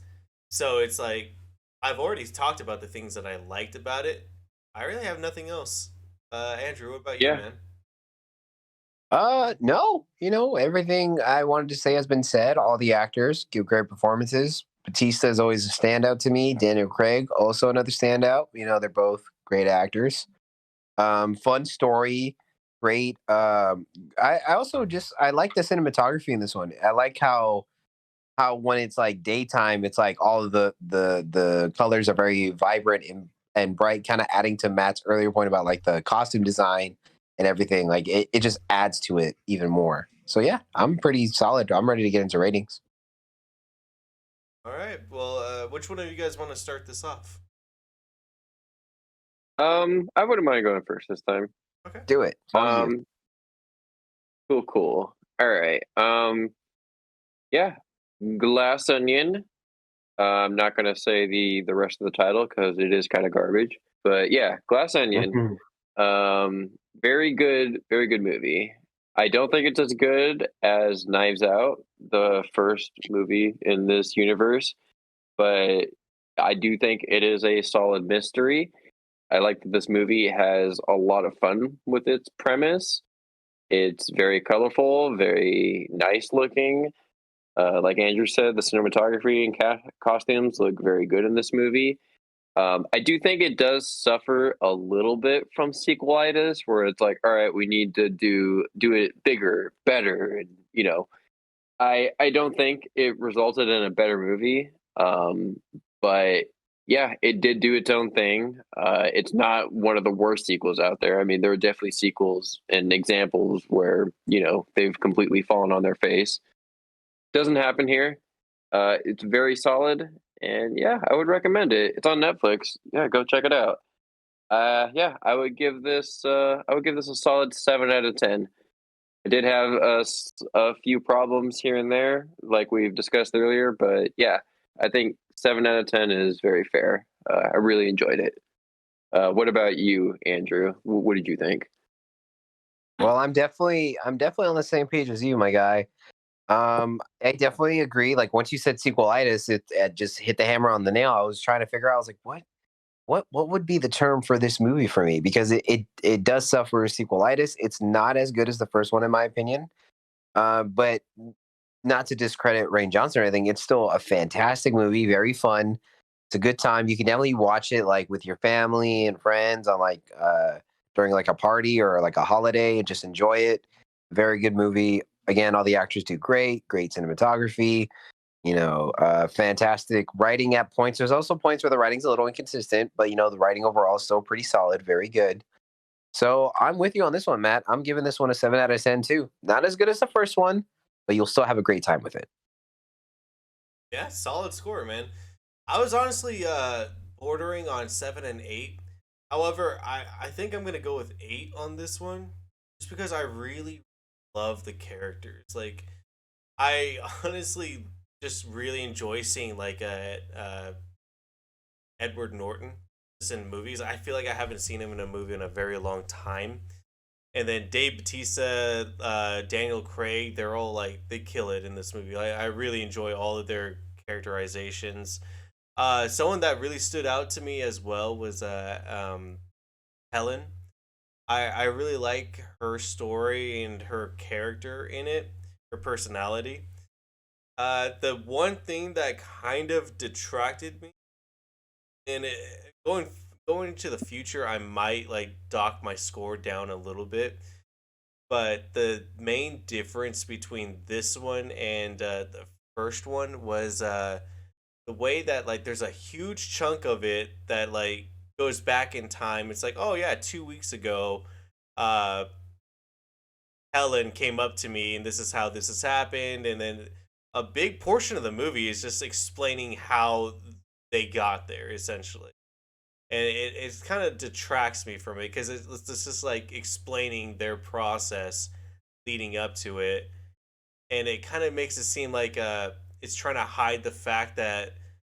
So it's like I've already talked about the things that I liked about it. I really have nothing else. Andrew, what about you, Yeah, man? No, everything I wanted to say has been said. All the actors give great performances. Batista is always a standout to me. Daniel Craig, also another standout. They're both great actors. Fun story, great. I also I like the cinematography in this one. I like how when it's like daytime, it's like all of the colors are very vibrant and bright, kind of adding to Matt's earlier point about like the costume design and everything. Like it just adds to it even more. So yeah, I'm pretty solid. I'm ready to get into ratings. All right. Well, which one of you guys want to start this off? I wouldn't mind going first this time. Okay. Do it. All you. Um, cool. All right. Yeah, Glass Onion. I'm not gonna say the rest of the title because it is kind of garbage. But yeah, Glass Onion. Mhm. Very good movie. I don't think it's as good as Knives Out, the first movie in this universe, but I do think it is a solid mystery. I like that this movie has a lot of fun with its premise. It's very colorful, very nice looking. Like Andrew said, the cinematography and costumes look very good in this movie. I do think it does suffer a little bit from sequelitis, where it's like, all right, we need to do it bigger, better, and I don't think it resulted in a better movie. But yeah, it did do its own thing. It's not one of the worst sequels out there. I mean, there are definitely sequels and examples where they've completely fallen on their face. Doesn't happen here. It's very solid, and yeah, I would recommend it. It's on Netflix. Yeah, go check it out. Yeah, I would give this. I would give this a solid 7 out of 10. I did have a few problems here and there, like we've discussed earlier, but yeah, I think 7 out of 10 is very fair. I really enjoyed it. What about you, Andrew? What did you think? Well, I'm definitely on the same page as you, my guy. I definitely agree. Like once you said sequelitis, it just hit the hammer on the nail. I was trying to figure out. I was like, what would be the term for this movie for me? Because it does suffer sequelitis. It's not as good as the first one, in my opinion. But not to discredit Rain Johnson or anything, it's still a fantastic movie, very fun. It's a good time. You can definitely watch it like with your family and friends on like during like a party or like a holiday and just enjoy it. Very good movie. Again, all the actors do great cinematography, fantastic writing at points. There's also points where the writing's a little inconsistent, but the writing overall is still pretty solid, very good. So I'm with you on this one, Matt. I'm giving this one a 7 out of 10 too. Not as good as the first one, but you'll still have a great time with it. Yeah, solid score, man. I was honestly bordering on 7 and 8. However, I think I'm gonna go with 8 on this one, just because I really love the characters. Like, I honestly just really enjoy seeing like Edward Norton just in movies. I feel like I haven't seen him in a movie in a very long time. And then Dave Batista, Daniel Craig, they're all like they kill it in this movie. I really enjoy all of their characterizations. Someone that really stood out to me as well was Helen. I really like her story and her character in it, her personality. The one thing that kind of detracted me, and going into the future, I might like dock my score down a little bit. But the main difference between this one and the first one was the way that like there's a huge chunk of it that like goes back in time. It's like, oh yeah, 2 weeks ago, uh, Helen came up to me and this is how this has happened, and then a big portion of the movie is just explaining how they got there essentially, and it kind of detracts me from it because it's just like explaining their process leading up to it, and it kind of makes it seem like it's trying to hide the fact that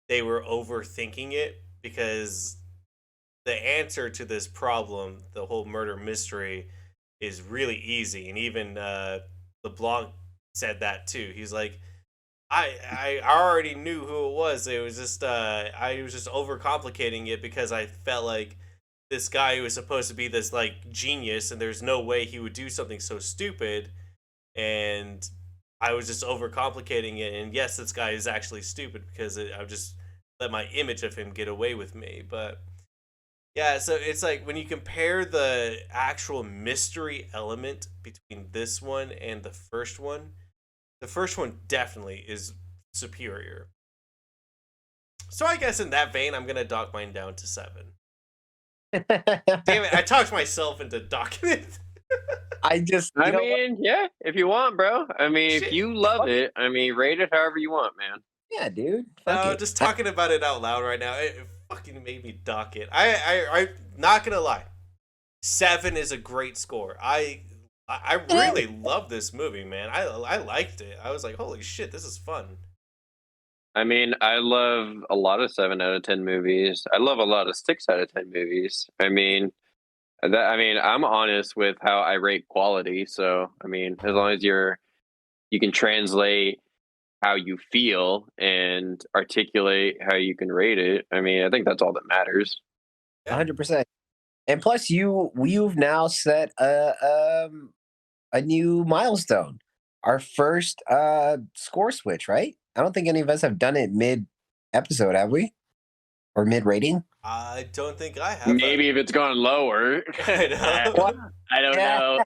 they were overthinking it, because the answer to this problem, the whole murder mystery, is really easy. And even LeBlanc said that too. He's like, I already knew who it was. It was just I was just overcomplicating it because I felt like this guy who was supposed to be this like genius, and there's no way he would do something so stupid, and I was just overcomplicating it. And yes, this guy is actually stupid because I just let my image of him get away with me. But yeah, so it's like when you compare the actual mystery element between this one and the first one definitely is superior. So I guess in that vein, I'm gonna dock mine down to 7. Damn it, I talked myself into docking it. I just, I mean, yeah, if you want, bro. I mean, Shit. if you love it, I mean, rate it however you want, man. yeah, dude. Fuck No, it. just talking about it out loud right now, it fucking made me dock it. I'm not gonna lie, 7 is a great score. I really love this movie, man. I liked it. I was like, holy shit, this is fun. I mean, I love a lot of 7 out of 10 movies. I love a lot of 6 out of 10 movies. I mean, I'm honest with how I rate quality. So, I mean, as long as you can translate how you feel and articulate how you can rate it. I mean, I think that's all that matters. 100%. And plus, you've now set a new milestone. Our first score switch, right? I don't think any of us have done it mid episode, have we? Or mid rating? I don't think I have. Maybe if it's gone lower. I know. I don't know.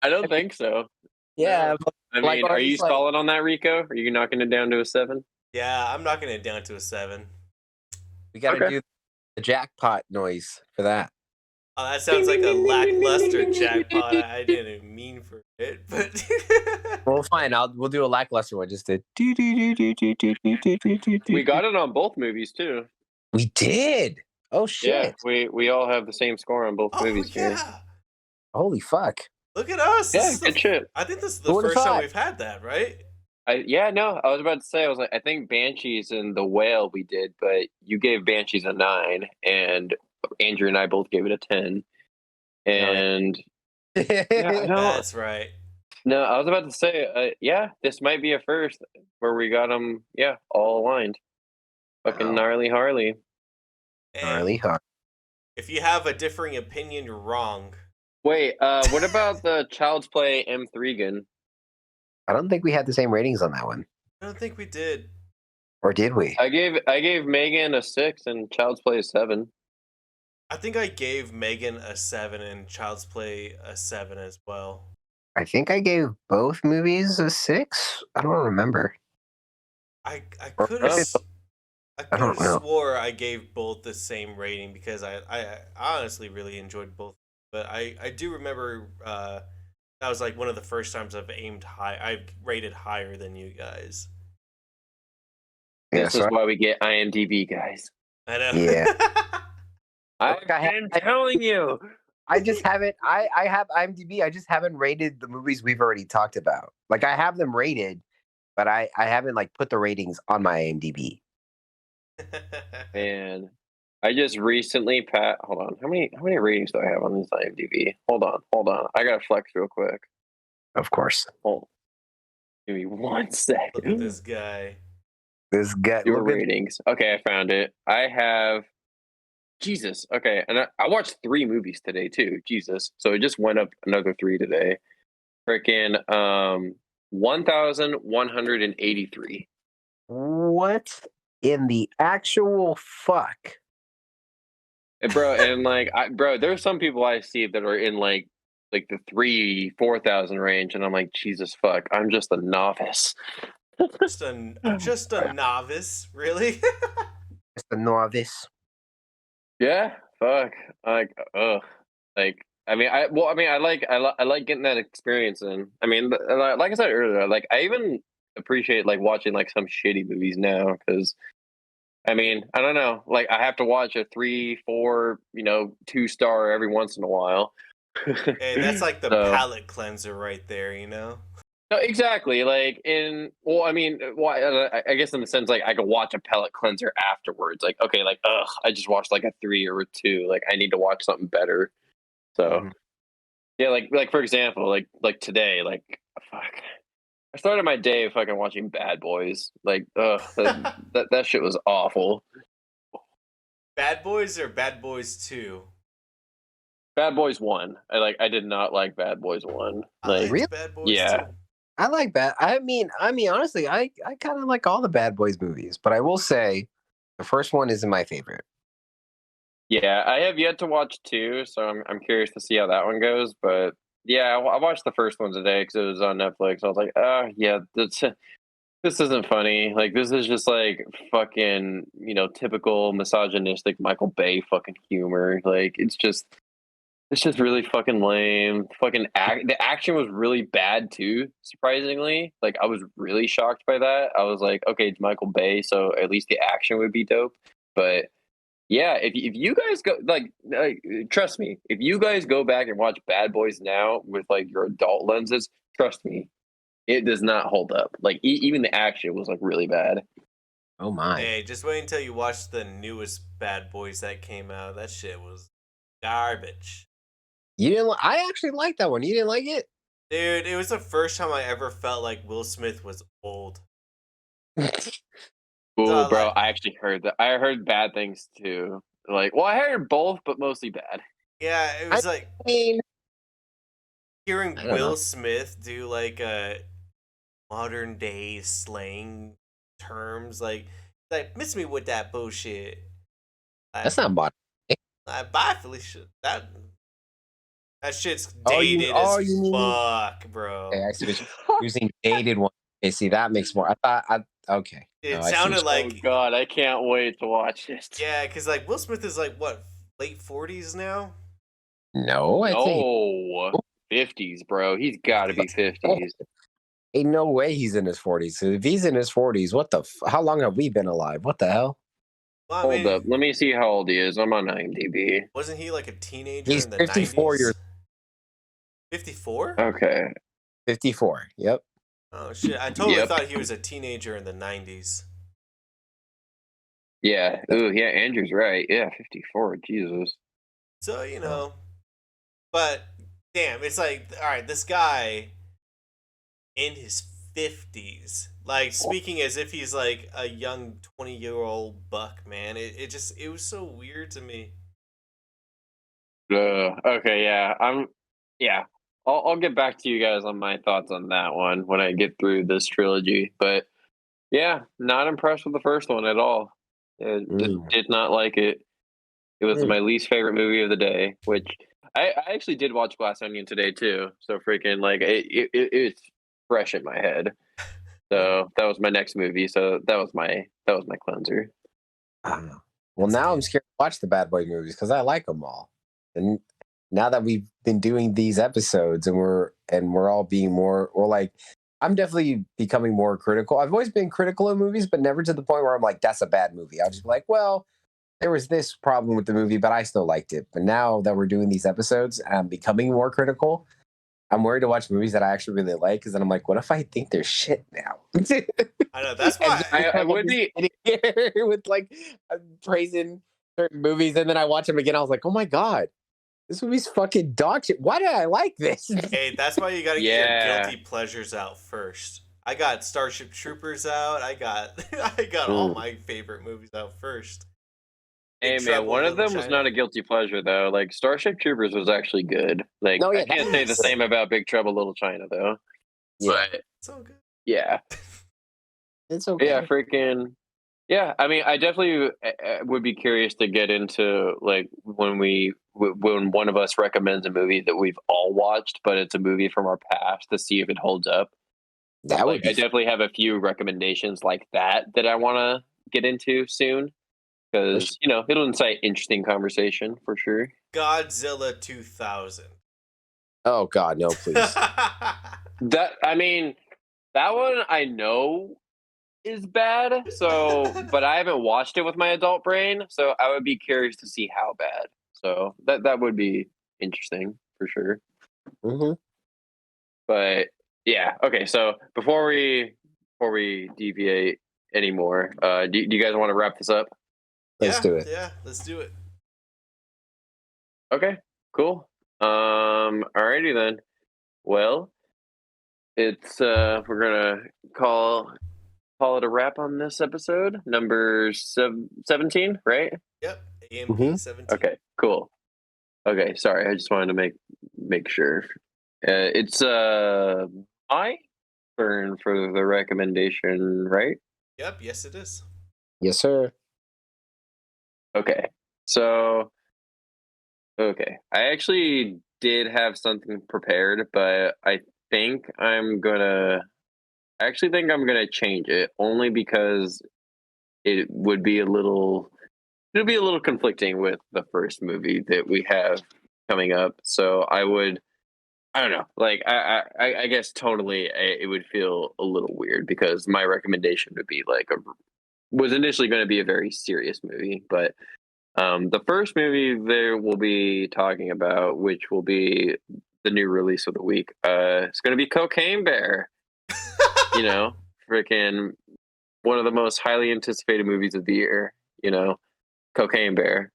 I don't think so. Yeah. No. I Like, mean, or are you just like- stalling on that, Rico? Are you knocking it down to a 7? Yeah, I'm knocking it down to a 7. We got to Okay. do the jackpot noise for that. Oh, that sounds like a lackluster jackpot. I didn't mean for it, but Well, fine. We'll do a lackluster one. Just to. We got it on both movies too. We did. Oh shit! Yeah, we all have the same score on both oh movies here. yeah, Holy fuck! look at us. Yeah, good shit. I think this is the Who would've first time thought? we've had that, right? I was about to say, I think Banshees and The Whale we did, but you gave Banshees a 9, and Andrew and I both gave it a 10. And yeah, no, That's right. no, I was about to say, this might be a first where we got them, all aligned. Fucking Wow. gnarly Harley. Hey, Gnarly hard. if you have a differing opinion, you're wrong. Wait, what about the Child's Play M3 gun? I don't think we had the same ratings on that one, I don't think we did. or did we? I gave Megan a 6 and Child's Play a 7. I think I gave Megan a 7 and Child's Play a 7 as well. I think I gave both movies a 6. I don't remember. I could have I don't know. swore I gave both the same rating because I honestly really enjoyed both. But I do remember that was like one of the first times I've rated higher than you guys. Yeah, This so is why we get IMDb, guys. I know. Yeah. I'm telling you. I just haven't. I have IMDb. I just haven't rated the movies we've already talked about. Like I have them rated, but I haven't like put the ratings on my IMDb. And I just recently hold on. How many ratings do I have on this IMDb? Hold on. I gotta flex real quick. Of course, Hold. Give me 1 Look at second. this guy. this guy. Your Look at, ratings. Okay, I found it. I have Jesus. Okay, and I watched 3 movies today too. Jesus. So it just went up another 3 today. Freaking 1,183. what in the actual fuck? And bro, and like bro, there's some people I see that are in like like the 3,000-4,000 range, and I'm like, Jesus fuck, I'm just a novice. I'm just a novice, really. It's the novice. Yeah, fuck. Like, ugh. Like, I mean, I like getting that experience in. I mean, like I said earlier, like I even appreciate like watching like some shitty movies now because I mean, I don't know, like I have to watch a 3, 4, 2-star every once in a while. Hey, that's like the So, palate cleanser right there, you know? no, exactly. Like I mean, I guess in the sense like I could watch a palate cleanser afterwards. Like, okay, like, ugh, I just watched like a 3 or a 2. Like, I need to watch something better. So, yeah, like for example, like today, like, fuck, I started my day fucking watching Bad Boys. Like, ugh, that shit was awful. Bad Boys or Bad Boys 2? Bad Boys 1. I did not like Bad Boys 1. I Like, liked Really? Bad Boys yeah. 2. I like bad. I mean, honestly, I kind of like all the Bad Boys movies, but I will say, the first one isn't my favorite. Yeah, I have yet to watch 2, so I'm curious to see how that one goes. But yeah, I watched the first one today because it was on Netflix. I was like, oh yeah, this isn't funny. Like, this is just like fucking typical misogynistic Michael Bay fucking humor. Like, it's just really fucking lame. The action was really bad too. Surprisingly, like I was really shocked by that. I was like, okay, it's Michael Bay, so at least the action would be dope. But yeah, if you guys go like trust me, if you guys go back and watch Bad Boys now with like your adult lenses, trust me, it does not hold up. Like even the action was like really bad. Oh my! Hey, just wait until you watch the newest Bad Boys that came out. That shit was garbage. You didn't? I actually liked that one. You didn't like it? Dude, it was the first time I ever felt like Will Smith was old. Oh, So, bro, like, I actually heard that. I heard bad things too. Like, well, I heard both, but mostly bad. yeah, it I was like mean, hearing I don't know. Will Smith do like a modern day slang terms, like miss me with that bullshit. That's not bad. Bye, Felicia. That shit's Oh, dated as you mean? fuck, bro. Okay, I see what you're using dated one. Okay, see that makes more. Okay. No, It I see. sounded Oh like God, I can't wait to watch it. yeah, because like Will Smith is like what late 40s now. No, I think. No, 50s, bro. He's got to be 50s. Ain't no way he's in his 40s. So if he's in his 40s, what the? How long have we been alive? What the hell? Well, I Hold mean, up, let me see how old he is. I'm on IMDb. wasn't he like a teenager He's in the 54 years. 90s? 54? Okay. 54. Yep. Oh shit! I totally Yep. thought he was a teenager in the 90s. Yeah. Ooh, yeah. Andrew's right. Yeah, 54. Jesus. So but damn, it's like all right, this guy in his 50s, like speaking as if he's like a young 20-year-old buck, man. It was so weird to me. Okay. Yeah. Yeah. I'll get back to you guys on my thoughts on that one when I get through this trilogy. But yeah, not impressed with the first one at all. Did not like it. It was my least favorite movie of the day, which I actually did watch Glass Onion today too. So freaking like it's fresh in my head. So that was my next movie. So that was my cleanser. Well, now I'm scared to watch the Bad Boy movies because I like them all. And now that we've been doing these episodes and we're all being more, well, like I'm definitely becoming more critical. I've always been critical of movies, but never to the point where I'm like, that's a bad movie. I'll just be like, well, there was this problem with the movie, but I still liked it. But now that we're doing these episodes, I'm becoming more critical. I'm worried to watch movies that I actually really like because then I'm like, what if I think they're shit now? I know that's why I would be here with like praising certain movies, and then I watch them again. I was like, oh my god, this movie's fucking dog shit. Why did I like this? hey, that's why you got to get Yeah. your guilty pleasures out first. I got Starship Troopers out. I got all my favorite movies out first. Hey Big man, Trouble one in of them Little was China. not a guilty pleasure though. Like Starship Troopers was actually good. Like No, yeah, I can't that say the was- same about Big Trouble Little China though. Yeah, But So good. yeah. it's okay. Yeah, freaking Yeah, I mean, I definitely would be curious to get into like when one of us recommends a movie that we've all watched, but it's a movie from our past to see if it holds up. That would Like, I be definitely have a few recommendations like that I want to get into soon for because sure. it'll incite interesting conversation for sure. Godzilla 2000. Oh God, no, please. That I mean, that one I know is bad. So, but I haven't watched it with my adult brain, so I would be curious to see how bad. So that would be interesting for sure. Hmm. But yeah, okay. So before we deviate anymore, do you guys want to wrap this up? Let's do it. Yeah, let's do it. Okay, cool. Alrighty then. Well, it's we're gonna call it a wrap on this episode, number 17, right? Yep, Hmm. AMP 17. Okay, cool. Okay, sorry, I just wanted to make sure. It's my turn for the recommendation, right? Yep, yes it is. Yes, sir. Okay, so okay, I actually did have something prepared, but think I'm gonna. I actually think I'm gonna change it only because it would be a little. It'll be a little conflicting with the first movie that we have coming up. So I would. I don't know. Like I guess totally it would feel a little weird because my recommendation would be like a was initially going to be a very serious movie, but the first movie there will be talking about, which will be the new release of the week, it's going to be Cocaine Bear. You know, freaking one of the most highly anticipated movies of the year. You know, Cocaine Bear,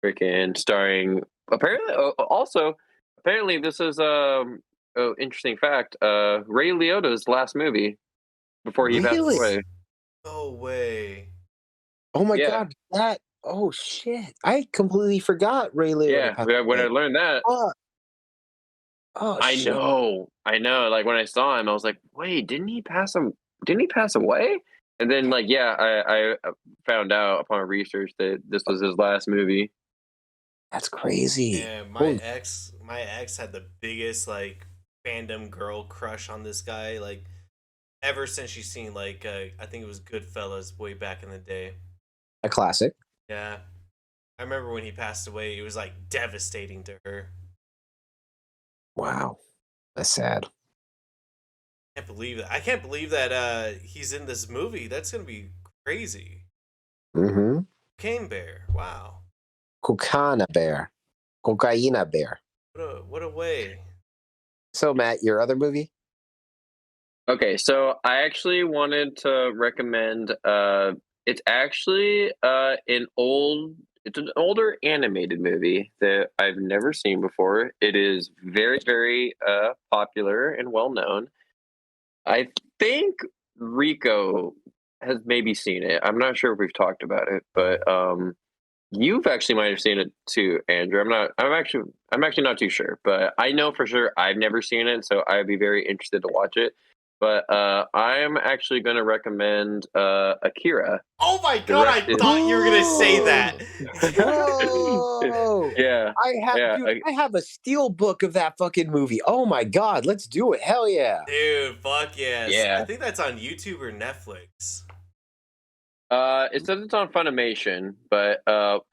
freaking starring apparently also apparently this is oh, interesting fact. Ray Liotta's last movie before he passed Really? away. No way. Oh my Yeah, God, that. Oh shit! I completely forgot Ray Liotta yeah. passed When I away. learned that, Oh, oh I shit! know, I know. Like when I saw him, I was like, "Wait, didn't he pass him? Didn't he pass away?" And then, like, yeah, I found out upon research that this was his last movie. That's crazy. And Holy, my ex had the biggest like fandom girl crush on this guy. Like ever since she's seen like I think it was Goodfellas way back in the day. a classic. Yeah, I remember when he passed away. It was like devastating to her. Wow, that's sad. Can't believe that. I can't believe that he's in this movie. That's gonna be crazy. Mm-hmm. Cane Bear. Wow. Cocaina bear. Cocaina bear. What a way. So Matt, your other movie? Okay, so I actually wanted to recommend. It's actually it's an older animated movie that I've never seen before. It is very very popular and well known. I think Rico has maybe seen it. I'm not sure if we've talked about it, but you've actually might have seen it too, Andrew. I'm actually not too sure, but I know for sure I've never seen it, so I'd be very interested to watch it. But I'm actually going to recommend Akira, Oh my god! I directed. thought you were gonna say that. Whoa! Yeah, yeah. I have a steel book of that fucking movie. Oh my God, let's do it. Hell yeah. Dude, fuck yes. I Yeah. think that's on YouTube or Netflix. It says it's on Funimation, but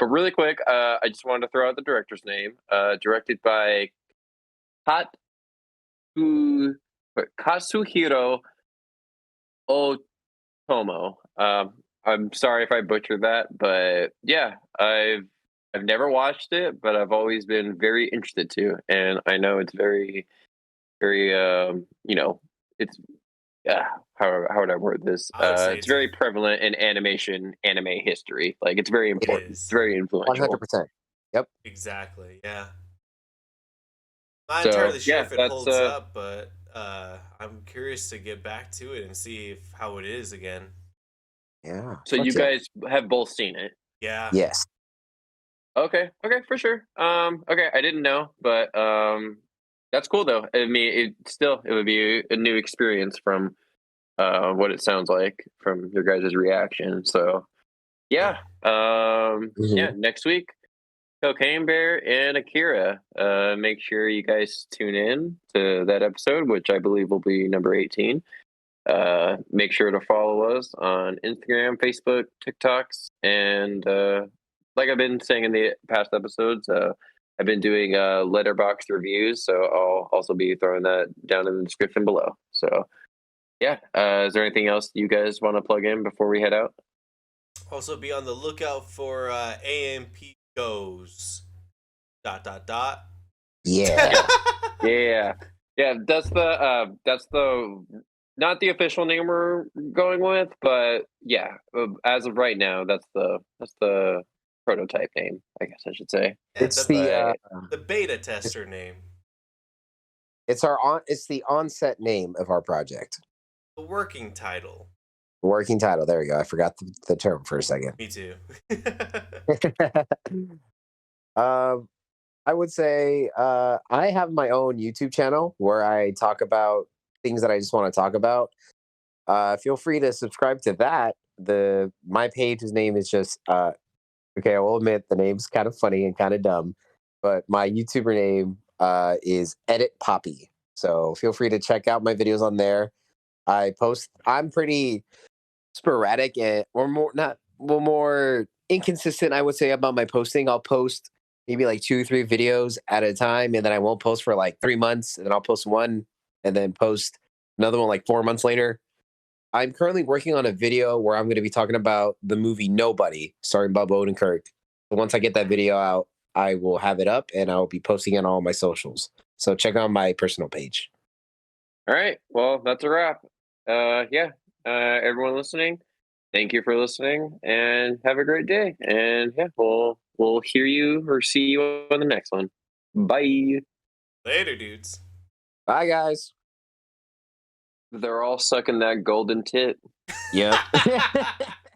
really quick, I just wanted to throw out the director's name. Directed by Katsu, Katsuhiro Otomo. I'm sorry if I butchered that, but yeah, I've never watched it, but I've always been very interested to, and I know it's very very it's how would I word this? I would say It's very prevalent in anime history. Like it's very it important. It's is. very 100%. influential. Yep. Exactly. Yeah. Not So entirely sure yeah, if it that's holds up, but I'm curious to get back to it and see if how it is again. Yeah. so Fuck you yeah. guys have both seen it. Yeah. Yes. Okay, okay, for sure. Okay, I didn't know, but that's cool though. I mean, it would be a new experience from what it sounds like from your guys' reaction. So yeah, yeah, next week, Cocaine Bear and Akira. Make sure you guys tune in to that episode, which I believe will be number 18. Make sure to follow us on Instagram, Facebook, TikToks, and like I've been saying in the past episodes, I've been doing letterboxd reviews, so I'll also be throwing that down in the description below. So yeah, is there anything else you guys want to plug in before we head out? Also, be on the lookout for AMP goes. ... Yeah. Yeah, yeah. That's the not the official name we're going with, but yeah, as of right now, that's the prototype name, I guess I should say. Yeah, It's the beta tester name. it's the onset name of our project. The working title. Working title. There we go. I forgot the term for a second. Me too. I would say I have my own YouTube channel where I talk about things that I just want to talk about. Feel free to subscribe to that. My page's name is just okay. I will admit the name's kind of funny and kind of dumb, but my YouTuber name is Edit Poppy. So feel free to check out my videos on there. I'm pretty sporadic or more inconsistent, I would say, about my posting. I'll post maybe like 2 or 3 videos at a time, and then I won't post for like 3 months, and then I'll post one and then post another one like 4 months later. I'm currently working on a video where I'm going to be talking about the movie Nobody, starring Bob Odenkirk. So once I get that video out, I will have it up and I'll be posting it on all my socials. So check out my personal page. All right, well, that's a wrap. Yeah, everyone listening, thank you for listening, and have a great day. And yeah, we'll hear you or see you on the next one. Bye. Later, dudes. Bye, guys. They're all sucking that golden tit. Yep.